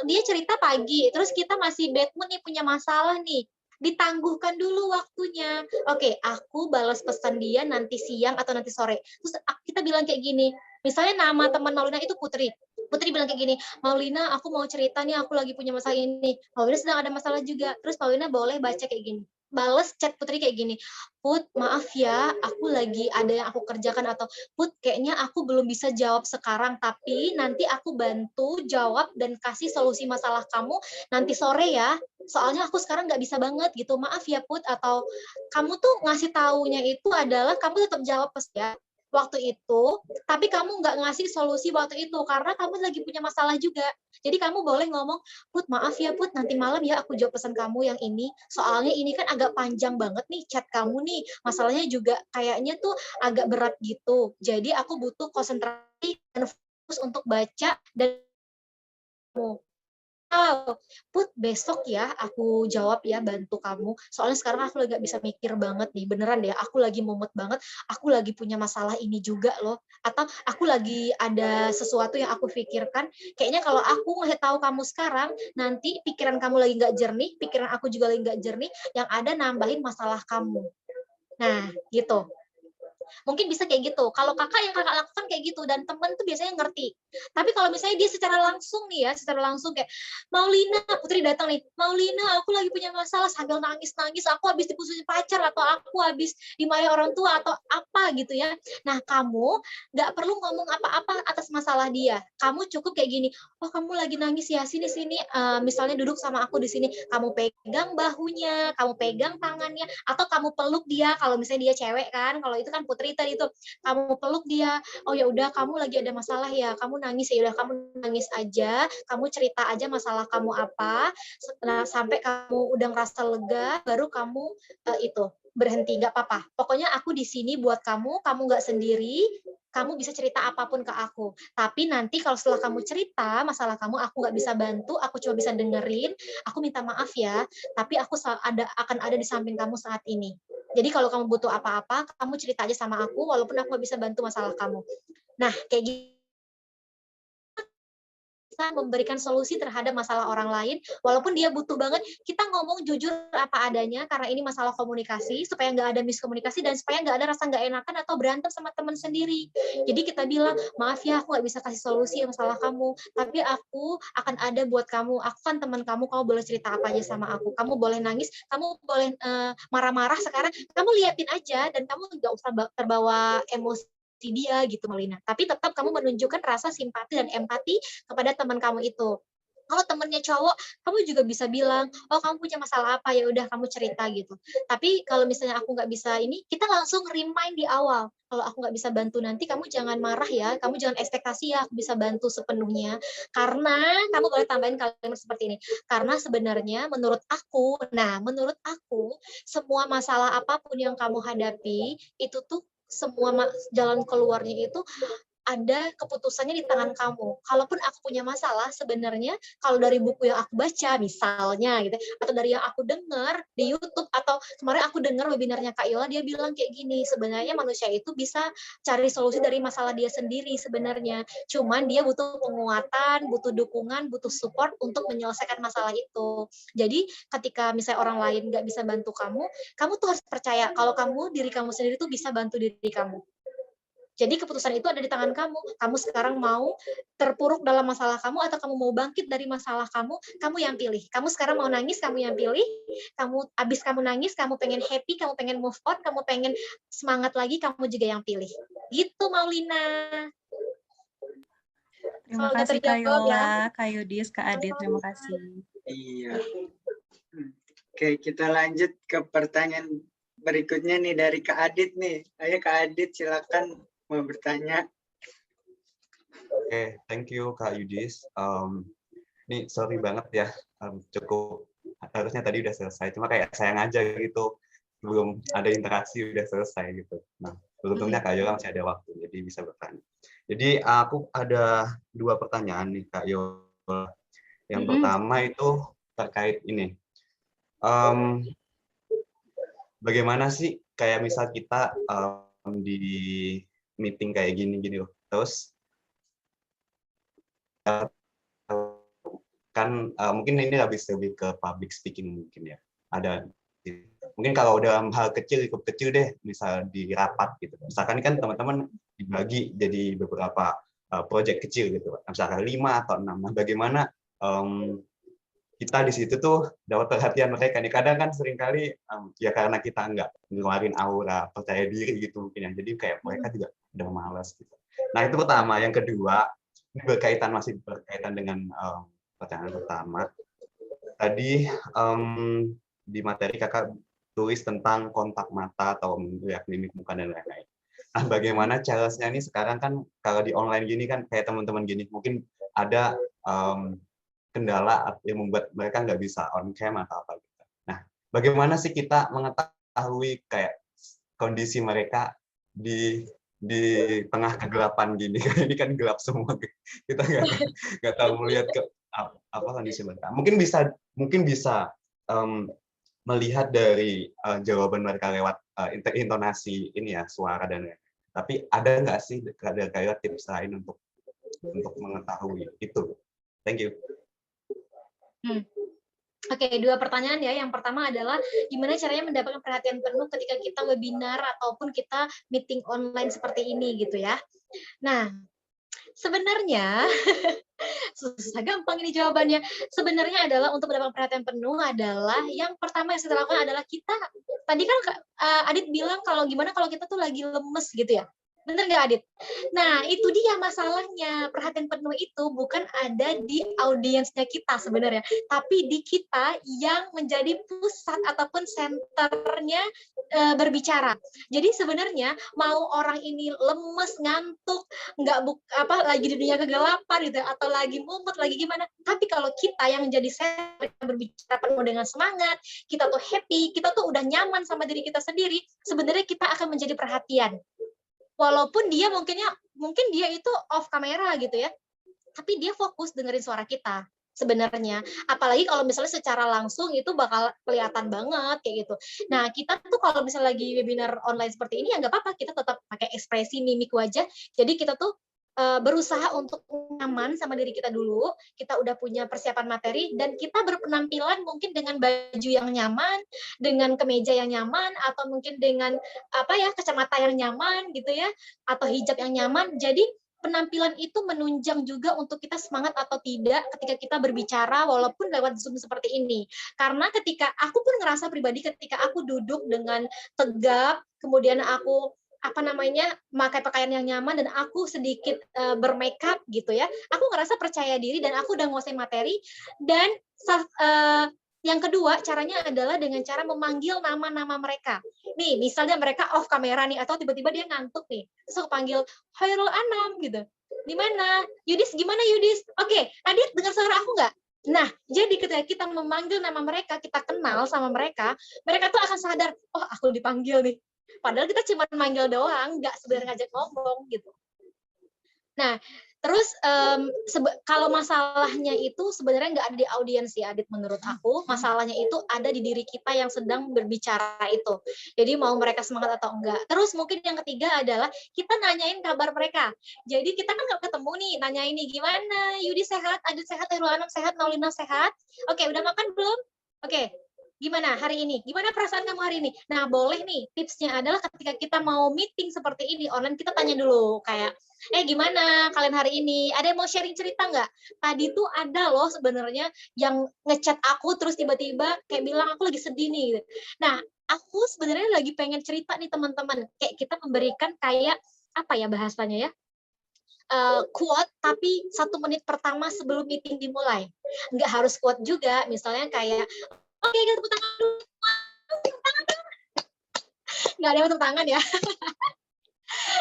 dia cerita pagi, terus kita masih bad mood nih, punya masalah nih, ditangguhkan dulu waktunya. Oke, aku balas pesan dia nanti siang atau nanti sore. Terus kita bilang kayak gini, misalnya nama teman Maulina itu Putri. Putri bilang kayak gini, Maulina, aku mau cerita nih, aku lagi punya masalah ini. Maulina sedang ada masalah juga. Terus Maulina boleh baca kayak gini. Bales chat Putri kayak gini, Put, maaf ya, aku lagi ada yang aku kerjakan, atau Put, kayaknya aku belum bisa jawab sekarang, tapi nanti aku bantu jawab dan kasih solusi masalah kamu nanti sore ya. Soalnya aku sekarang nggak bisa banget gitu, maaf ya Put. Atau kamu tuh ngasih taunya itu adalah kamu tetap jawab ya waktu itu, tapi kamu nggak ngasih solusi waktu itu karena kamu lagi punya masalah juga. Jadi kamu boleh ngomong, Put, maaf ya Put, nanti malam ya aku jawab pesan kamu yang ini. Soalnya ini kan agak panjang banget nih chat kamu nih. Masalahnya juga kayaknya tuh agak berat gitu. Jadi aku butuh konsentrasi dan fokus untuk baca dan Put, besok ya aku jawab ya, bantu kamu. Soalnya sekarang aku lagi gak bisa mikir banget nih, beneran deh, aku lagi mumet banget, aku lagi punya masalah ini juga loh. Atau aku lagi ada sesuatu yang aku pikirkan, kayaknya kalau aku ngasih tahu kamu sekarang, nanti pikiran kamu lagi gak jernih, pikiran aku juga lagi gak jernih, yang ada nambahin masalah kamu. Nah, gitu. Mungkin bisa kayak gitu. Kalau kakak yang kakak lakukan kayak gitu, dan temen tuh biasanya ngerti. Tapi kalau misalnya dia secara langsung nih ya, secara langsung kayak, Maulina, Putri datang nih, Maulina, aku lagi punya masalah, sambil nangis-nangis, aku habis diputusin pacar, atau aku habis dimarahi orang tua, atau apa gitu ya. Nah, kamu nggak perlu ngomong apa-apa atas masalah dia. Kamu cukup kayak gini, oh kamu lagi nangis ya, sini-sini, misalnya duduk sama aku di sini, kamu pegang bahunya, kamu pegang tangannya, atau kamu peluk dia, kalau misalnya dia cewek kan, kalau itu kan Putri tadi itu, kamu peluk dia, oh ya udah kamu lagi ada masalah ya, kamu nangis ya udah kamu nangis aja, kamu cerita aja masalah kamu apa, nah sampai kamu udah ngerasa lega, baru kamu itu berhenti, nggak apa-apa. Pokoknya aku di sini buat kamu nggak sendiri, kamu bisa cerita apapun ke aku. Tapi nanti kalau setelah kamu cerita masalah kamu, aku nggak bisa bantu, aku cuma bisa dengerin, aku minta maaf ya, tapi aku akan ada di samping kamu saat ini. Jadi kalau kamu butuh apa-apa, kamu cerita aja sama aku, walaupun aku nggak bisa bantu masalah kamu. Nah, kayak gitu bisa memberikan solusi terhadap masalah orang lain, walaupun dia butuh banget, kita ngomong jujur apa adanya, karena ini masalah komunikasi, supaya nggak ada miskomunikasi, dan supaya nggak ada rasa nggak enakan atau berantem sama teman sendiri. Jadi kita bilang, maaf ya, aku nggak bisa kasih solusi masalah kamu, tapi aku akan ada buat kamu, aku kan teman kamu boleh cerita apa aja sama aku, kamu boleh nangis, kamu boleh marah-marah sekarang, kamu liatin aja, dan kamu nggak usah terbawa emosi dia gitu, Maulina. Tapi tetap kamu menunjukkan rasa simpati dan empati kepada teman kamu itu. Kalau temennya cowok, kamu juga bisa bilang, oh kamu punya masalah apa, ya udah kamu cerita gitu. Tapi kalau misalnya aku nggak bisa ini, kita langsung remind di awal. Kalau aku nggak bisa bantu nanti, kamu jangan marah ya, kamu jangan ekspektasi ya aku bisa bantu sepenuhnya. Karena kamu boleh tambahin kalimat seperti ini. Karena sebenarnya menurut aku, semua masalah apapun yang kamu hadapi, itu tuh semua jalan keluarnya itu ada keputusannya di tangan kamu. Kalaupun aku punya masalah, sebenarnya kalau dari buku yang aku baca, misalnya gitu, atau dari yang aku dengar di YouTube, atau kemarin aku dengar webinarnya Kak Yola, dia bilang kayak gini, sebenarnya manusia itu bisa cari solusi dari masalah dia sendiri sebenarnya. Cuman dia butuh penguatan, butuh dukungan, butuh support untuk menyelesaikan masalah itu. Jadi ketika misalnya orang lain nggak bisa bantu kamu, kamu tuh harus percaya kalau diri kamu sendiri tuh bisa bantu diri kamu. Jadi keputusan itu ada di tangan kamu. Kamu sekarang mau terpuruk dalam masalah kamu atau kamu mau bangkit dari masalah kamu yang pilih. Kamu sekarang mau nangis, kamu yang pilih. Kamu nangis, kamu pengen happy, kamu pengen move on, kamu pengen semangat lagi, kamu juga yang pilih. Gitu Maulina. Terima Semoga kasih Kak terjawab ya. Yola, Kak Yudis, Kak Adit, terima kasih. Iya. Oke, kita lanjut ke pertanyaan berikutnya nih dari Kak Adit nih. Ayo Kak Adit, silakan mau bertanya. Oke, thank you Kak Yudis. Ini sorry banget ya, cukup harusnya tadi udah selesai, cuma kayak sayang aja gitu, belum ada interaksi udah selesai gitu. Nah, beruntungnya Kak Yola masih ada waktu, jadi bisa bertanya. Jadi aku ada 2 pertanyaan nih Kak Yola. Yang pertama itu terkait ini, bagaimana sih kayak misal kita di meeting kayak gini loh, terus kan mungkin ini lebih ke public speaking mungkin ya. Ada mungkin kalau dalam hal kecil, cukup kecil deh, misal di rapat gitu. Misalkan kan teman-teman dibagi jadi beberapa project kecil gitu, misalkan 5 atau 6. Nah, bagaimana kita di situ tuh dapat perhatian mereka nih. Kadang kan seringkali ya karena kita nggak ngeluarin aura percaya diri gitu mungkin ya. Jadi kayak mereka juga udah malas gitu. Nah, itu pertama. Yang kedua, ini masih berkaitan dengan pertanyaan pertama. Tadi di materi kakak tulis tentang kontak mata atau melihat mimik muka dan lain-lain. Nah, bagaimana challenge-nya ini sekarang kan kalau di online gini kan kayak teman-teman gini mungkin ada kendala yang membuat mereka nggak bisa on cam atau apa gitu. Nah, bagaimana sih kita mengetahui kayak kondisi mereka di tengah kegelapan gini? Ini kan gelap semua, kita nggak tahu melihat ke apa kondisi mereka. Mungkin bisa melihat dari jawaban mereka lewat intonasi ini ya, suara dan lain-lain. Tapi ada nggak sih kayak tips lain untuk mengetahui itu? Thank you. Oke, 2 pertanyaan ya. Yang pertama adalah gimana caranya mendapatkan perhatian penuh ketika kita webinar ataupun kita meeting online seperti ini gitu ya. Nah, sebenarnya susah gampang ini jawabannya. Sebenarnya adalah untuk mendapatkan perhatian penuh adalah yang pertama yang saya lakukan adalah kita tadi kan Adit bilang gimana kalau kita tuh lagi lemes gitu ya. Bener nggak Adit? Nah, itu dia masalahnya. Perhatian penuh itu bukan ada di audiensnya kita sebenarnya, tapi di kita yang menjadi pusat ataupun senternya berbicara. Jadi sebenarnya mau orang ini lemes, ngantuk, lagi di dunia kegelapan gitu atau lagi mumet, lagi gimana, tapi kalau kita yang menjadi senter berbicara penuh dengan semangat, kita tuh happy, kita tuh udah nyaman sama diri kita sendiri, sebenarnya kita akan menjadi perhatian. Walaupun dia mungkin dia itu off kamera gitu ya, tapi dia fokus dengerin suara kita sebenarnya. Apalagi kalau misalnya secara langsung itu bakal kelihatan banget kayak gitu. Nah, kita tuh kalau misalnya lagi webinar online seperti ini ya nggak apa-apa, kita tetap pakai ekspresi mimik wajah. Jadi kita tuh berusaha untuk nyaman sama diri kita dulu, kita udah punya persiapan materi, dan kita berpenampilan mungkin dengan baju yang nyaman, dengan kemeja yang nyaman, atau mungkin dengan kacamata yang nyaman gitu ya, atau hijab yang nyaman. Jadi penampilan itu menunjang juga untuk kita semangat atau tidak ketika kita berbicara walaupun lewat Zoom seperti ini. Karena ketika aku pun ngerasa pribadi ketika aku duduk dengan tegap, kemudian aku apa namanya, memakai pakaian yang nyaman dan aku sedikit bermakeup gitu ya, aku ngerasa percaya diri dan aku udah nguasain materi. Dan yang kedua caranya adalah dengan cara memanggil nama-nama mereka. Nih, misalnya mereka off kamera nih, atau tiba-tiba dia ngantuk nih, terus aku panggil, Khairul Anam gitu. Di mana? Yudis, gimana Yudis? Oke, Adit dengar suara aku nggak? Nah, jadi ketika kita memanggil nama mereka, kita kenal sama mereka, mereka tuh akan sadar, oh aku dipanggil nih. Padahal kita cuma manggil doang, nggak sebenarnya ngajak ngomong gitu. Nah, terus kalau masalahnya itu sebenarnya nggak ada di audiens ya, Adit, menurut aku. Masalahnya itu ada di diri kita yang sedang berbicara itu. Jadi mau mereka semangat atau enggak. Terus mungkin yang ketiga adalah kita nanyain kabar mereka. Jadi kita kan nggak ketemu nih, nanyain nih gimana, Yudi sehat, Adit sehat, Khairul Anam sehat, Maulina sehat. Oke, udah makan belum? Oke. Gimana hari ini? Gimana perasaan kamu hari ini? Nah, boleh nih, tipsnya adalah ketika kita mau meeting seperti ini, online, kita tanya dulu, kayak, gimana kalian hari ini? Ada yang mau sharing cerita nggak? Tadi tuh ada loh sebenarnya yang ngechat aku, terus tiba-tiba kayak bilang, aku lagi sedih nih. Gitu. Nah, aku sebenarnya lagi pengen cerita nih teman-teman. Kayak kita memberikan kayak, apa ya bahasanya ya? Quote, tapi 1 menit pertama sebelum meeting dimulai. Nggak harus quote juga, misalnya kayak, oke, kita tepuk tangan dulu. Nggak ada yang tepuk tangan ya.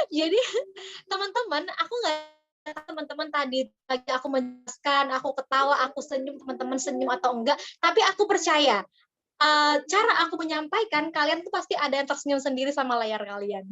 Jadi teman-teman, aku nggak teman-teman tadi lagi aku menjelaskan, aku ketawa, aku senyum, teman-teman senyum atau enggak, tapi aku percaya cara aku menyampaikan, kalian tuh pasti ada yang tersenyum sendiri sama layar kalian.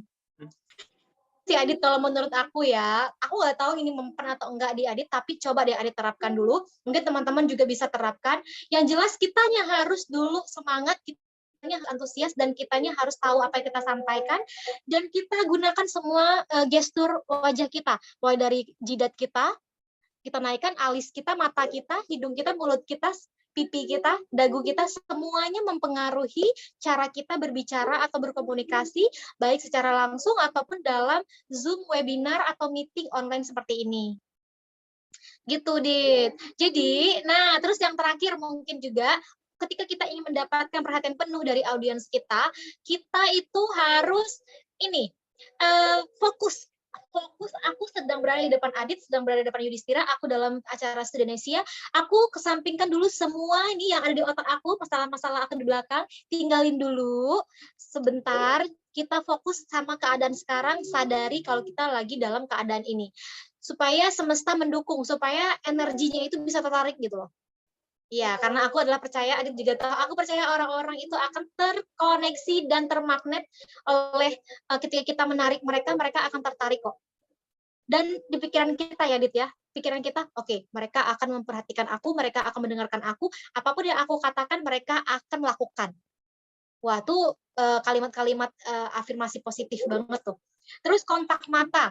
Si Adit, kalau menurut aku ya, aku nggak tahu ini mempan atau enggak di Adit, tapi coba deh Adit terapkan dulu. Mungkin teman-teman juga bisa terapkan. Yang jelas kitanya harus dulu semangat, kitanya antusias, dan kitanya harus tahu apa yang kita sampaikan, dan kita gunakan semua gestur wajah kita, mulai dari jidat kita naikkan, alis kita, mata kita, hidung kita, mulut kita, pipi kita, dagu kita, semuanya mempengaruhi cara kita berbicara atau berkomunikasi, baik secara langsung ataupun dalam Zoom, webinar, atau meeting online seperti ini. Gitu, Dit. Jadi, nah, terus yang terakhir mungkin juga, ketika kita ingin mendapatkan perhatian penuh dari audiens kita itu harus fokus. Aku sedang berada di depan Adit, sedang berada di depan Yudhistira, aku dalam acara Studenesia, aku kesampingkan dulu semua ini yang ada di otak aku, masalah-masalah aku di belakang, tinggalin dulu sebentar, kita fokus sama keadaan sekarang, sadari kalau kita lagi dalam keadaan ini. Supaya semesta mendukung, supaya energinya itu bisa tertarik gitu loh. Iya, karena aku adalah percaya, Adit juga tahu, aku percaya orang-orang itu akan terkoneksi dan termagnet oleh ketika kita menarik mereka, mereka akan tertarik kok. Dan di pikiran kita ya, Dit ya, pikiran kita, oke, mereka akan memperhatikan aku, mereka akan mendengarkan aku, apapun yang aku katakan, mereka akan melakukan. Wah, tuh kalimat-kalimat afirmasi positif banget tuh. Terus kontak mata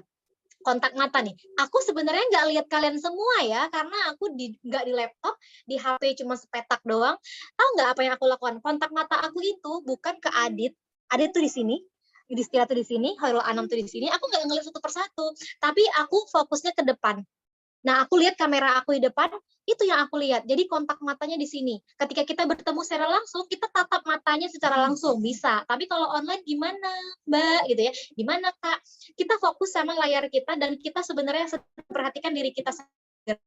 nih. Aku sebenarnya nggak lihat kalian semua ya, karena aku nggak di laptop, di HP cuma sepetak doang. Tahu nggak apa yang aku lakukan? Kontak mata aku itu bukan ke Adit. Adit tuh di sini, Yudhistira tuh di sini, Khairul Anam tuh di sini. Aku nggak ngeliat satu persatu, tapi aku fokusnya ke depan. Nah, aku lihat kamera aku di depan, itu yang aku lihat. Jadi kontak matanya di sini. Ketika kita bertemu secara langsung, kita tatap matanya secara langsung, bisa. Tapi kalau online gimana, Mbak? Gitu ya. Gimana, Kak? Kita fokus sama layar kita, dan kita sebenarnya perhatikan diri kita sendiri.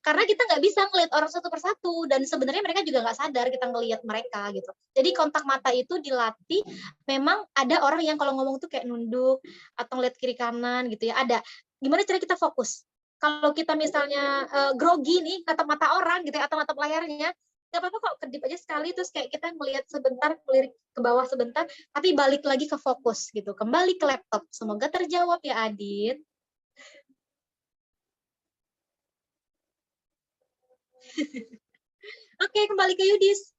Karena kita nggak bisa ngelihat orang satu persatu, dan sebenarnya mereka juga nggak sadar kita ngelihat mereka gitu. Jadi kontak mata itu dilatih. Memang ada orang yang kalau ngomong tuh kayak nunduk atau ngeliat kiri kanan gitu ya. Ada. Gimana cara kita fokus? Kalau kita misalnya grogi nih, tatap mata orang gitu ya, atau tatap layarnya, nggak apa-apa kok, kedip aja sekali, terus kayak kita melihat sebentar, melirik ke bawah sebentar, tapi balik lagi ke fokus gitu, kembali ke laptop. Semoga terjawab ya, Adit. Oke, kembali ke Yudis.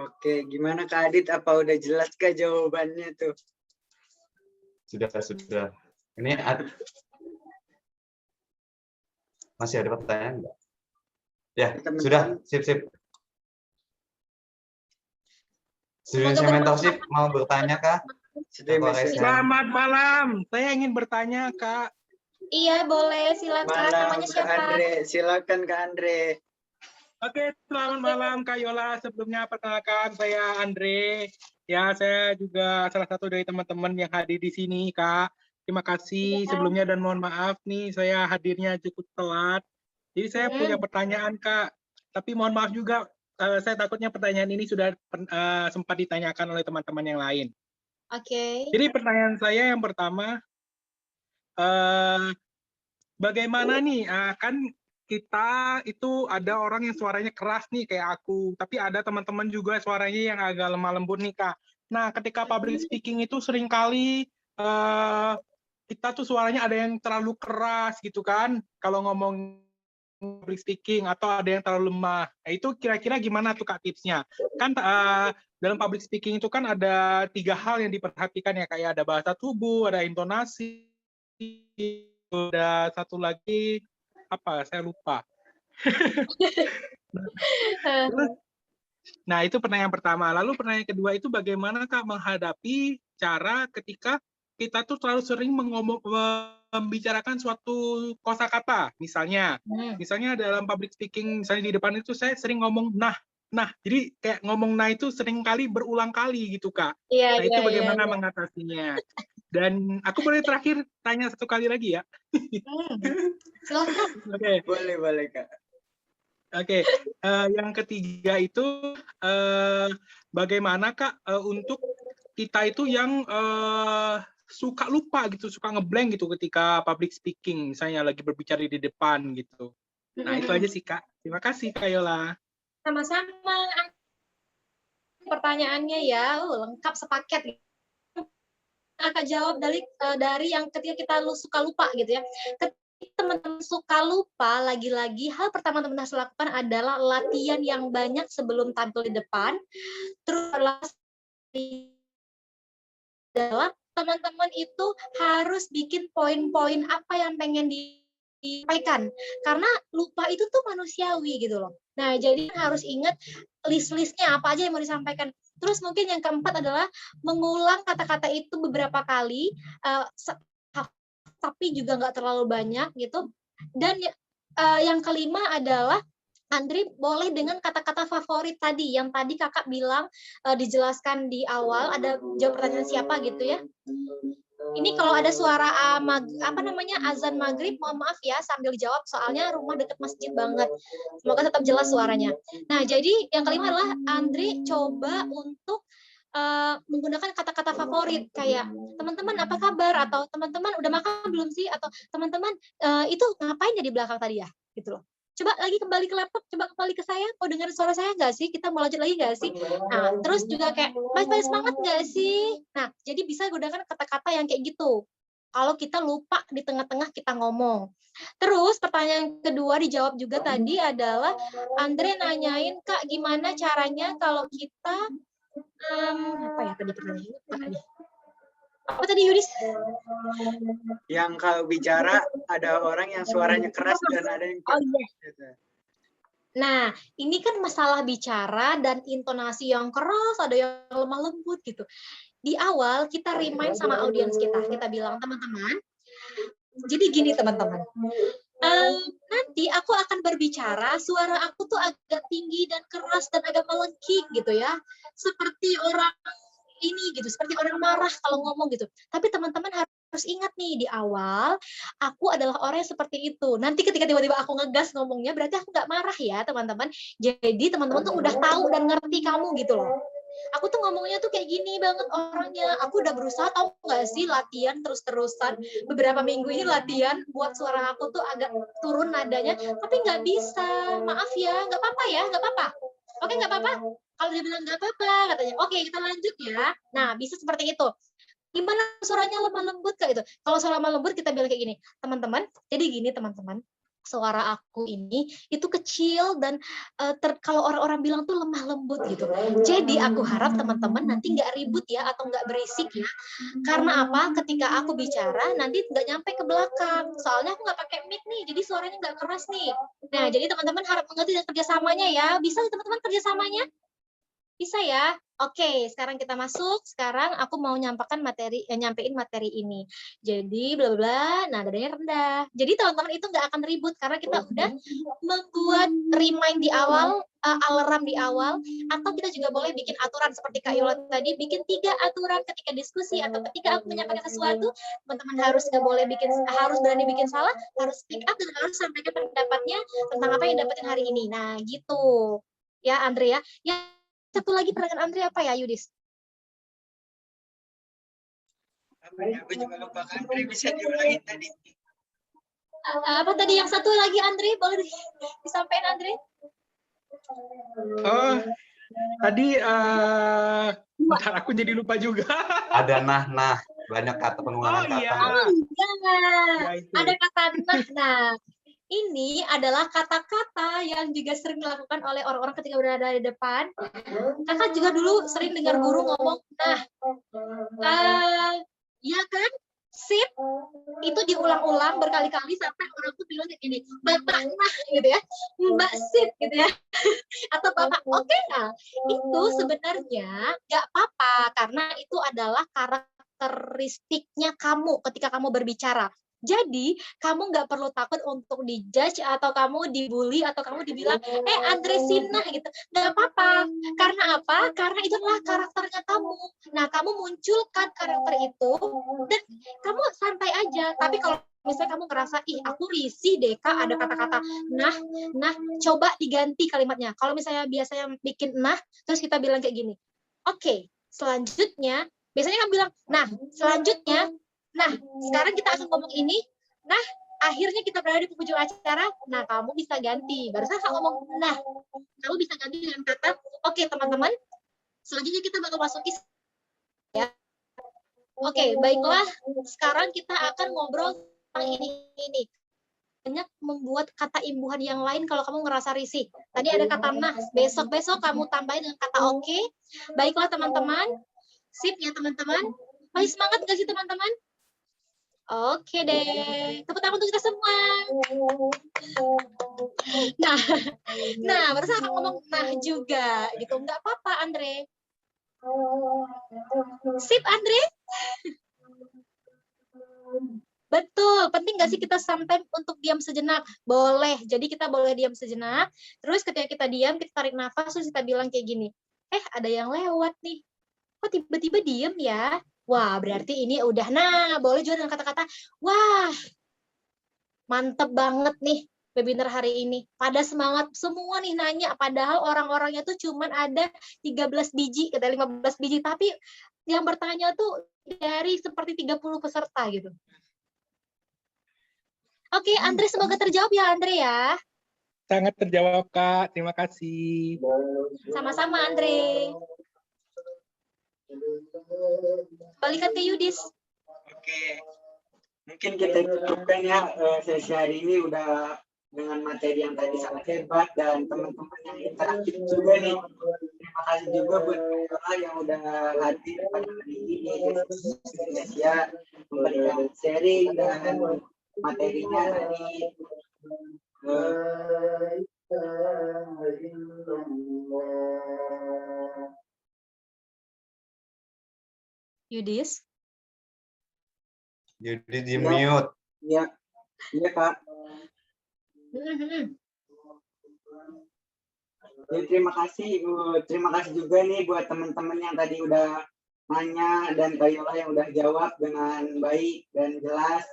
Oke, gimana Kak Adit? Apa udah jelas kah jawabannya tuh? Sudah. Ini masih ada pertanyaan nggak? Ya, sudah. Sip. Student mentorship mau bertanya kah? Selamat malam. Saya ingin bertanya, Kak. Iya, boleh. Silakan. Malam, Namanya Kak siapa? Andre. Silakan, Kak Andre. Oke, selamat malam Kak Yola. Sebelumnya perkenalkan saya Andre. Ya, saya juga salah satu dari teman-teman yang hadir di sini, Kak. Terima kasih sebelumnya dan mohon maaf nih saya hadirnya cukup telat. Jadi saya punya pertanyaan, Kak. Tapi mohon maaf juga, saya takutnya pertanyaan ini sudah sempat ditanyakan oleh teman-teman yang lain. Oke. Jadi pertanyaan saya yang pertama, bagaimana nih, kan kita itu ada orang yang suaranya keras nih kayak aku, tapi ada teman-teman juga suaranya yang agak lemah lembut nih, Kak. Nah, ketika public speaking itu seringkali kita tuh suaranya ada yang terlalu keras gitu kan, kalau ngomong public speaking, atau ada yang terlalu lemah. Nah, itu kira-kira gimana tuh Kak tipsnya? Kan dalam public speaking itu kan ada 3 hal yang diperhatikan ya, kayak ada bahasa tubuh, ada intonasi, ada satu lagi apa? Saya lupa. Nah, itu pertanyaan pertama. Lalu pertanyaan kedua itu bagaimana Kak menghadapi cara ketika kita tuh terlalu sering membicarakan suatu kosakata, misalnya dalam public speaking, misalnya di depan itu saya sering ngomong nah, jadi kayak ngomong nah itu sering kali berulang kali gitu Kak. Iya, Nah, itu bagaimana mengatasinya? Dan aku boleh terakhir tanya satu kali lagi ya? Silakan. Oke. Boleh Kak. Oke, yang ketiga itu bagaimana Kak untuk kita itu yang suka lupa gitu, suka ngeblank gitu ketika public speaking, misalnya lagi berbicara di depan gitu. Nah, itu aja sih Kak. Terima kasih Kak Yola. Sama-sama. Pertanyaannya ya, lengkap sepaket. Kakak jawab dari yang ketika kita suka lupa gitu ya. Ketika teman-teman suka lupa, lagi-lagi hal pertama teman-teman harus lakukan adalah latihan yang banyak sebelum tampil di depan. Terus adalah teman-teman itu harus bikin poin-poin apa yang pengen disampaikan. Karena lupa itu tuh manusiawi gitu loh. Nah, jadi harus ingat list-listnya apa aja yang mau disampaikan. Terus mungkin yang keempat adalah mengulang kata-kata itu beberapa kali, tapi juga nggak terlalu banyak gitu. Dan yang kelima adalah Andri boleh dengan kata-kata favorit tadi, yang tadi kakak bilang dijelaskan di awal, ada jawab pertanyaan siapa gitu ya. Ini kalau ada suara azan maghrib, mohon maaf ya sambil jawab, soalnya rumah dekat masjid banget. Semoga tetap jelas suaranya. Nah, jadi yang kelima adalah Andri coba untuk menggunakan kata-kata favorit kayak teman-teman apa kabar, atau teman-teman udah makan belum sih, atau teman-teman itu ngapain ya di belakang tadi ya, gitu loh. Coba lagi kembali ke laptop, coba kembali ke saya, mau dengar suara saya nggak sih? Kita mau lanjut lagi nggak sih? Nah, terus juga kayak, masih semangat nggak sih? Nah, jadi bisa gunakan kata-kata yang kayak gitu. Kalau kita lupa di tengah-tengah kita ngomong. Terus pertanyaan kedua dijawab juga tadi adalah, Andre nanyain, Kak, gimana caranya kalau kita, apa ya tadi pertanyaannya? Apa tadi Yudis? Yang kalau bicara ada orang yang suaranya keras dan ada yang Nah, ini kan masalah bicara dan intonasi yang keras, ada yang lemah lembut gitu. Di awal kita remind sama audiens kita bilang, teman-teman, jadi gini teman-teman, nanti aku akan berbicara, suara aku tuh agak tinggi dan keras dan agak melengking gitu ya, seperti orang ini gitu, seperti orang marah kalau ngomong gitu. Tapi teman-teman harus ingat nih, di awal aku adalah orang yang seperti itu. Nanti ketika tiba-tiba aku ngegas ngomongnya, berarti aku nggak marah ya teman-teman. Jadi teman-teman tuh udah tahu dan ngerti kamu gitu loh. Aku tuh ngomongnya tuh kayak gini banget orangnya. Aku udah berusaha, tahu nggak sih, latihan terus-terusan. Beberapa minggu ini latihan buat suara aku tuh agak turun nadanya, tapi nggak bisa. Maaf ya, nggak apa-apa ya, nggak apa-apa. Oke, nggak apa-apa. Kalau dia bilang nggak apa-apa, katanya, oke kita lanjut ya. Nah, bisa seperti itu. Gimana suaranya lemah lembut Kak itu? Kalau suara lemah lembut kita bilang kayak gini, teman-teman, jadi gini teman-teman, suara aku ini itu kecil dan kalau orang-orang bilang tuh lemah lembut gitu. Jadi aku harap teman-teman nanti nggak ribut ya, atau nggak berisik ya. Karena apa? Ketika aku bicara nanti nggak nyampe ke belakang. Soalnya aku nggak pakai mic nih, jadi suaranya nggak keras nih. Nah, jadi teman-teman harap mengerti dan kerjasamanya ya. Bisa teman-teman kerjasamanya? Bisa ya? Oke, sekarang kita masuk. Sekarang aku mau nyampein materi ini. Jadi bla bla bla, nah dadanya rendah. Jadi teman-teman itu nggak akan ribut karena kita udah membuat remind di awal, alarm di awal, atau kita juga boleh bikin aturan seperti Kak Yola tadi, bikin 3 aturan ketika diskusi atau ketika aku menyampaikan sesuatu, teman-teman harus berani bikin salah, harus speak up dan harus sampaikan pendapatnya tentang apa yang dapetin hari ini. Nah, gitu. Ya, Andre ya. Satu lagi pertanyaan Andre apa ya, Yudis? Apa ya? Aku juga lupa kan. Andre, bisa diulangin tadi. Apa tadi yang satu lagi, Andre? Boleh disampaikan, Andre? Oh, tadi bentar, aku jadi lupa juga. Ada nah, banyak kata pengulangan kata. iya. Iya, Ya, itu. ada kata nah. Nah, ini adalah kata-kata yang juga sering dilakukan oleh orang-orang ketika berada di depan. Kakak juga dulu sering dengar guru ngomong, ya kan, sip, itu diulang-ulang berkali-kali sampai orang tuh bilang kayak gini, Bapak nah, gitu ya, Mbak sip, gitu ya, atau Bapak oke. Nah, itu sebenarnya nggak apa-apa, karena itu adalah karakteristiknya kamu ketika kamu berbicara. Jadi, kamu nggak perlu takut untuk dijudge atau kamu dibully atau kamu dibilang, Andre Sinah gitu. Nggak apa-apa. Karena apa? Karena itu adalah karakternya kamu. Nah, kamu munculkan karakter itu dan kamu santai aja. Tapi kalau misalnya kamu ngerasa, aku risih deh Kak, ada kata-kata nah, coba diganti kalimatnya. Kalau misalnya biasanya bikin terus kita bilang kayak gini, oke, selanjutnya, biasanya kamu bilang, selanjutnya, sekarang kita akan ngomong ini, akhirnya kita berada di penghujung acara, kamu bisa ganti. Barusan saya ngomong, kamu bisa ganti dengan kata, oke teman-teman, selanjutnya kita bakal masuki ya. Oke, baiklah, sekarang kita akan ngobrol tentang ini. Banyak membuat kata imbuhan yang lain kalau kamu ngerasa risih. Tadi ada kata besok-besok kamu tambahin dengan kata oke. Baiklah teman-teman, sip ya teman-teman. Masih semangat nggak sih teman-teman? Oke deh, tepuk tangan untuk kita semua. Barusan aku ngomong juga, gitu. Nggak apa-apa, Andre. Sip, Andre? Betul, penting nggak sih kita sampai untuk diam sejenak? Boleh, jadi kita boleh diam sejenak. Terus ketika kita diam, kita tarik nafas, terus kita bilang kayak gini, ada yang lewat nih. Kok tiba-tiba diem ya? Wah, berarti ini udah. Boleh juga dengan kata-kata, wah, mantep banget nih webinar hari ini. Pada semangat semua nih nanya, padahal orang-orangnya tuh cuman ada 13 biji, kata 15 biji, tapi yang bertanya tuh dari seperti 30 peserta gitu. Oke, Andre, semoga terjawab ya, Andre ya. Sangat terjawab, Kak. Terima kasih. Sama-sama, Andre. Balikan ke Yudis. Oke, mungkin kita cukupkan ya sesi hari ini udah dengan materi yang tadi sangat hebat dan teman-teman yang interaktif juga nih. Terima kasih juga buat Yola yang udah hadir pada hari ini di Indonesia memberikan sharing dan materinya tadi. Yudis. Jadi di mute. Iya, Kak. Ya, terima kasih juga nih buat teman-teman yang tadi udah nanya dan Kak Yola yang udah jawab dengan baik dan jelas,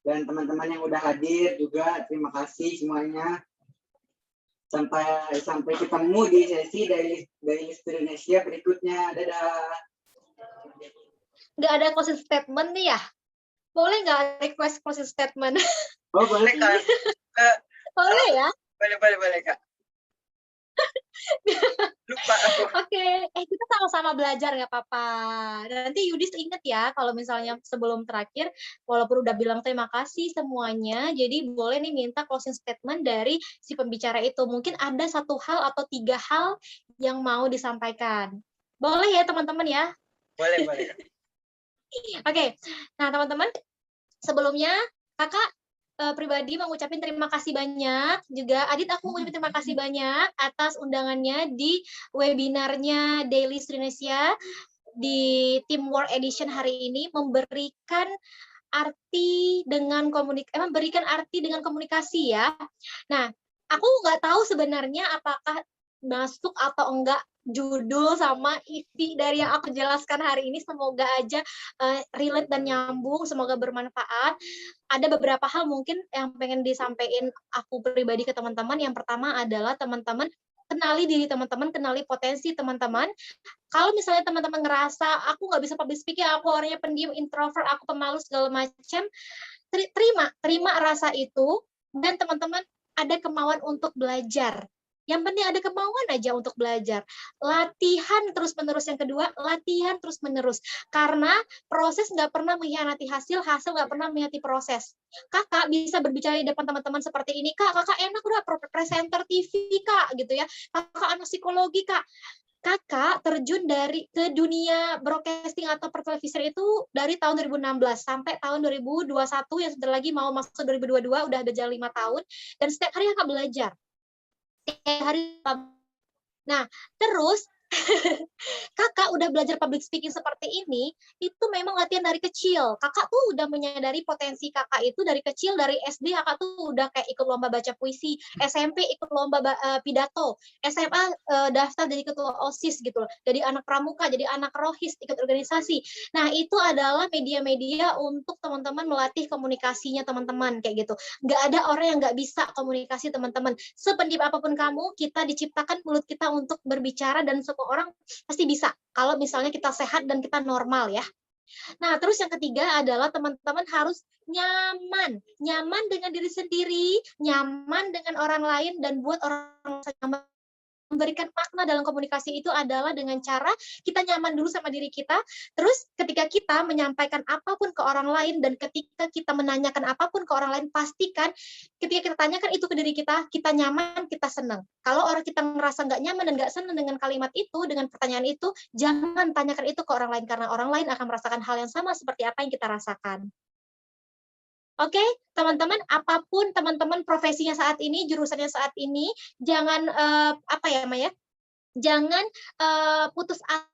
dan teman-teman yang udah hadir juga terima kasih semuanya. Sampai ketemu di sesi dari Indonesia berikutnya. Dadah. Nggak ada closing statement nih ya? Boleh nggak request closing statement? Oh, boleh Kak. Boleh ya? Boleh Kak. Lupa aku. Oke, kita sama-sama belajar nggak apa-apa. Nanti Yudis ingat ya, kalau misalnya sebelum terakhir, walaupun udah bilang terima kasih semuanya, jadi boleh nih minta closing statement dari si pembicara itu. Mungkin ada 1 hal atau 3 hal yang mau disampaikan. Boleh ya teman-teman ya? Boleh. Oke, nah teman-teman, sebelumnya kakak pribadi mengucapkan terima kasih banyak juga. Adit, aku mengucapkan terima kasih banyak atas undangannya di webinarnya Daily Indonesia di Teamwork Edition hari ini, memberikan arti dengan memberikan arti dengan komunikasi ya. Nah, aku nggak tahu sebenarnya apakah masuk atau enggak judul sama isi dari yang aku jelaskan hari ini. Semoga aja relate dan nyambung, semoga bermanfaat. Ada beberapa hal mungkin yang pengen disampaikan aku pribadi ke teman-teman. Yang pertama adalah teman-teman kenali diri teman-teman, kenali potensi teman-teman. Kalau misalnya teman-teman ngerasa aku nggak bisa public speaking, aku orangnya pendiam, introvert, aku pemalu segala macam, terima rasa itu, dan teman-teman ada kemauan untuk belajar. Yang penting ada kemauan aja untuk belajar. Latihan terus-menerus. Yang kedua, latihan terus-menerus. Karena proses nggak pernah mengkhianati hasil, hasil nggak pernah mengkhianati proses. Kakak bisa berbicara di depan teman-teman seperti ini, Kak, kakak enak udah presenter TV, Kak, gitu ya. Kakak anak psikologi, Kak. Kakak terjun ke dunia broadcasting atau pertelevisian itu dari tahun 2016 sampai tahun 2021, yang sebentar lagi mau masuk 2022, udah berjalan 5 tahun, dan setiap hari kakak belajar. Hari. Nah, terus kakak udah belajar public speaking seperti ini, itu memang latihan dari kecil. Kakak tuh udah menyadari potensi kakak itu dari kecil, dari SD kakak tuh udah kayak ikut lomba baca puisi, SMP ikut lomba pidato, SMA daftar jadi ketua OSIS gitu loh, jadi anak pramuka, jadi anak rohis, ikut organisasi. Nah, itu adalah media-media untuk teman-teman melatih komunikasinya teman-teman kayak gitu. Nggak ada orang yang nggak bisa komunikasi teman-teman. Sependiam apapun kamu, kita diciptakan mulut kita untuk berbicara, dan semua orang pasti bisa kalau misalnya kita sehat dan kita normal ya. Nah, terus yang ketiga adalah teman-teman harus nyaman dengan diri sendiri, nyaman dengan orang lain, dan buat orang nyaman. Memberikan makna dalam komunikasi itu adalah dengan cara kita nyaman dulu sama diri kita, terus ketika kita menyampaikan apapun ke orang lain, dan ketika kita menanyakan apapun ke orang lain, pastikan ketika kita tanyakan itu ke diri kita nyaman, kita senang. Kalau orang kita merasa nggak nyaman dan nggak senang dengan kalimat itu, dengan pertanyaan itu, jangan tanyakan itu ke orang lain, karena orang lain akan merasakan hal yang sama seperti apa yang kita rasakan. Oke, teman-teman, apapun teman-teman profesinya saat ini, jurusannya saat ini, jangan jangan putus asa,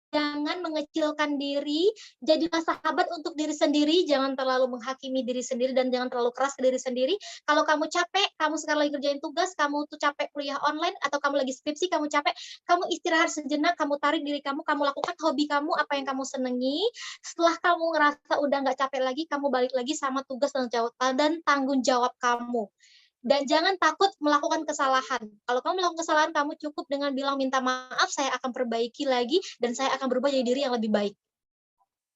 jangan mengecilkan diri, jadilah sahabat untuk diri sendiri, jangan terlalu menghakimi diri sendiri, dan jangan terlalu keras ke diri sendiri. Kalau kamu capek, kamu sekarang lagi kerjain tugas, kamu tuh capek kuliah online, atau kamu lagi skripsi, kamu capek, kamu istirahat sejenak, kamu tarik diri kamu lakukan hobi kamu, apa yang kamu senangi. Setelah kamu ngerasa udah nggak capek lagi, kamu balik lagi sama tugas dan tanggung jawab kamu. Dan jangan takut melakukan kesalahan. Kalau kamu melakukan kesalahan, kamu cukup dengan bilang minta maaf, saya akan perbaiki lagi, dan saya akan berubah jadi diri yang lebih baik.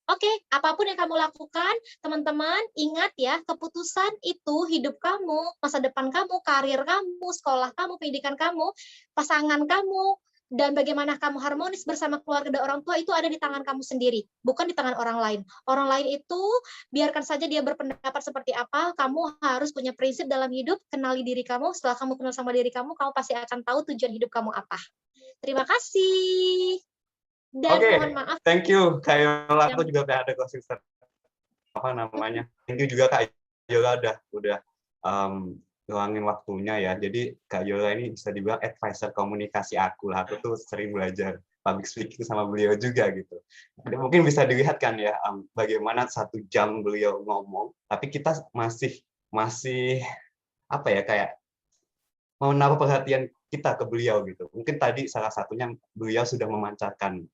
Oke, apapun yang kamu lakukan, teman-teman, ingat ya, keputusan itu hidup kamu, masa depan kamu, karir kamu, sekolah kamu, pendidikan kamu, pasangan kamu, dan bagaimana kamu harmonis bersama keluarga dan orang tua, itu ada di tangan kamu sendiri, bukan di tangan orang lain. Orang lain itu biarkan saja dia berpendapat seperti apa, kamu harus punya prinsip dalam hidup, kenali diri kamu, setelah kamu kenal sama diri kamu pasti akan tahu tujuan hidup kamu apa. Terima kasih. Dan mohon maaf. Thank you, Kak Yola. Aku juga ada closing statement. Thank you juga Kak Yola udah luangin waktunya ya. Jadi Kak Yola ini bisa dibilang advisor komunikasi aku lah. Aku tuh sering belajar public speaking sama beliau juga gitu. Mungkin bisa dilihat kan ya bagaimana 1 jam beliau ngomong, tapi kita masih apa ya, kayak menaruh perhatian kita ke beliau gitu. Mungkin tadi salah satunya beliau sudah memancarkan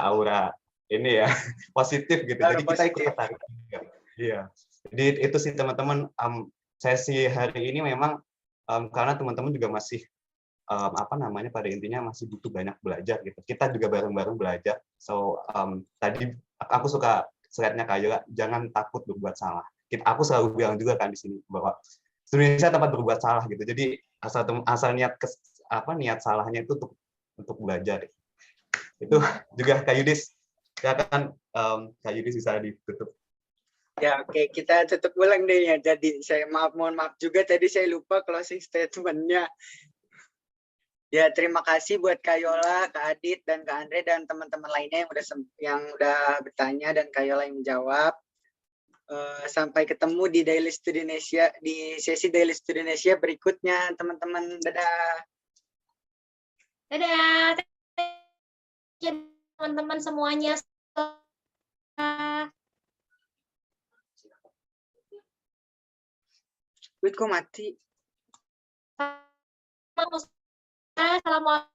aura ini ya positif gitu. Jadi kita ikut tertarik juga. Iya. Jadi itu sih teman-teman, sesi hari ini memang karena teman-teman juga masih pada intinya masih butuh banyak belajar gitu. Kita juga bareng-bareng belajar. So tadi aku suka slide-nya Kak Yola, jangan takut berbuat salah. Aku selalu bilang juga kan di sini bahwa Indonesia tempat berbuat salah gitu. Jadi asal niat salahnya itu untuk belajar. Itu juga Kak Yudis. Silakan Kak Yudis bisa ditutup. Ya, oke, kita tutup ulang deh ya. Jadi saya mohon maaf juga tadi saya lupa closing statement-nya. Ya, terima kasih buat Kak Yola, Kak Adit, dan Kak Andre, dan teman-teman lainnya yang udah bertanya, dan Kak Yola yang menjawab. Sampai ketemu di Daily Studinesia, di sesi Daily Studinesia berikutnya, teman-teman. Dadah. Dadah. Teman-teman semuanya. Wait, kok mati? Assalamualaikum.